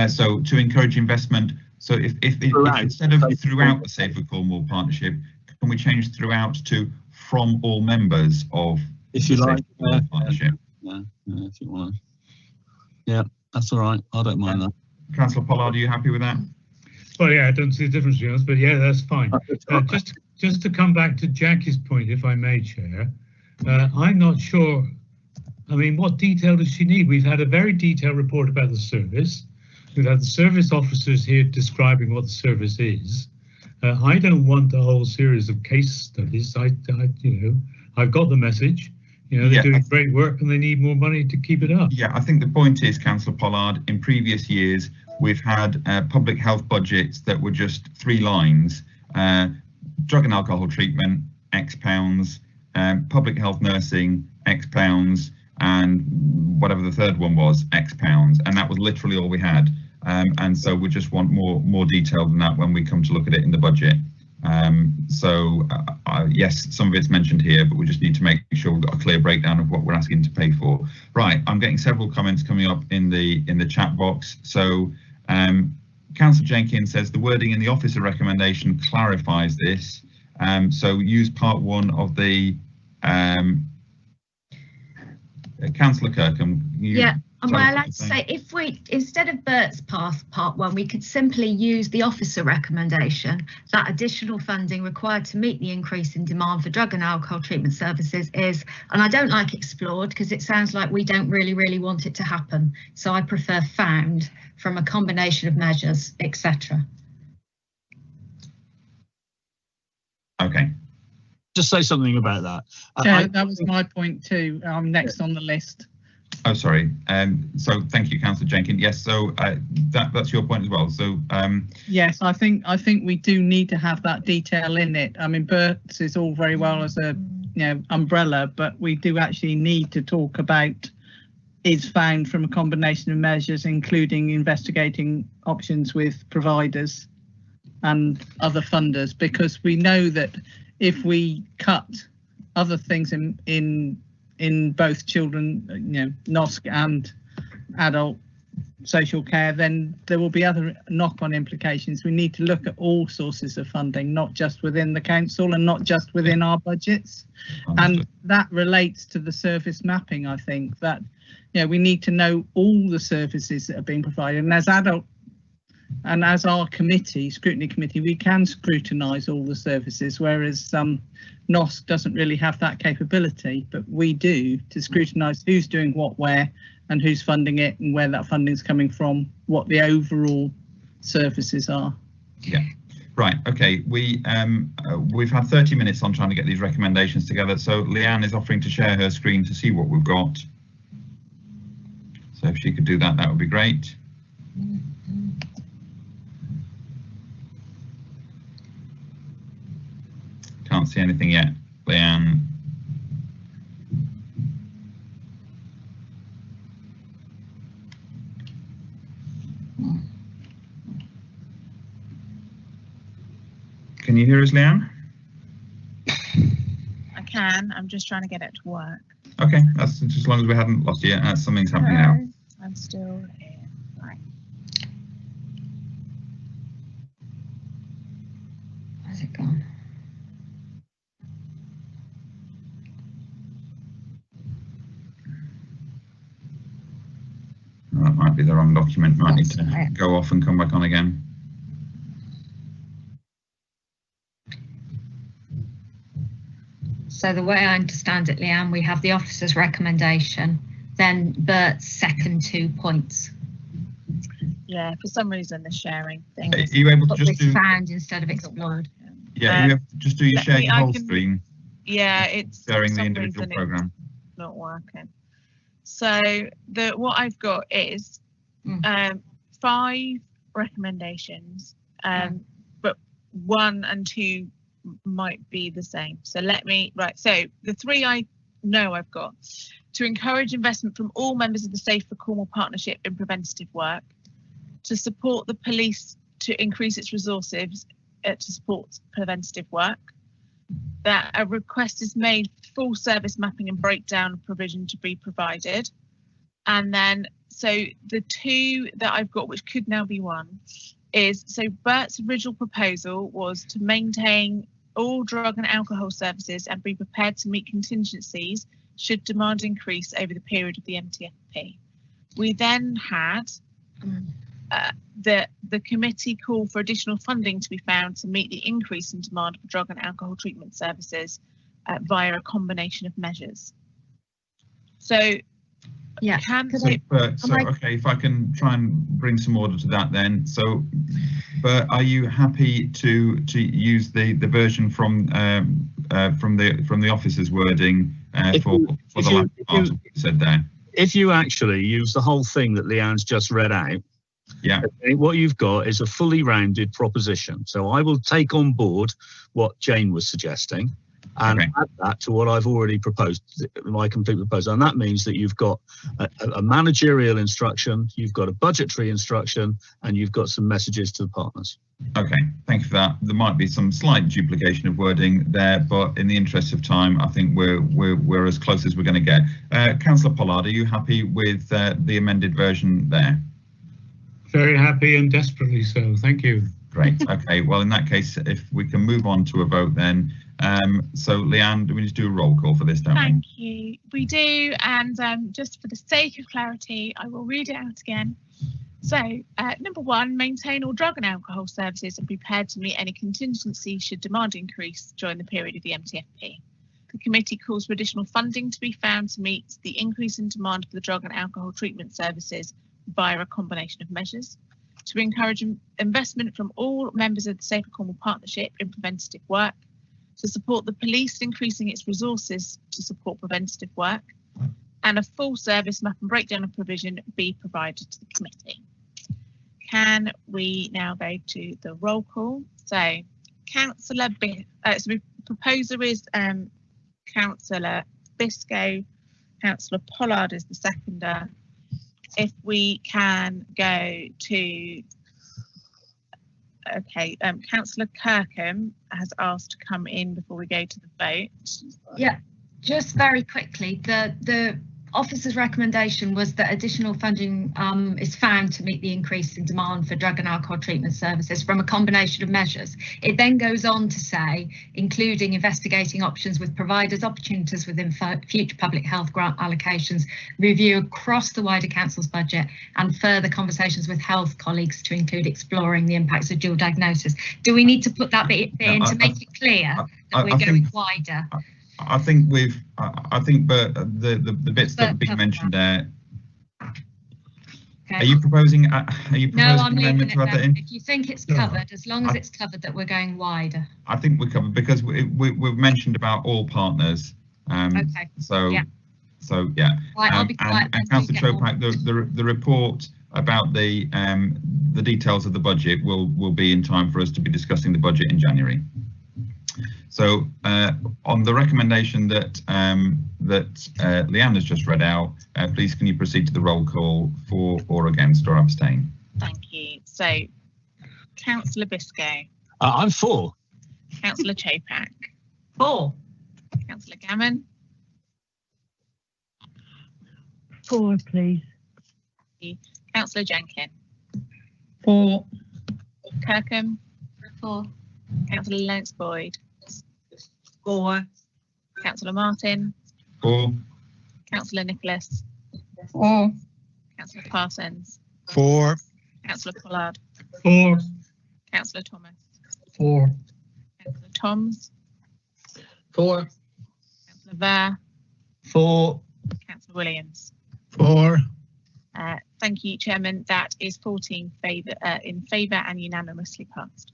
So to encourage investment, so if instead of throughout the Safer Cornwall Partnership, can we change throughout to from all members of the Safer Cornwall Partnership? Yeah, if you want to. Yeah, that's all right. I don't mind that. Councillor Pollard, are you happy with that? Well, yeah, I don't see the difference between us, but yeah, that's fine. Just to come back to Jackie's point, if I may, Chair, I'm not sure. I mean, what detail does she need? We've had a very detailed report about the service. We've had the service officers here describing what the service is. I don't want a whole series of case studies. I've got the message. You know, they're doing great work and they need more money to keep it up. Yeah, I think the point is, Councillor Pollard, in previous years, we've had public health budgets that were just 3 lines. Drug and alcohol treatment, X pounds, public health nursing, X pounds, and whatever the third one was, X pounds. And that was literally all we had. And so we just want more detail than that when we come to look at it in the budget. Yes, some of it's mentioned here, but we just need to make sure we've got a clear breakdown of what we're asking to pay for. Right, I'm getting several comments coming up in the chat box. So Councillor Jenkins says the wording in the officer recommendation clarifies this. So use part 1 of the Councillor Kirkham. Am I allowed to say, if we, instead of Bert's part 1, we could simply use the officer recommendation that additional funding required to meet the increase in demand for drug and alcohol treatment services is, and I don't like explored because it sounds like we don't really want it to happen. So I prefer found from a combination of measures, etc. Okay. Just say something about that. Yeah, that was my point too. I'm next on the list. Oh, sorry. So thank you, Councillor Jenkins. Yes, so that's your point as well. So yes, I think we do need to have that detail in it. I mean, Bert's is all very well as a umbrella, but we do actually need to talk about is found from a combination of measures, including investigating options with providers and other funders, because we know that if we cut other things in both children, NOSC and adult social care, then there will be other knock-on implications. We need to look at all sources of funding, not just within the council and not just within our budgets. And that relates to the service mapping. I think that we need to know all the services that are being provided, and as our committee, scrutiny committee, we can scrutinise all the services, whereas NOSC doesn't really have that capability, but we do to scrutinise who's doing what where and who's funding it and where that funding is coming from, what the overall services are. Yeah, right. Okay, we've had 30 minutes on trying to get these recommendations together, so Leanne is offering to share her screen to see what we've got. So if she could do that, that would be great. Can't see anything yet, Leanne. Can you hear us, Leanne? I can. I'm just trying to get it to work. Okay, that's just as long as we haven't lost you yet. Something's happening now. I'm still here. Right. Where's it gone? That might be the wrong document. Might need to go off and come back on again. So the way I understand it, Leanne, we have the officer's recommendation, then Bert's second 2 points. Yeah, for some reason the sharing thing. Are you able to just do found instead of explored? Yeah, you have to just do your share your whole screen. Yeah, it's sharing the individual program. Not working. So what I've got is 5 recommendations, but 1 and 2 might be the same. So so the 3 I know I've got: to encourage investment from all members of the Safe for Cornwall Partnership in preventative work, to support the police to increase its resources to support preventative work, that a request is made for full service mapping and breakdown of provision to be provided. And then, so the 2 that I've got, which could now be 1, is, so Bert's original proposal was to maintain all drug and alcohol services and be prepared to meet contingencies should demand increase over the period of the MTFP. We then had the committee call for additional funding to be found to meet the increase in demand for drug and alcohol treatment services via a combination of measures. So yeah, okay, if I can try and bring some order to that then. So, but are you happy to use the version from from the officer's wording for the last part of what you said there. If you actually use the whole thing that Leanne's just read out, yeah, what you've got is a fully rounded proposition. So I will take on board what Jane was suggesting and add that to what I've already proposed, my complete proposal. And that means that you've got a managerial instruction, you've got a budgetary instruction, and you've got some messages to the partners. Okay, thank you for that. There might be some slight duplication of wording there, but in the interest of time, I think we're as close as we're going to get. Councillor Pollard, are you happy with the amended version there? Very happy and desperately so. Thank you. Great. Okay. Well, in that case, if we can move on to a vote then. So, Leanne, do we just do a roll call for this, don't we? Thank you. We do, and just for the sake of clarity, I will read it out again. So, number 1, maintain all drug and alcohol services and be prepared to meet any contingency should demand increase during the period of the MTFP. The committee calls for additional funding to be found to meet the increase in demand for the drug and alcohol treatment services via a combination of measures, to encourage investment from all members of the Safer Cornwall Partnership in preventative work, to support the police increasing its resources to support preventative work, and a full service map and breakdown of provision be provided to the committee. Can we now go to the roll call? So, Councillor, so the proposer is Councillor Biscoe, Councillor Pollard is the seconder. If we can go to, okay, Councillor Kirkham has asked to come in before we go to the vote. Yeah, just very quickly, the officer's recommendation was that additional funding is found to meet the increase in demand for drug and alcohol treatment services from a combination of measures. It then goes on to say, including investigating options with providers, opportunities within future public health grant allocations, review across the wider council's budget, and further conversations with health colleagues to include exploring the impacts of dual diagnosis. Do we need to put that bit in to make it clear that we're going wider? I think we've. I think, but the bits that have been mentioned there. Okay. Are you proposing? No, I'm leaving it there. If you think it's covered, as long as it's covered, that we're going wider. I think we're covered because we've mentioned about all partners. Okay. So yeah. So yeah. Right, I'll be quiet. And Councillor Chopak, the report about the details of the budget will be in time for us to be discussing the budget in January. So on the recommendation that Leanne has just read out, please can you proceed to the roll call for or against or abstain? Thank you. So Councillor Biscoe. I'm for. Councillor Chopak. For. Councillor Gammon. For, please. Councillor Jenkin. For. Kirkham. For. Councillor Lennox Boyd. For. Councillor Martin. For. Councillor Nicholas. For. Councillor Parsons. For. Councillor Pollard. For. Councillor Thomas. For. Councillor Toms. For. Councillor Ver. For. Councillor Williams. For. Thank you, Chairman. That is 14 in favour and unanimously passed.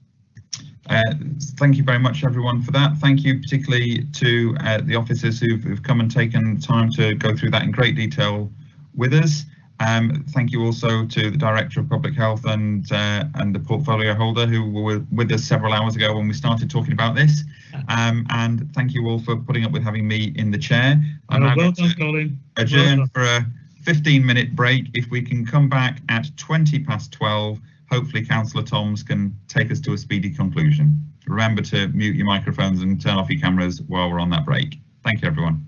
Thank you very much, everyone, for that. Thank you particularly to the officers who've come and taken time to go through that in great detail with us. Thank you also to the Director of Public Health and the portfolio holder who were with us several hours ago when we started talking about this. And thank you all for putting up with having me in the chair. I'm now going to adjourn for a 15-minute break. If we can come back at 12:20, hopefully Councillor Toms can take us to a speedy conclusion. Remember to mute your microphones and turn off your cameras while we're on that break. Thank you, everyone.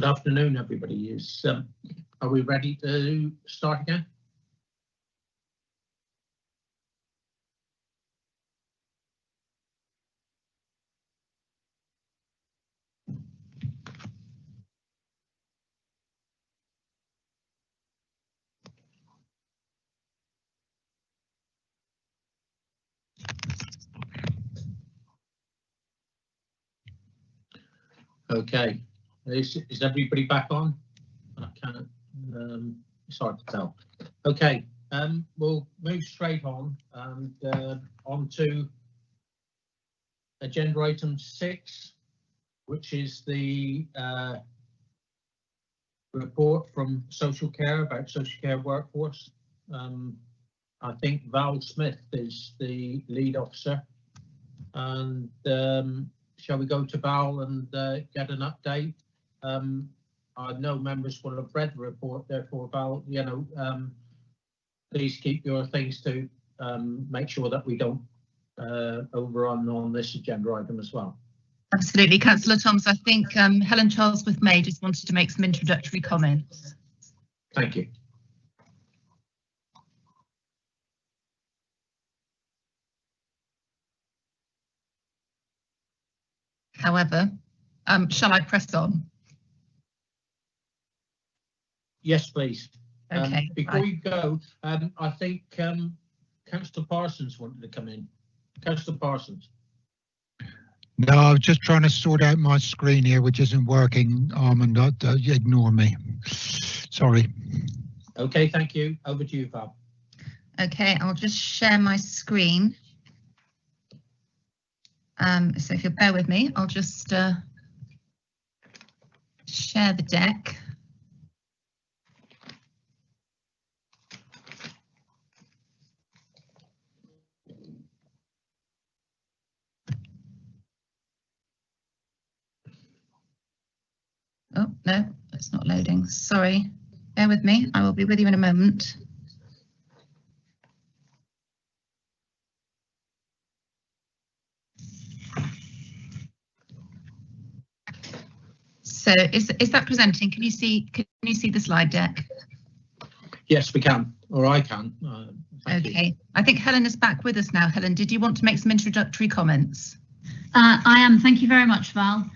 Good afternoon, everybody. Are we ready to start again? Okay, is everybody back on? I can't, it's hard to tell. Okay, we'll move straight on and on to agenda item 6, which is the report from social care about social care workforce. I think Val Smith is the lead officer, and shall we go to Val and get an update? I know members will have read the report, therefore, Val, please keep your things to make sure that we don't overrun on this agenda item as well. Absolutely, Councillor Thomas. I think Helen Charlesworth-May just wanted to make some introductory comments. Thank you. However, shall I press on? Yes, please. Okay. Before you go, I think Councillor Parsons wanted to come in. Councillor Parsons. No, I was just trying to sort out my screen here, which isn't working. Armand, ignore me. Sorry. Okay, thank you. Over to you, Val. Okay, I'll just share my screen. So if you'll bear with me, I'll just share the deck. Oh, no, it's not loading. Sorry. Bear with me. I will be with you in a moment. So is that presenting? Can you see the slide deck? Yes, we can, or I can. Okay. I think Helen is back with us now. Helen, did you want to make some introductory comments? I am. Thank you very much, Val.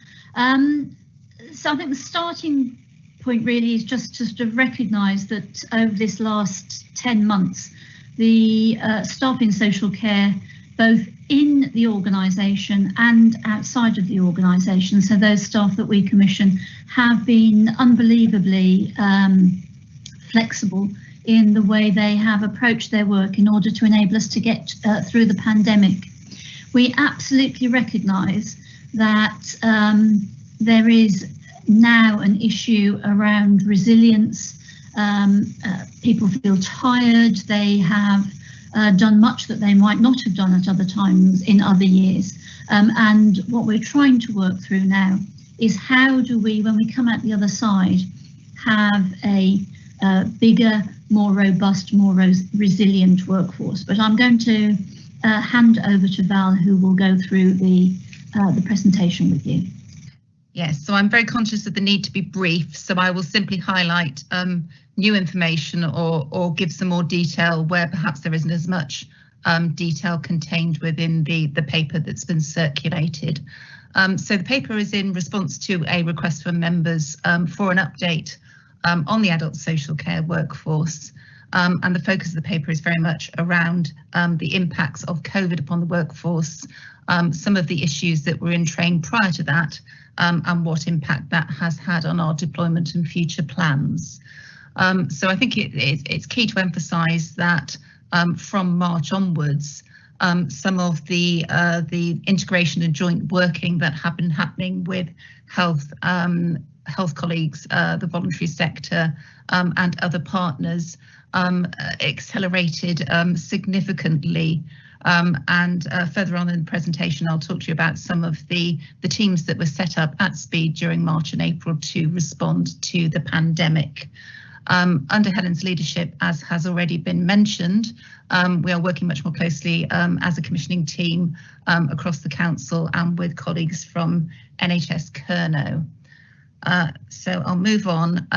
So I think the starting point really is just to sort of recognise that over this last 10 months, the staff in social care, both in the organisation and outside of the organisation, so those staff that we commission, have been unbelievably flexible in the way they have approached their work in order to enable us to get through the pandemic. We absolutely recognise that there is now an issue around resilience. People feel tired. They have done much that they might not have done at other times in other years. And what we're trying to work through now is how do we, when we come out the other side, have a bigger, more robust, more resilient workforce. But I'm going to hand over to Val, who will go through the presentation with you. Yes, so I'm very conscious of the need to be brief, so I will simply highlight new information or give some more detail where perhaps there isn't as much detail contained within the paper that's been circulated. So the paper is in response to a request from members for an update on the adult social care workforce. And the focus of the paper is very much around the impacts of COVID upon the workforce, some of the issues that were in train prior to that, and what impact that has had on our deployment and future plans. So I think it's key to emphasise that from March onwards, some of the integration and joint working that have been happening with health colleagues, the voluntary sector, and other partners accelerated significantly. And further on in the presentation, I'll talk to you about some of the teams that were set up at speed during March and April to respond to the pandemic. Under Helen's leadership, as has already been mentioned, we are working much more closely as a commissioning team across the council and with colleagues from NHS Kerno. So I'll move on.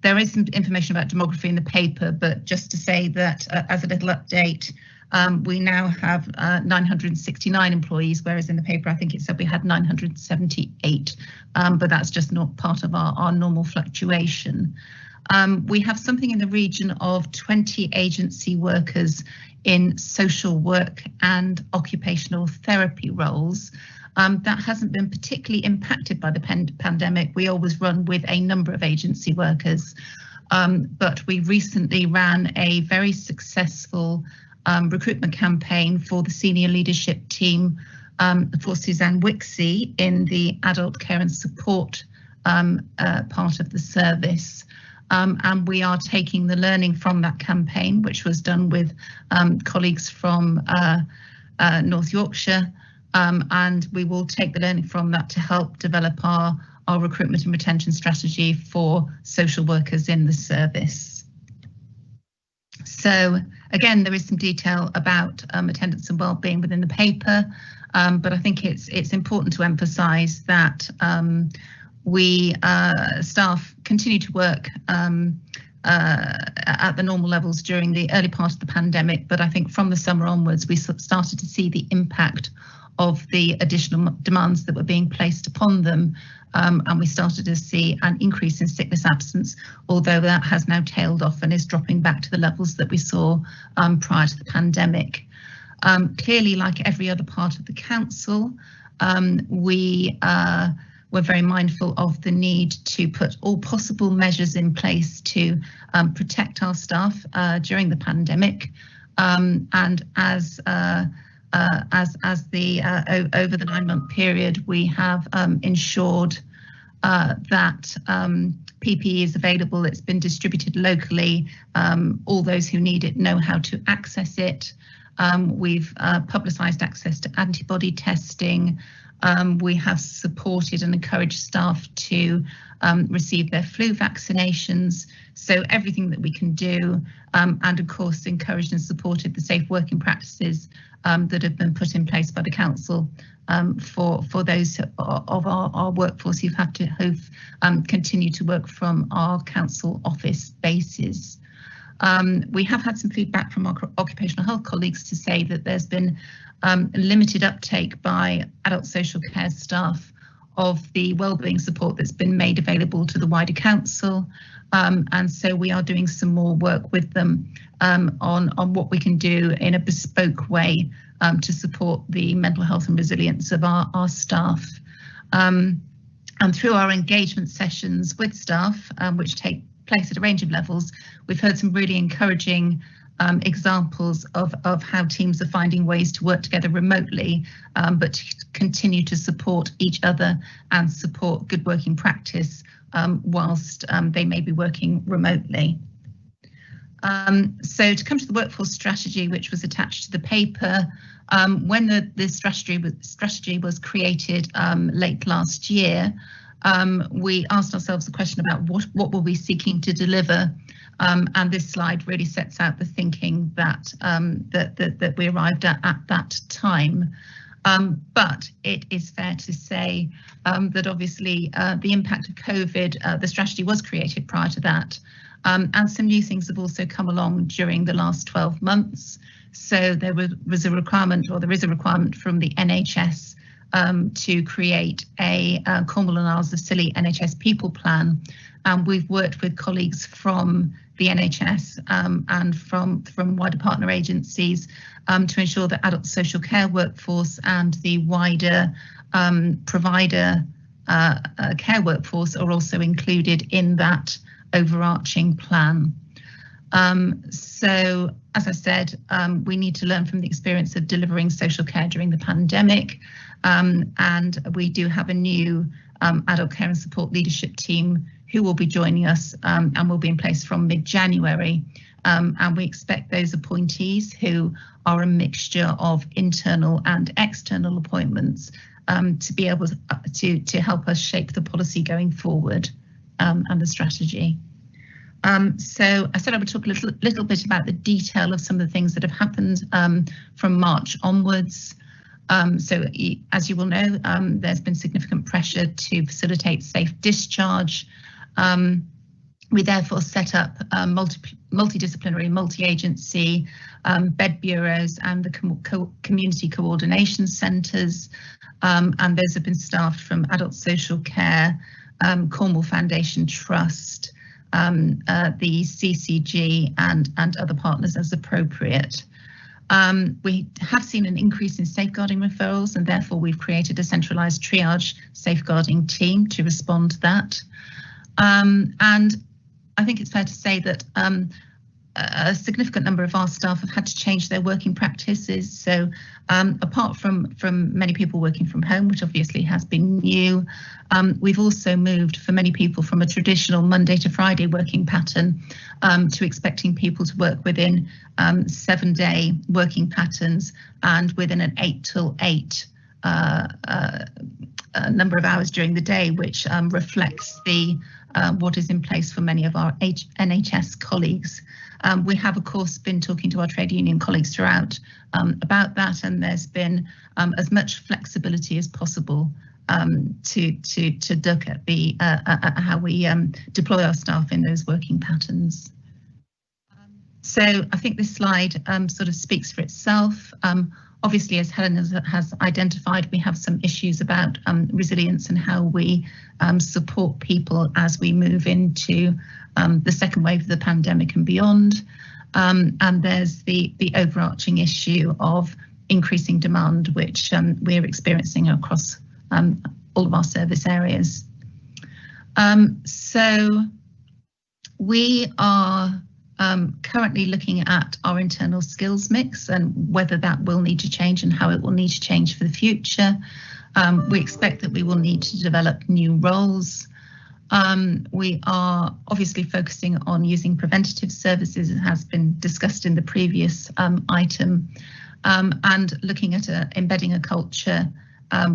There is some information about demography in the paper, but just to say that as a little update, we now have 969 employees, whereas in the paper I think it said we had 978, but that's just not part of our normal fluctuation. We have something in the region of 20 agency workers in social work and occupational therapy roles. That hasn't been particularly impacted by the pandemic. We always run with a number of agency workers, but we recently ran a very successful recruitment campaign for the senior leadership team for Suzanne Wixie in the adult care and support part of the service. And we are taking the learning from that campaign, which was done with colleagues from North Yorkshire, and we will take the learning from that to help develop our recruitment and retention strategy for social workers in the service. So again, there is some detail about attendance and wellbeing within the paper, but I think it's important to emphasise that we staff continue to work at the normal levels during the early part of the pandemic, but I think from the summer onwards we started to see the impact of the additional demands that were being placed upon them, and we started to see an increase in sickness absence, although that has now tailed off and is dropping back to the levels that we saw prior to the pandemic. Clearly, like every other part of the council, we're very mindful of the need to put all possible measures in place to protect our staff during the pandemic, and as over the 9-month period, we have ensured that PPE is available. It's been distributed locally. All those who need it know how to access it. We've publicised access to antibody testing. We have supported and encouraged staff to receive their flu vaccinations. So everything that we can do, and of course encouraged and supported the safe working practices that have been put in place by the council for those of our workforce who've continued to work from our council office bases. We have had some feedback from our occupational health colleagues to say that there's been limited uptake by adult social care staff of the wellbeing support that's been made available to the wider council, and so we are doing some more work with them on what we can do in a bespoke way to support the mental health and resilience of our staff. And through our engagement sessions with staff, which take place at a range of levels, we've heard some really encouraging examples of how teams are finding ways to work together remotely, but to continue to support each other and support good working practice whilst they may be working remotely. So to come to the workforce strategy, which was attached to the paper, when the strategy was created late last year, we asked ourselves the question about what were we seeking to deliver, and this slide really sets out the thinking that that we arrived at that time. But it is fair to say that obviously the impact of COVID, the strategy was created prior to that, and some new things have also come along during the last 12 months. So there was a requirement, or there is a requirement from the NHS to create a Cornwall and Isles of Scilly NHS People Plan, and we've worked with colleagues from the NHS and from wider partner agencies to ensure that adult social care workforce and the wider provider care workforce are also included in that overarching plan. So, as I said, we need to learn from the experience of delivering social care during the pandemic, and we do have a new adult care and support leadership team who will be joining us and will be in place from mid-January. And we expect those appointees, who are a mixture of internal and external appointments, to be able to help us shape the policy going forward and the strategy. So I said I would talk a little bit about the detail of some of the things that have happened from March onwards. So as you will know, there's been significant pressure to facilitate safe discharge. We therefore set up multidisciplinary, multi-agency bed bureaus and the community coordination centres, and those have been staffed from Adult Social Care, Cornwall Foundation Trust, the CCG and other partners as appropriate. We have seen an increase in safeguarding referrals, and therefore we've created a centralised triage safeguarding team to respond to that. And I think it's fair to say that a significant number of our staff have had to change their working practices. So apart from many people working from home, which obviously has been new, we've also moved for many people from a traditional Monday to Friday working pattern to expecting people to work within 7-day working patterns and within an 8 till 8 number of hours during the day, which reflects the what is in place for many of our NHS colleagues. We have, of course, been talking to our trade union colleagues throughout about that, and there's been as much flexibility as possible to look at the how we deploy our staff in those working patterns. So I think this slide sort of speaks for itself. Obviously, as Helen has identified, we have some issues about resilience and how we support people as we move into the second wave of the pandemic and beyond. And there's the overarching issue of increasing demand, which we're experiencing across all of our service areas. So we are currently looking at our internal skills mix and whether that will need to change and how it will need to change for the future. We expect that we will need to develop new roles. We are obviously focusing on using preventative services, as has been discussed in the previous item, and looking at embedding a culture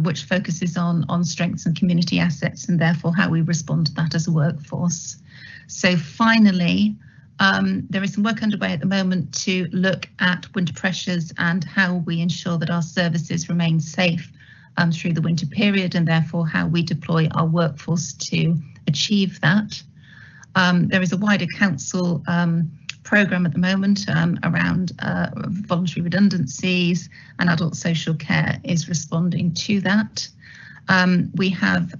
which focuses on strengths and community assets, and therefore how we respond to that as a workforce. So finally, there is some work underway at the moment to look at winter pressures and how we ensure that our services remain safe through the winter period, and therefore how we deploy our workforce to achieve that. There is a wider council programme at the moment around voluntary redundancies, and Adult Social Care is responding to that. We have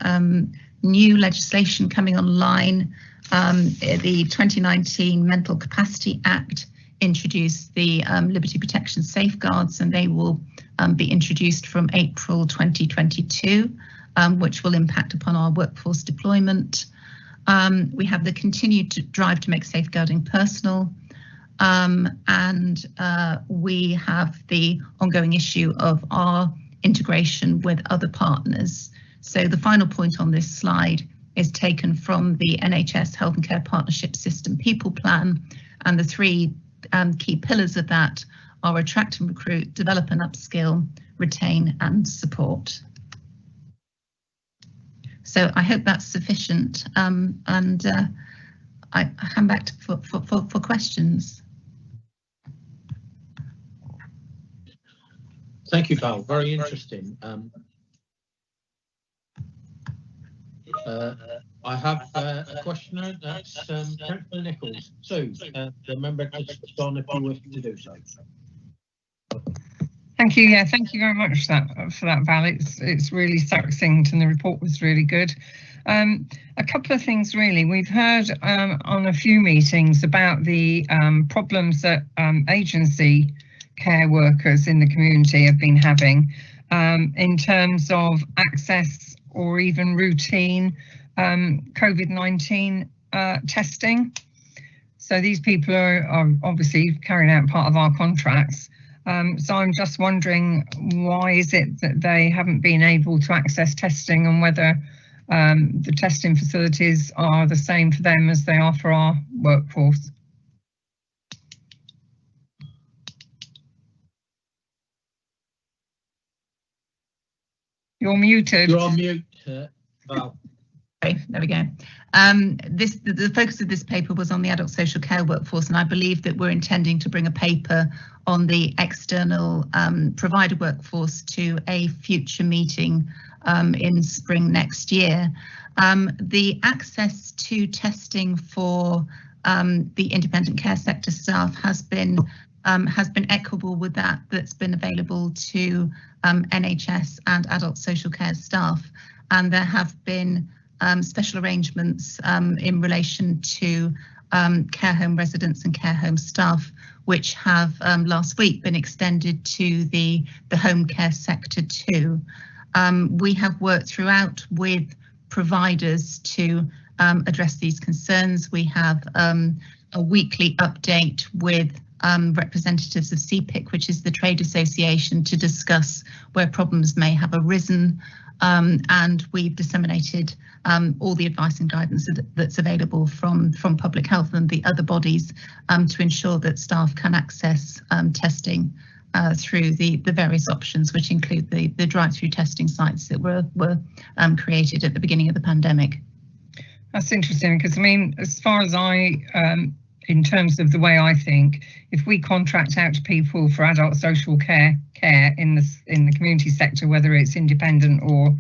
new legislation coming online. The 2019 Mental Capacity Act introduced the Liberty Protection Safeguards, and they will be introduced from April 2022, which will impact upon our workforce deployment. We have the continued drive to make safeguarding personal, and we have the ongoing issue of our integration with other partners. So the final point on this slide is taken from the NHS Health and Care Partnership System People Plan, and the three key pillars of that are attract and recruit, develop and upskill, retain and support. So I hope that's sufficient, and I hand back for questions. Thank you, Val. Very interesting. I have a questioner. That's Councillor Nichols. Sue, the member to respond if you wish to do so. Thank you. Yeah, thank you very much for that, Val. It's really succinct, and the report was really good. A couple of things really. We've heard on a few meetings about the problems that agency care workers in the community have been having in terms of access or even routine COVID-19 testing. So these people are obviously carrying out part of our contracts. So I'm just wondering, why is it that they haven't been able to access testing, and whether the testing facilities are the same for them as they are for our workforce? You're muted. You're on mute, Val. There we go. The focus of this paper was on the adult social care workforce, and I believe that we're intending to bring a paper on the external provider workforce to a future meeting in spring next year. The access to testing for the independent care sector staff has been equable with that's been available to NHS and adult social care staff, and there have been special arrangements in relation to care home residents and care home staff, which have last week been extended to the home care sector too. We have worked throughout with providers to address these concerns. We have a weekly update with representatives of CPIC, which is the trade association, to discuss where problems may have arisen. And we've disseminated all the advice and guidance that's available from public health and the other bodies to ensure that staff can access testing through the various options, which include the drive-through testing sites that were created at the beginning of the pandemic. That's interesting, because I mean, as far as in terms of the way I think, if we contract out to people for adult social care in the community sector, whether it's independent or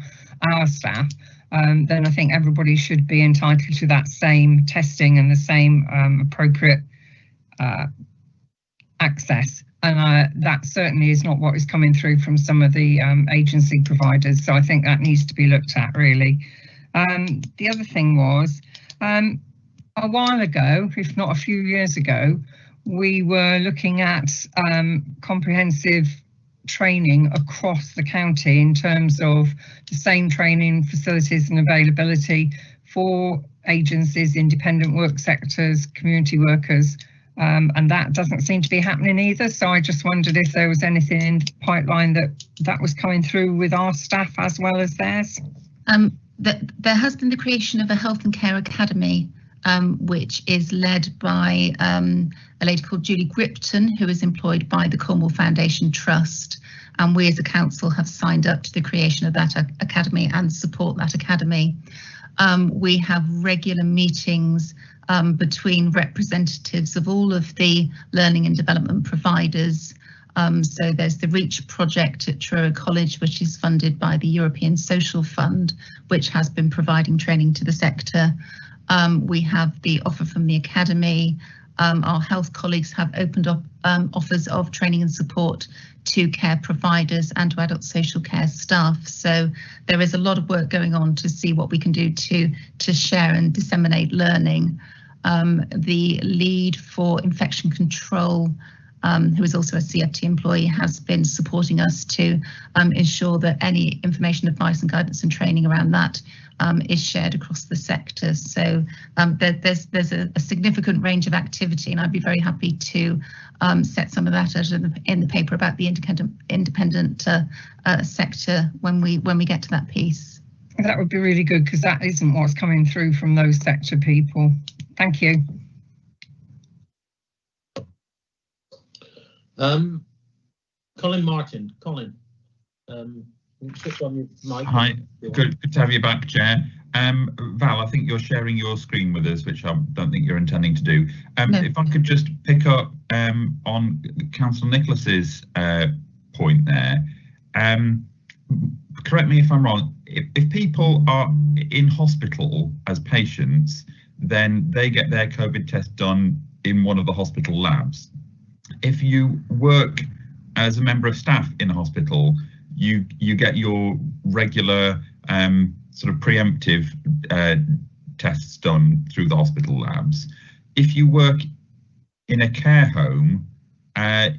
our staff, then I think everybody should be entitled to that same testing and the same appropriate access. And that certainly is not what is coming through from some of the agency providers. So I think that needs to be looked at, really. The other thing was, a while ago, if not a few years ago, we were looking at comprehensive training across the county in terms of the same training facilities and availability for agencies, independent work sectors, community workers, and that doesn't seem to be happening either. So I just wondered if there was anything in the pipeline that was coming through with our staff as well as theirs. There has been the creation of a health and care academy, which is led by a lady called Julie Gripton, who is employed by the Cornwall Foundation Trust. And we as a council have signed up to the creation of that academy and support that academy. We have regular meetings between representatives of all of the learning and development providers. So there's the REACH project at Truro College, which is funded by the European Social Fund, which has been providing training to the sector. We have the offer from the academy. Our health colleagues have opened up offers of training and support to care providers and to adult social care staff. So there is a lot of work going on to see what we can do to share and disseminate learning. The lead for infection control, who is also a CFT employee, has been supporting us to ensure that any information, advice and guidance and training around that is shared across the sector. So there's a significant range of activity, and I'd be very happy to set some of that out in the paper about the independent sector when we get to that piece. That would be really good, because that isn't what's coming through from those sector people. Thank you. Colin Martin. Colin, switch on your mic. Hi, good to have you back, Chair. Val, I think you're sharing your screen with us, which I don't think you're intending to do. No. If I could just pick up on Councillor Nicholas's point there. Correct me if I'm wrong, if people are in hospital as patients, then they get their COVID test done in one of the hospital labs. If you work as a member of staff in a hospital, you get your regular sort of preemptive tests done through the hospital labs. If you work in a care home,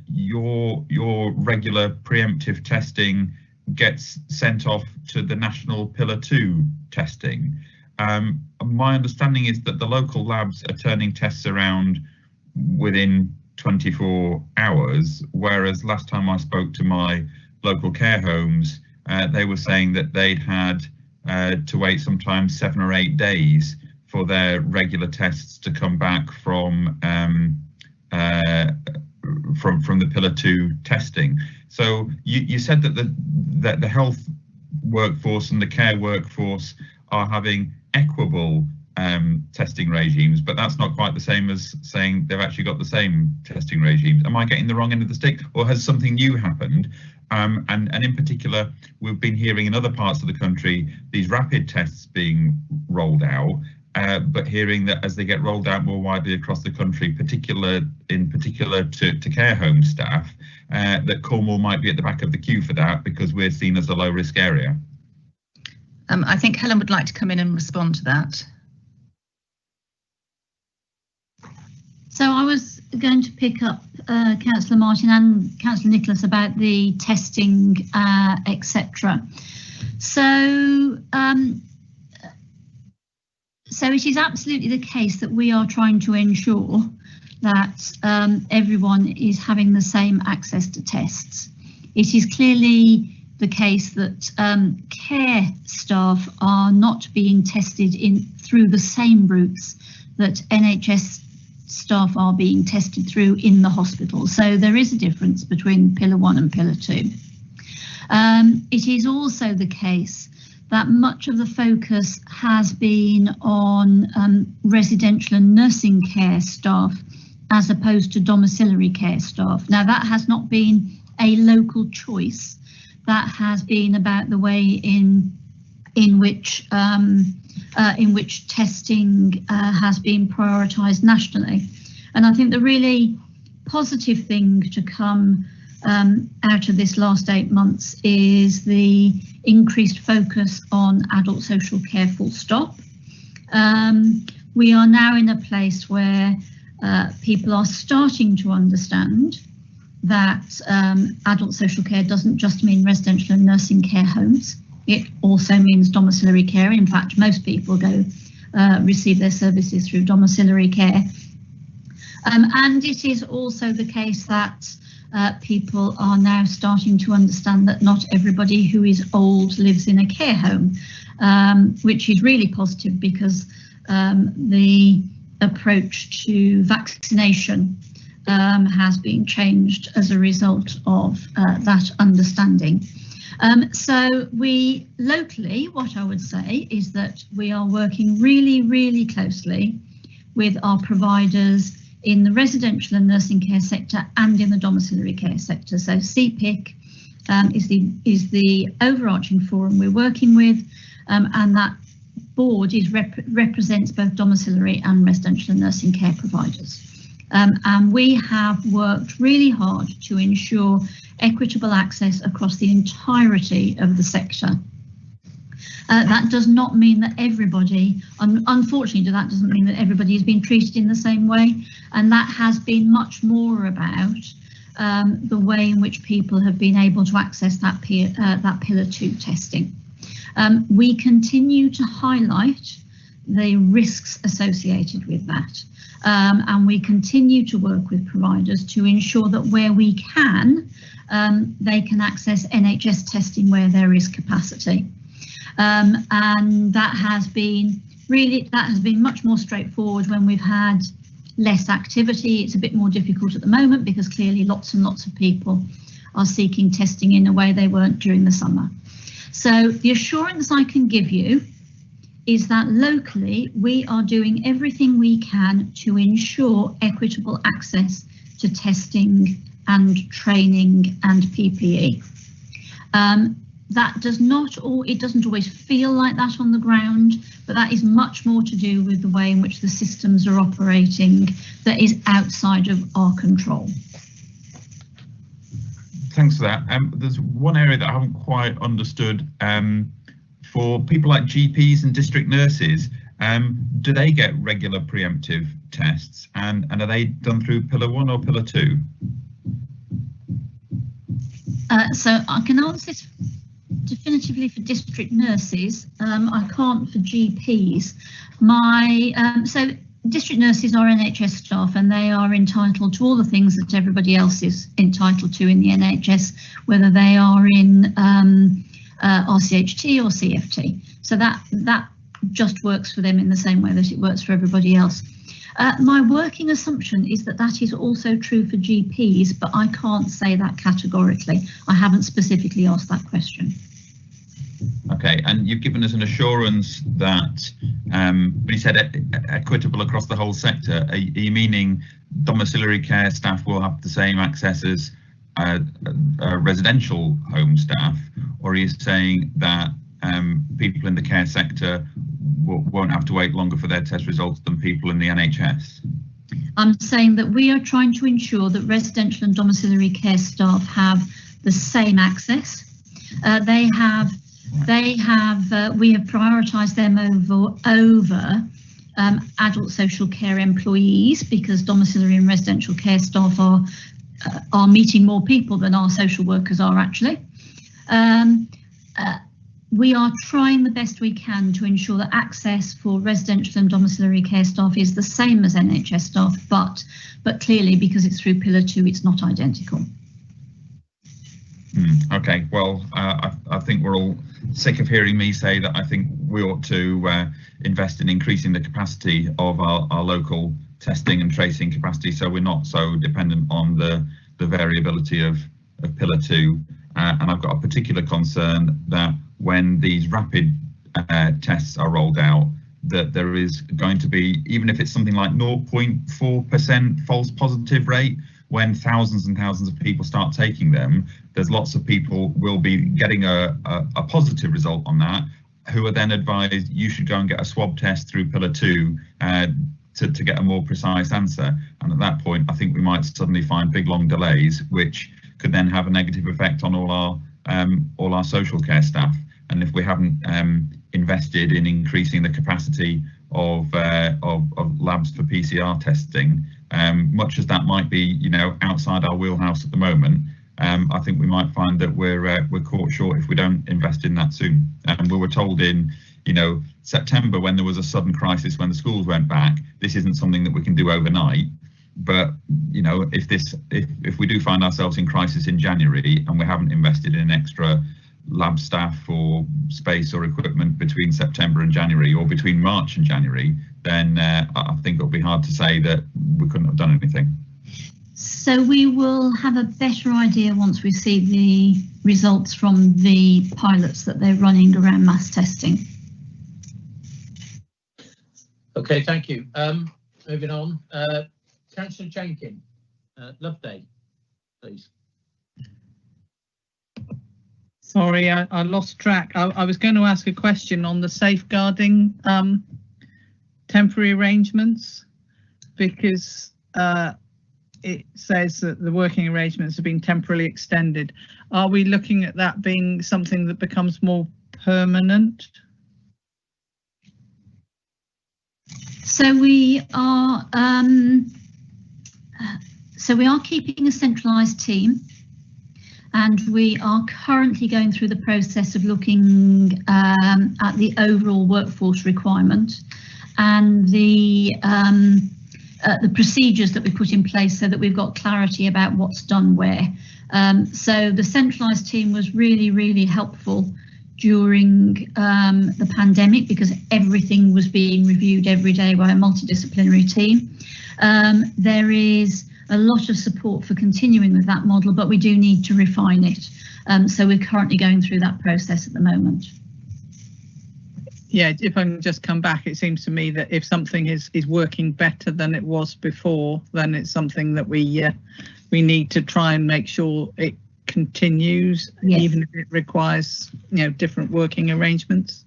your regular preemptive testing gets sent off to the national Pillar 2 testing. My understanding is that the local labs are turning tests around within 24 hours, whereas last time I spoke to my local care homes, they were saying that they'd had to wait sometimes 7 or 8 days for their regular tests to come back from the Pillar 2 testing. So you said that the health workforce and the care workforce are having equitable testing regimes, but that's not quite the same as saying they've actually got the same testing regimes. Am I getting the wrong end of the stick, or has something new happened? And in particular, we've been hearing in other parts of the country these rapid tests being rolled out, but hearing that as they get rolled out more widely across the country, in particular to care home staff, that Cornwall might be at the back of the queue for that because we're seen as a low risk area. I think Helen would like to come in and respond to that. So I was going to pick up Councillor Martin and Councillor Nicholas about the testing, etc. So it is absolutely the case that we are trying to ensure that everyone is having the same access to tests. It is clearly the case that care staff are not being tested through the same routes that NHS staff are being tested through in the hospital. So there is a difference between Pillar 1 and Pillar 2. It is also the case that much of the focus has been on residential and nursing care staff as opposed to domiciliary care staff. Now that has not been a local choice. That has been about the way in which testing has been prioritised nationally. And I think the really positive thing to come out of this last 8 months is the increased focus on adult social care full stop. We are now in a place where people are starting to understand that adult social care doesn't just mean residential and nursing care homes. It also means domiciliary care. In fact, most people go receive their services through domiciliary care. And it is also the case that people are now starting to understand that not everybody who is old lives in a care home, which is really positive because the approach to vaccination has been changed as a result of that understanding. So we locally, what I would say is that we are working really, really closely with our providers in the residential and nursing care sector and in the domiciliary care sector. So CPIC is the overarching forum we're working with, and that board represents both domiciliary and residential and nursing care providers. And we have worked really hard to ensure equitable access across the entirety of the sector. That does not mean that everybody, unfortunately, that doesn't mean that everybody is being treated in the same way. And that has been much more about the way in which people have been able to access that Pillar 2 testing. We continue to highlight the risks associated with that. And we continue to work with providers to ensure that where we can, they can access NHS testing where there is capacity. And that has been much more straightforward when we've had less activity. It's a bit more difficult at the moment because clearly lots and lots of people are seeking testing in a way they weren't during the summer. So the assurance I can give you is that locally we are doing everything we can to ensure equitable access to testing and training and PPE. That does not, or it doesn't always feel like that on the ground, but that is much more to do with the way in which the systems are operating that is outside of our control. Thanks for that. There's one area that I haven't quite understood. For people like GPs and district nurses, do they get regular preemptive tests, and are they done through Pillar 1 or Pillar 2? So I can answer this definitively for district nurses. I can't for GPs. So district nurses are NHS staff and they are entitled to all the things that everybody else is entitled to in the NHS, whether they are in RCHT or CFT. So that just works for them in the same way that it works for everybody else. My working assumption is that that is also true for GPs, but I can't say that categorically. I haven't specifically asked that question. Okay, and you've given us an assurance that When you said equitable across the whole sector, are you meaning domiciliary care staff will have the same access as residential home staff, or are you saying that people in the care sector won't have to wait longer for their test results than people in the NHS? I'm saying that we are trying to ensure that residential and domiciliary care staff have the same access. We have prioritised them over adult social care employees, because domiciliary and residential care staff are meeting more people than our social workers are actually. We are trying the best we can to ensure that access for residential and domiciliary care staff is the same as NHS staff, but clearly, because it's through Pillar 2, it's not identical. Okay, well, I think we're all sick of hearing me say that I think we ought to invest in increasing the capacity of our local testing and tracing capacity, so we're not so dependent on the variability of Pillar 2. And I've got a particular concern that when these rapid tests are rolled out, that there is going to be, even if it's something like 0.4% false positive rate, when thousands and thousands of people start taking them, there's lots of people will be getting a positive result on that, who are then advised you should go and get a swab test through Pillar 2 to get a more precise answer. And at that point, I think we might suddenly find big long delays, which could then have a negative effect on all our social care staff. And if we haven't invested in increasing the capacity of labs for PCR testing, much as that might be, you know, outside our wheelhouse at the moment, I think we might find that we're caught short if we don't invest in that soon. And we were told in, you know, September, when there was a sudden crisis when the schools went back, this isn't something that we can do overnight. But, you know, if we do find ourselves in crisis in January and we haven't invested in extra lab staff or space or equipment between September and January, or between March and January, then I think it'll be hard to say that we couldn't have done anything. So we will have a better idea once we see the results from the pilots that they're running around mass testing. Okay, thank you. Moving on. Councillor Jenkins, Loveday, please. Sorry, I lost track. I was going to ask a question on the safeguarding temporary arrangements, because it says that the working arrangements have been temporarily extended. Are we looking at that being something that becomes more permanent? So we are keeping a centralised team, and we are currently going through the process of looking at the overall workforce requirement and the procedures that we put in place, so that we've got clarity about what's done where. So the centralised team was really, really helpful during the pandemic, because everything was being reviewed every day by a multidisciplinary team. There is a lot of support for continuing with that model, but we do need to refine it. So we're currently going through that process at the moment. Yeah, if I can just come back, it seems to me that if something is working better than it was before, then it's something that we need to try and make sure it continues, yes, even if it requires, you know, different working arrangements.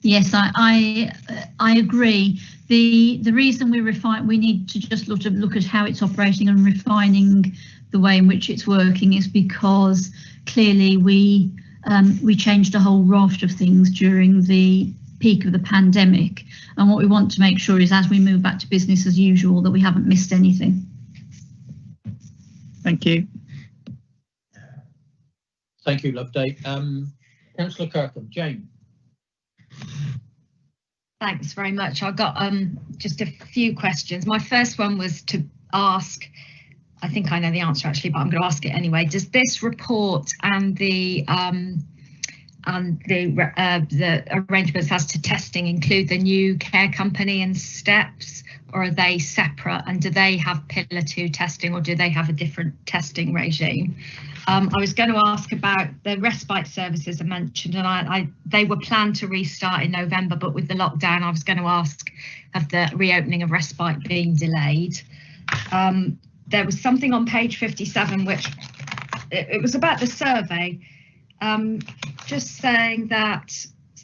Yes, I agree. The reason we need to just look at how it's operating and refining the way in which it's working is because clearly we changed a whole raft of things during the peak of the pandemic, and what we want to make sure is, as we move back to business as usual, that we haven't missed anything. Thank you. Thank you, Loveday. Councillor Kirkham, Jane. Thanks very much. I've got just a few questions. My first one was to ask, I think I know the answer actually, but I'm going to ask it anyway. Does this report and the arrangements as to testing include the new care company and steps, or are they separate? And do they have Pillar 2 testing, or do they have a different testing regime? I was going to ask about the respite services I mentioned, and they were planned to restart in November, but with the lockdown, I was going to ask, have the reopening of respite been delayed? There was something on page 57, which it was about the survey, just saying that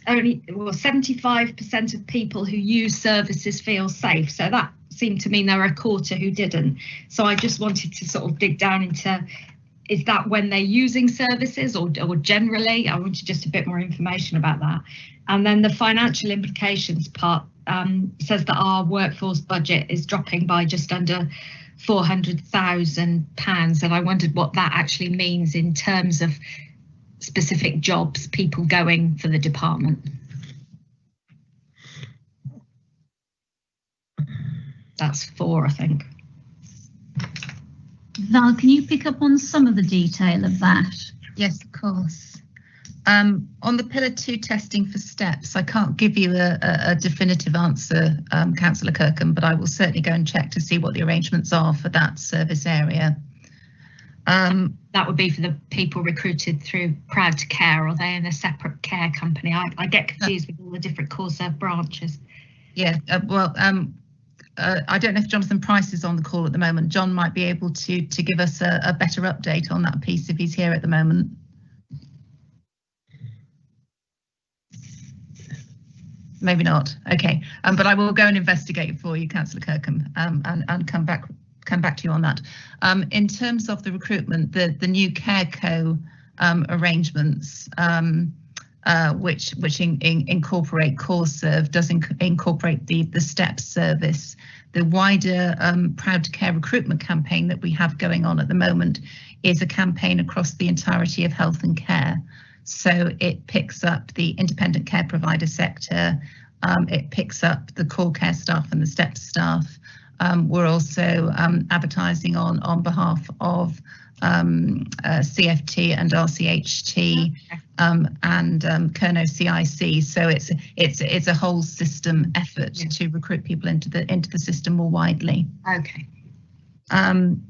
only 75% of people who use services feel safe. So that seemed to mean there were a quarter who didn't. So I just wanted to sort of dig down into, is that when they're using services or generally? I wanted just a bit more information about that. And then the financial implications part says that our workforce budget is dropping by just under £400,000, and I wondered what that actually means in terms of specific jobs, people going for the department. That's 4, I think. Val, can you pick up on some of the detail of that? Yes, of course. On the Pillar 2 testing for steps, I can't give you a definitive answer, Councillor Kirkham, but I will certainly go and check to see what the arrangements are for that service area. That would be for the people recruited through Proud to Care, or are they in a separate care company? I get confused with all the different core serve branches. Yeah, I don't know if Jonathan Price is on the call at the moment. John might be able to give us a better update on that piece if he's here at the moment. Maybe not. Okay, but I will go and investigate for you, Councillor Kirkham, and come back to you on that. In terms of the recruitment, the new CareCo arrangements, which incorporate core serve, does incorporate the STEPS service. The wider Proud to Care recruitment campaign that we have going on at the moment is a campaign across the entirety of health and care. So it picks up the independent care provider sector, it picks up the core care staff and the STEPS staff. We're also advertising on behalf of CFT and RCHT and Kerno CIC. So it's a whole system effort to recruit people into the system more widely. Okay. On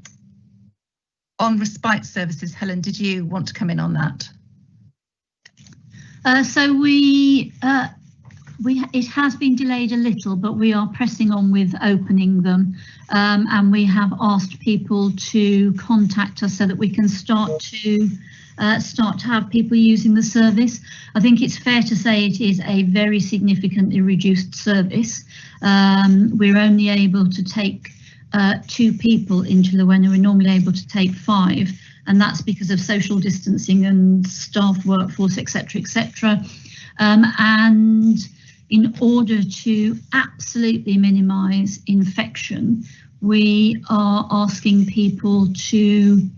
respite services, Helen, did you want to come in on that? So it has been delayed a little, but we are pressing on with opening them, and we have asked people to contact us so that we can start to have people using the service. I think it's fair to say it is a very significantly reduced service. We're only able to take 2 people into the when we're normally able to take 5, and that's because of social distancing and staff workforce, etc., etc. And in order to absolutely minimise infection, we are asking people to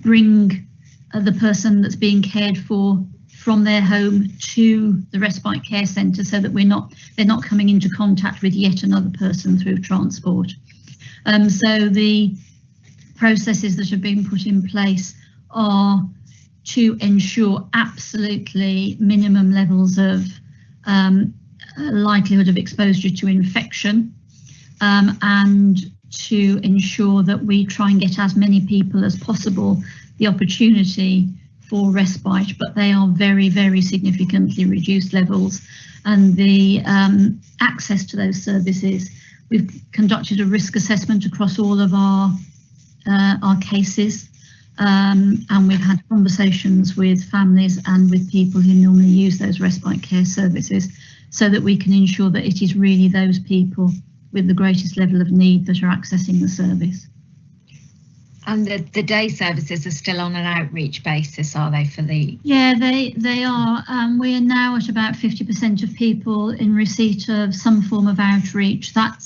bring the person that's being cared for from their home to the respite care centre, so that they're not coming into contact with yet another person through transport. So the processes that have been put in place are to ensure absolutely minimum levels of likelihood of exposure to infection, and to ensure that we try and get as many people as possible the opportunity for respite, but they are very, very significantly reduced levels. And the access to those services, we've conducted a risk assessment across all of our cases, and we've had conversations with families and with people who normally use those respite care services, so that we can ensure that it is really those people with the greatest level of need that are accessing the service. And the day services are still on an outreach basis, are they, for the? Yeah, they are. We are now at about 50% of people in receipt of some form of outreach. That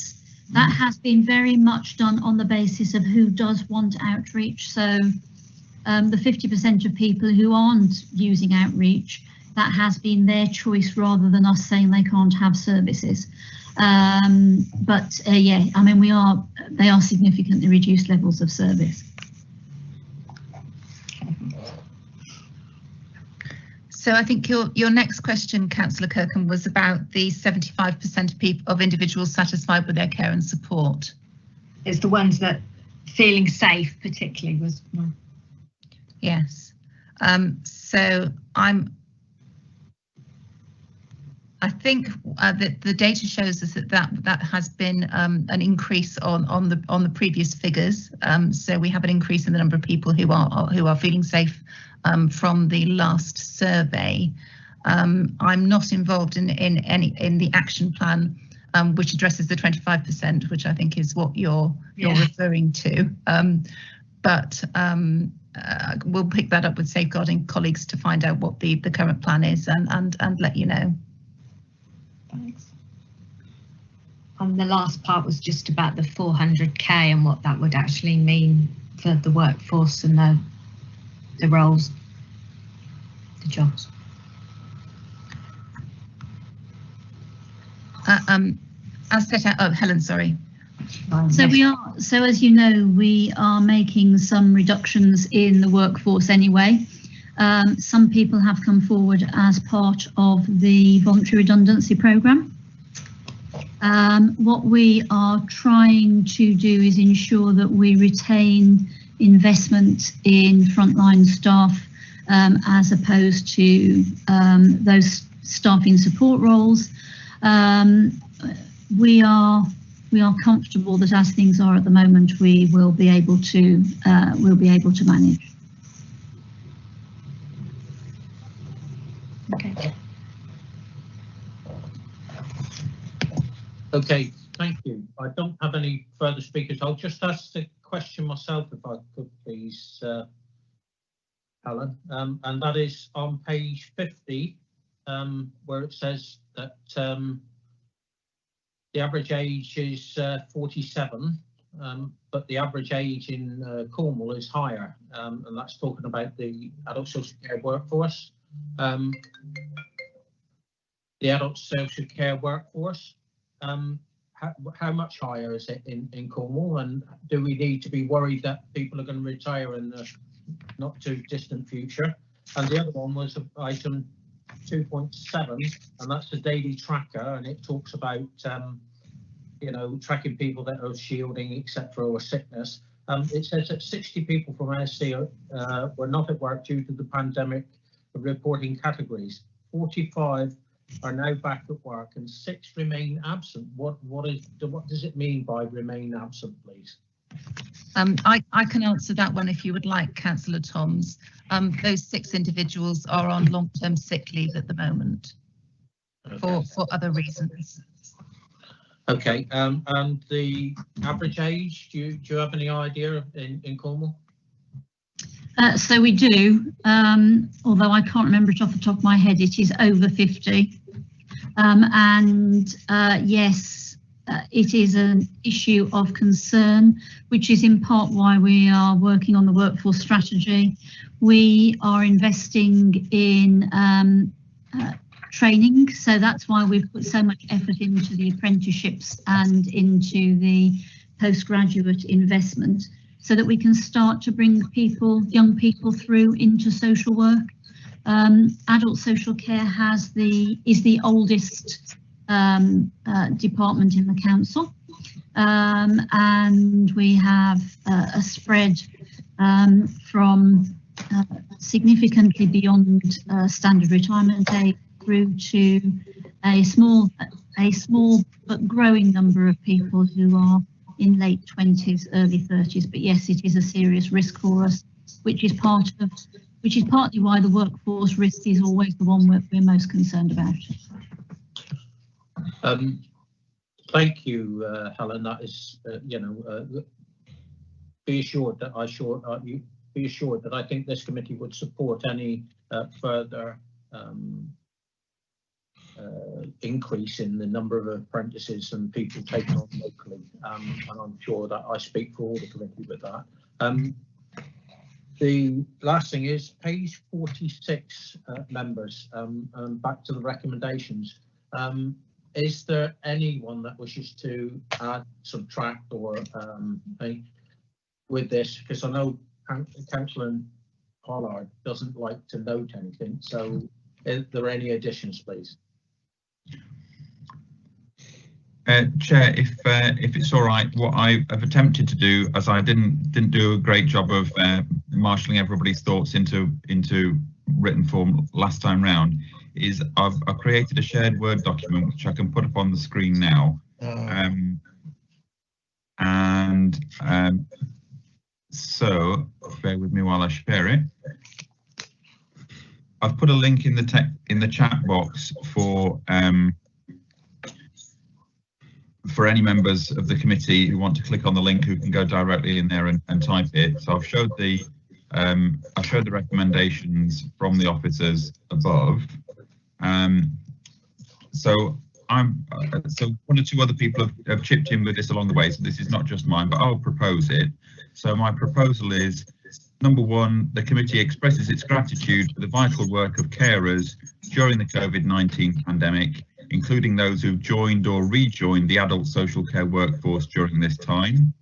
has been very much done on the basis of who does want outreach. So the 50% of people who aren't using outreach, that has been their choice rather than us saying they can't have services. Yeah, I mean, they are significantly reduced levels of service. So I think your next question, Councillor Kirkham, was about the 75% of individuals satisfied with their care and support. It's the ones that feeling safe particularly was. Yes. So I think that the data shows us that has been an increase on the previous figures. So we have an increase in the number of people who are feeling safe from the last survey. I'm not involved in the action plan, which addresses the 25%, which I think is what you're referring to. But we'll pick that up with safeguarding colleagues to find out what the current plan is and let you know. Thanks. And the last part was just about the 400k and what that would actually mean for the workforce and the roles, the jobs. As set out, oh, Helen, sorry. So as you know, we are making some reductions in the workforce anyway. Some people have come forward as part of the voluntary redundancy programme. What we are trying to do is ensure that we retain investment in frontline staff as opposed to those staffing support roles. We are comfortable that as things are at the moment, we will be able to manage. Okay. Okay, thank you. I don't have any further speakers. I'll just ask the question myself, if I could, please, Helen. And that is on page 50, where it says that the average age is 47, but the average age in Cornwall is higher, and that's talking about the adult social care workforce. The adult social care workforce, how much higher is it in Cornwall, and do we need to be worried that people are going to retire in the not too distant future? And the other one was item 2.7, and that's the daily tracker, and it talks about you know, tracking people that are shielding, etc., or sickness. It says that 60 people from HASCOSC were not at work due to the pandemic reporting categories. 45 are now back at work, and 6 remain absent. What does it mean by remain absent, please? I can answer that one if you would like, Councillor Toms. Those 6 individuals are on long-term sick leave at the moment, okay, for other reasons. Okay, and the average age, do you have any idea in Cornwall? So we do, although I can't remember it off the top of my head, it is over 50. Yes, it is an issue of concern, which is in part why we are working on the workforce strategy. We are investing in training, so that's why we've put so much effort into the apprenticeships and into the postgraduate investment, so that we can start to bring people, young people, through into social work. Adult social care is the oldest department in the council, and we have a spread from significantly beyond standard retirement age through to a small but growing number of people who are in late 20s, early 30s. But yes, it is a serious risk for us, which is partly why the workforce risk is always the one we're most concerned about. Thank you, Helen. That is, be assured that I think this committee would support any further increase in the number of apprentices and people taken on locally, and I'm sure that I speak for all the committee with that. The last thing is page 46, members, back to the recommendations. Is there anyone that wishes to add, subtract, or with this? Because I know Councillor Pollard doesn't like to note anything, so is there any additions, please? Chair, if it's all right, what I have attempted to do, as I didn't do a great job of marshalling everybody's thoughts into written form last time round, is I've created a shared Word document which I can put up on the screen now. So bear with me while I share it. I've put a link in the chat box for any members of the committee who want to click on the link, who can go directly in there and type it. So I've showed the recommendations from the officers above. So one or two other people have chipped in with this along the way, so this is not just mine, but I'll propose it. So my proposal is, number one, the committee expresses its gratitude for the vital work of carers during the COVID-19 pandemic, including those who've joined or rejoined the adult social care workforce during this time.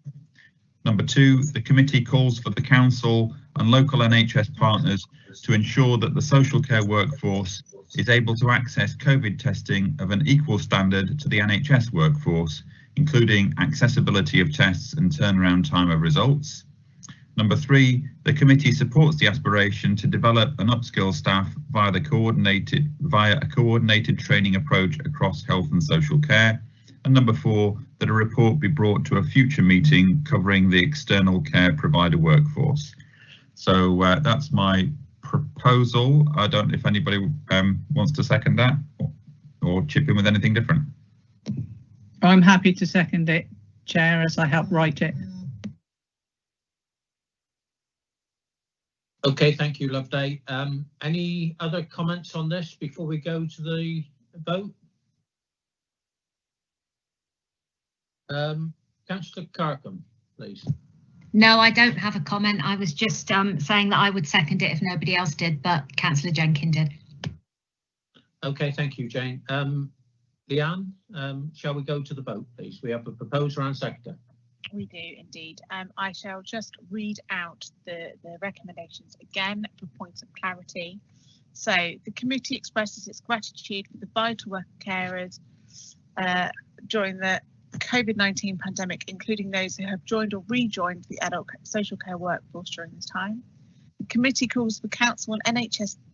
Number two, the committee calls for the council and local NHS partners to ensure that the social care workforce is able to access COVID testing of an equal standard to the NHS workforce, including accessibility of tests and turnaround time of results. Number three, the committee supports the aspiration to develop and upskill staff via a coordinated training approach across health and social care. And number four, that a report be brought to a future meeting covering the external care provider workforce. So that's my proposal. I don't know if anybody wants to second that or chip in with anything different. I'm happy to second it, Chair, as I helped write it. Okay, thank you, Loveday. Any other comments on this before we go to the vote? Councillor Kirkham, please. No, I don't have a comment. I was just saying that I would second it if nobody else did, but Councillor Jenkin did. Okay, thank you, Jane. Leanne, shall we go to the vote, please? We have a proposer and seconder. We do indeed. I shall just read out the recommendations again for points of clarity. So the committee expresses its gratitude for the vital work of carers during the COVID-19 pandemic, including those who have joined or rejoined the adult social care workforce during this time. The committee calls for council and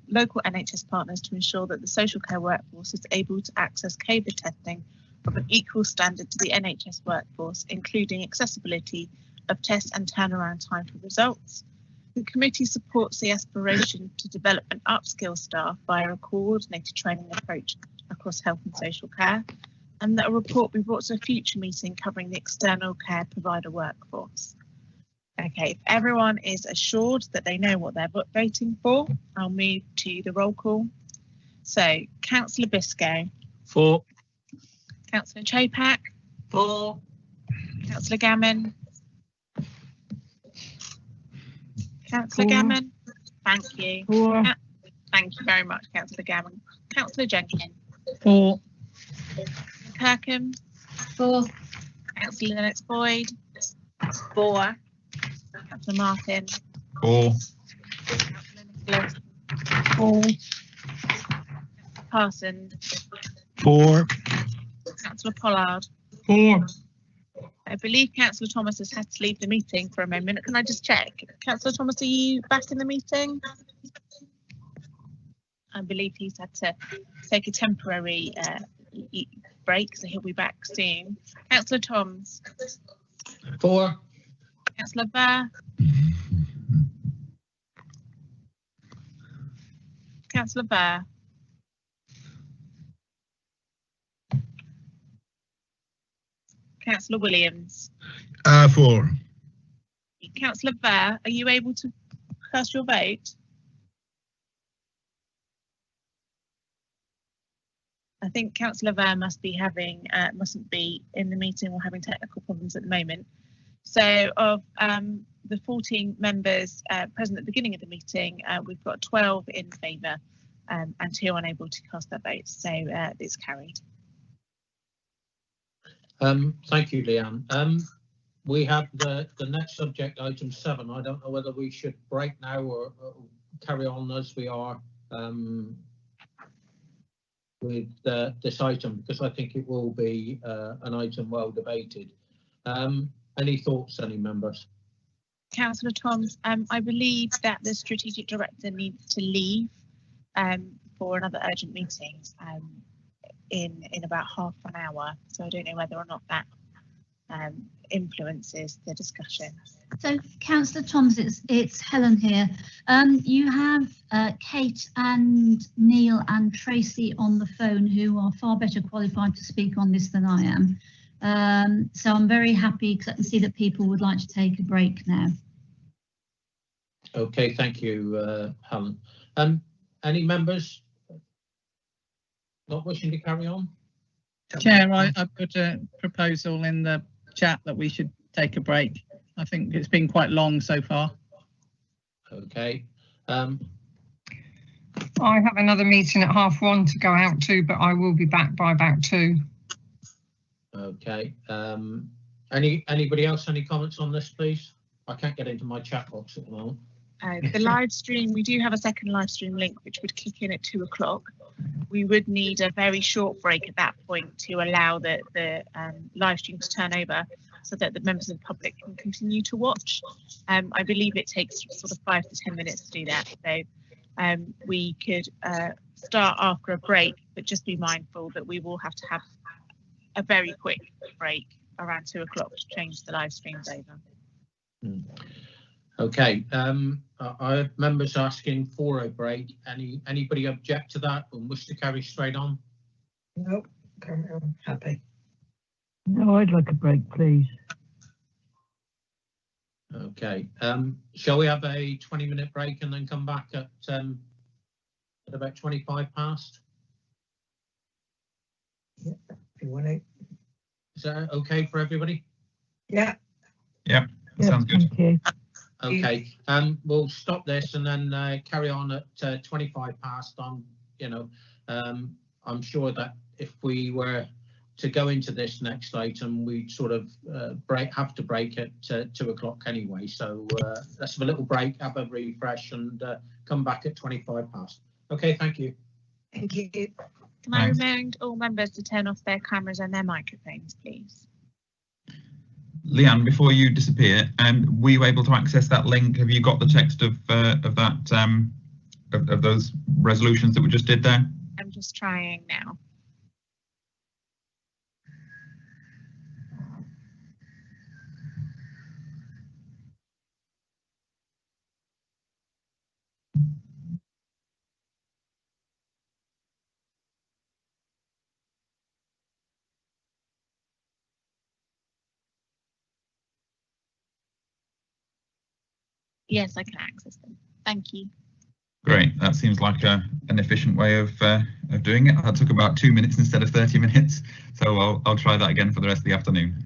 local NHS partners to ensure that the social care workforce is able to access COVID testing of an equal standard to the NHS workforce, including accessibility of tests and turnaround time for results. The committee supports the aspiration to develop and upskill staff via a coordinated training approach across health and social care, and that a report be brought to a future meeting covering the external care provider workforce. Okay, if everyone is assured that they know what they're voting for, I'll move to the roll call. So, Councillor Biscoe. For. Councillor Chopak. For. Councillor Gammon. Councillor Gammon. Thank you. For. Thank you very much, Councillor Gammon. Councillor Jenkin. For. Kirkham. For. Councillor Lennox-Boyd. For. Councillor Martin. For. Councillor Nicholas. For. Parsons. For. Councillor Pollard. For. I believe Councillor Thomas has had to leave the meeting for a moment. Can I just check? Councillor Thomas, are you back in the meeting? I believe he's had to take a temporary break, so he'll be back soon. Councillor Toms. For. Councillor Burr. Councillor Burr. Councillor Williams. For. Councillor Burr, are you able to cast your vote? I think Councillor Burr mustn't be in the meeting or having technical problems at the moment. So of the 14 members present at the beginning of the meeting, we've got 12 in favour and 2 unable to cast their votes. So it's carried. Thank you, Leanne. We have the next subject, item 7. I don't know whether we should break now or carry on as we are. with this item, because I think it will be an item well debated. Any thoughts, any members? Councillor Toms, I believe that the strategic director needs to leave for another urgent meeting in about half an hour. So I don't know whether or not that influences the discussion. So, Councillor Toms, it's Helen here. You have Kate and Neil and Tracy on the phone, who are far better qualified to speak on this than I am. So I'm very happy because I can see that people would like to take a break now. Okay, thank you, Helen. Any members not wishing to carry on? Chair, I put a proposal in the chat that we should take a break. I think it's been quite long so far. Okay. I have another meeting at 1:30 to go out to, but I will be back by about 2. Okay. Anybody else? Any comments on this, please? I can't get into my chat box at the moment. The live stream, we do have a second live stream link which would kick in at 2 o'clock. We would need a very short break at that point to allow the live stream to turn over so that the members of the public can continue to watch. I believe it takes sort of 5 to 10 minutes to do that. So we could start after a break, but just be mindful that we will have to have a very quick break around 2 o'clock to change the live streams over. Okay, I have members asking for a break. Anybody object to that and wish to carry straight on? Nope, carry on. Happy. No, I'd like a break, please. Okay, shall we have a 20-minute break and then come back at about 25 past? Yeah, if you want to. Is that okay for everybody? Yeah. Yeah, sounds good. Thank you. Okay, we'll stop this and then carry on at 25 past. I'm sure that if we were to go into this next item, we'd sort of have to break at 2 o'clock anyway. So let's have a little break, have a refresh, and come back at 25 past. Okay, thank you. Thank you. Can I remind all members to turn off their cameras and their microphones, please? Leanne, before you disappear, were you able to access that link? Have you got the text of that of those resolutions that we just did there? I'm just trying now. Yes, I can access them. Thank you. Great. That seems like an efficient way of doing it. That took about 2 minutes instead of 30 minutes. So I'll try that again for the rest of the afternoon.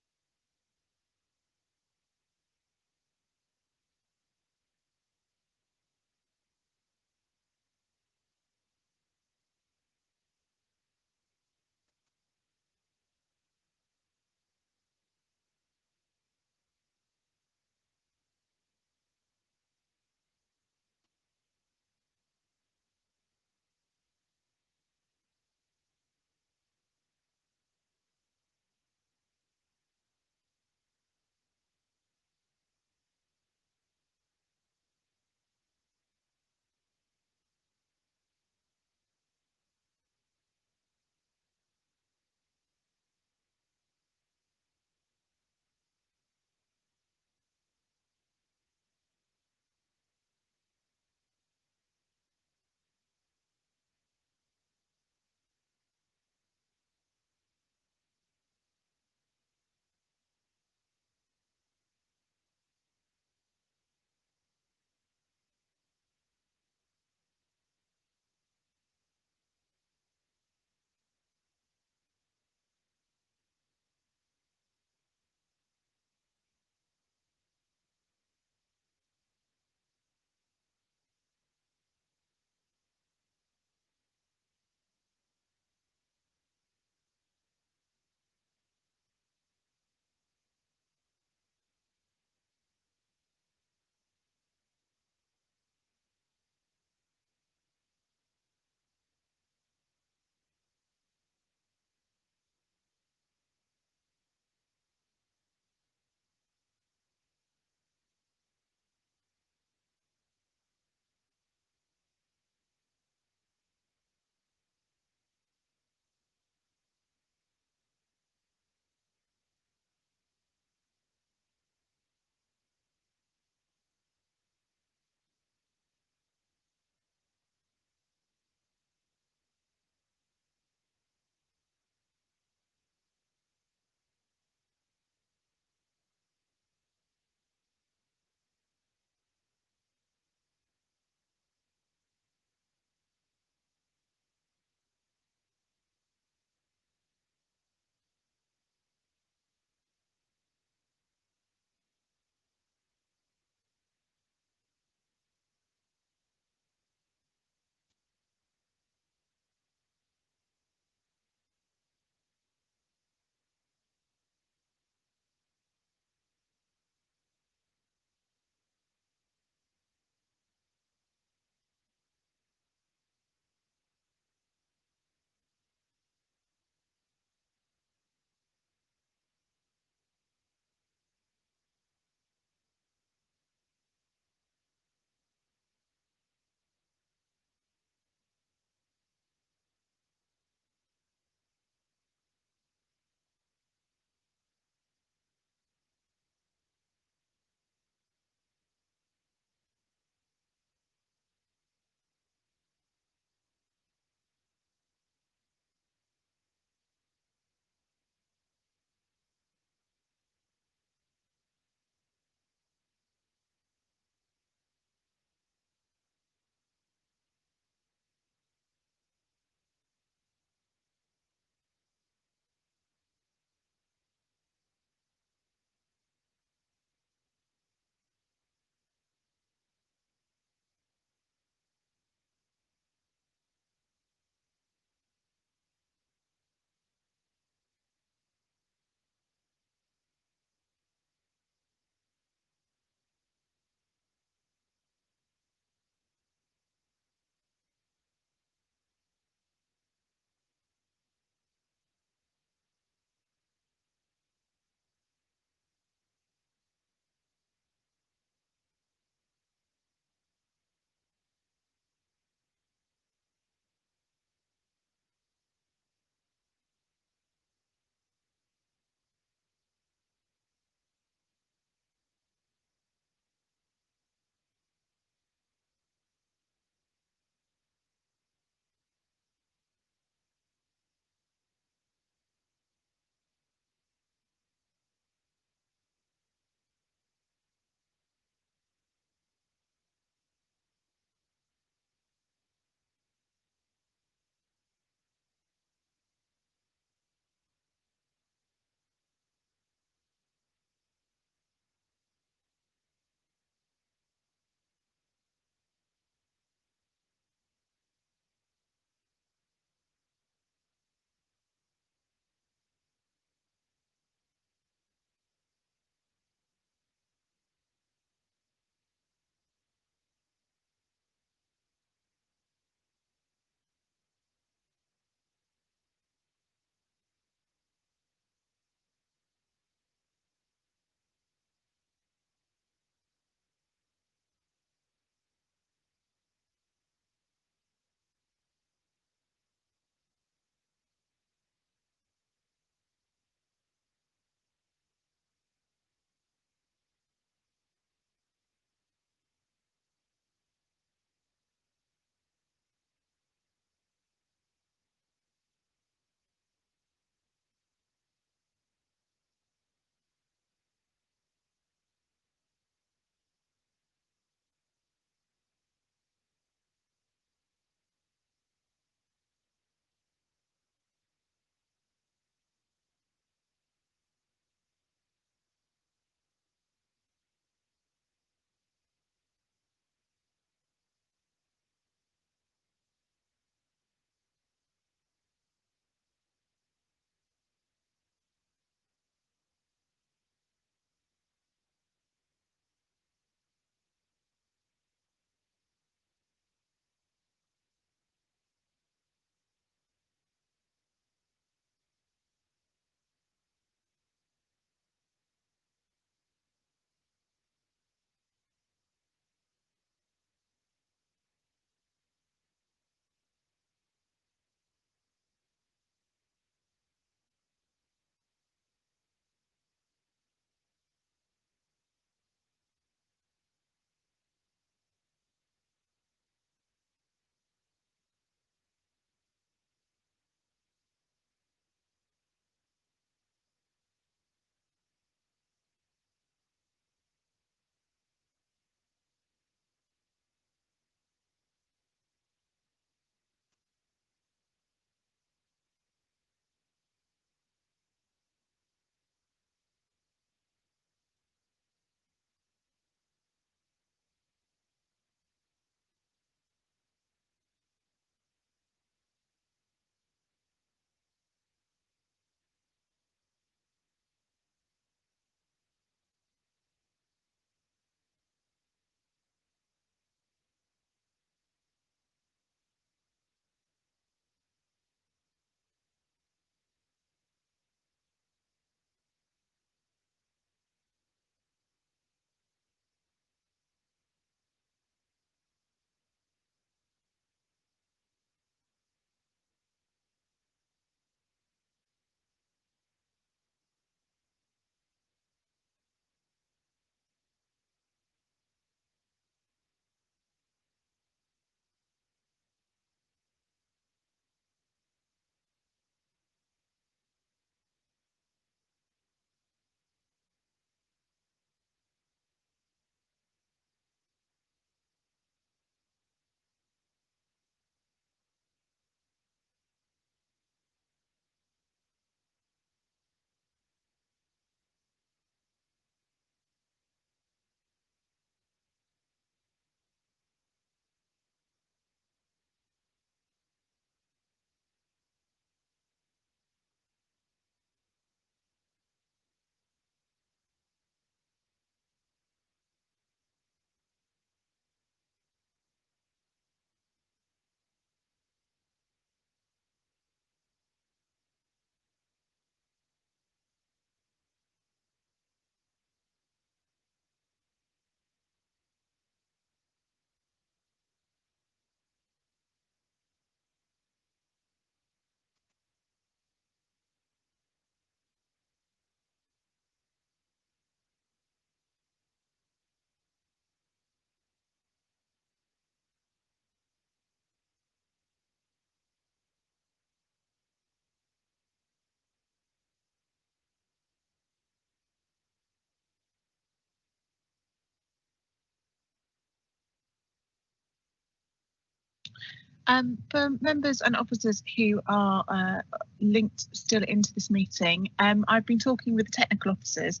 For members and officers who are linked still into this meeting, I've been talking with the technical officers,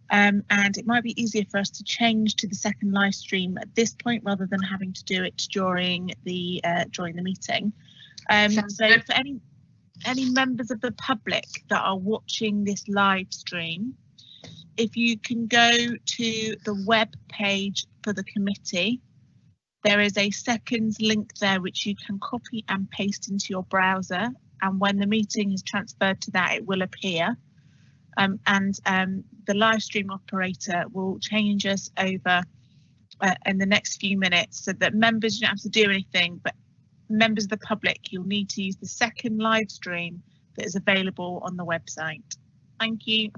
and it might be easier for us to change to the second live stream at this point rather than having to do it during the meeting. So for any members of the public that are watching this live stream, if you can go to the web page for the committee, there is a seconds link there which you can copy and paste into your browser, and when the meeting is transferred to that, it will appear. The live stream operator will change us over in the next few minutes so that members don't have to do anything, but members of the public, you'll need to use the second live stream that is available on the website. Thank you.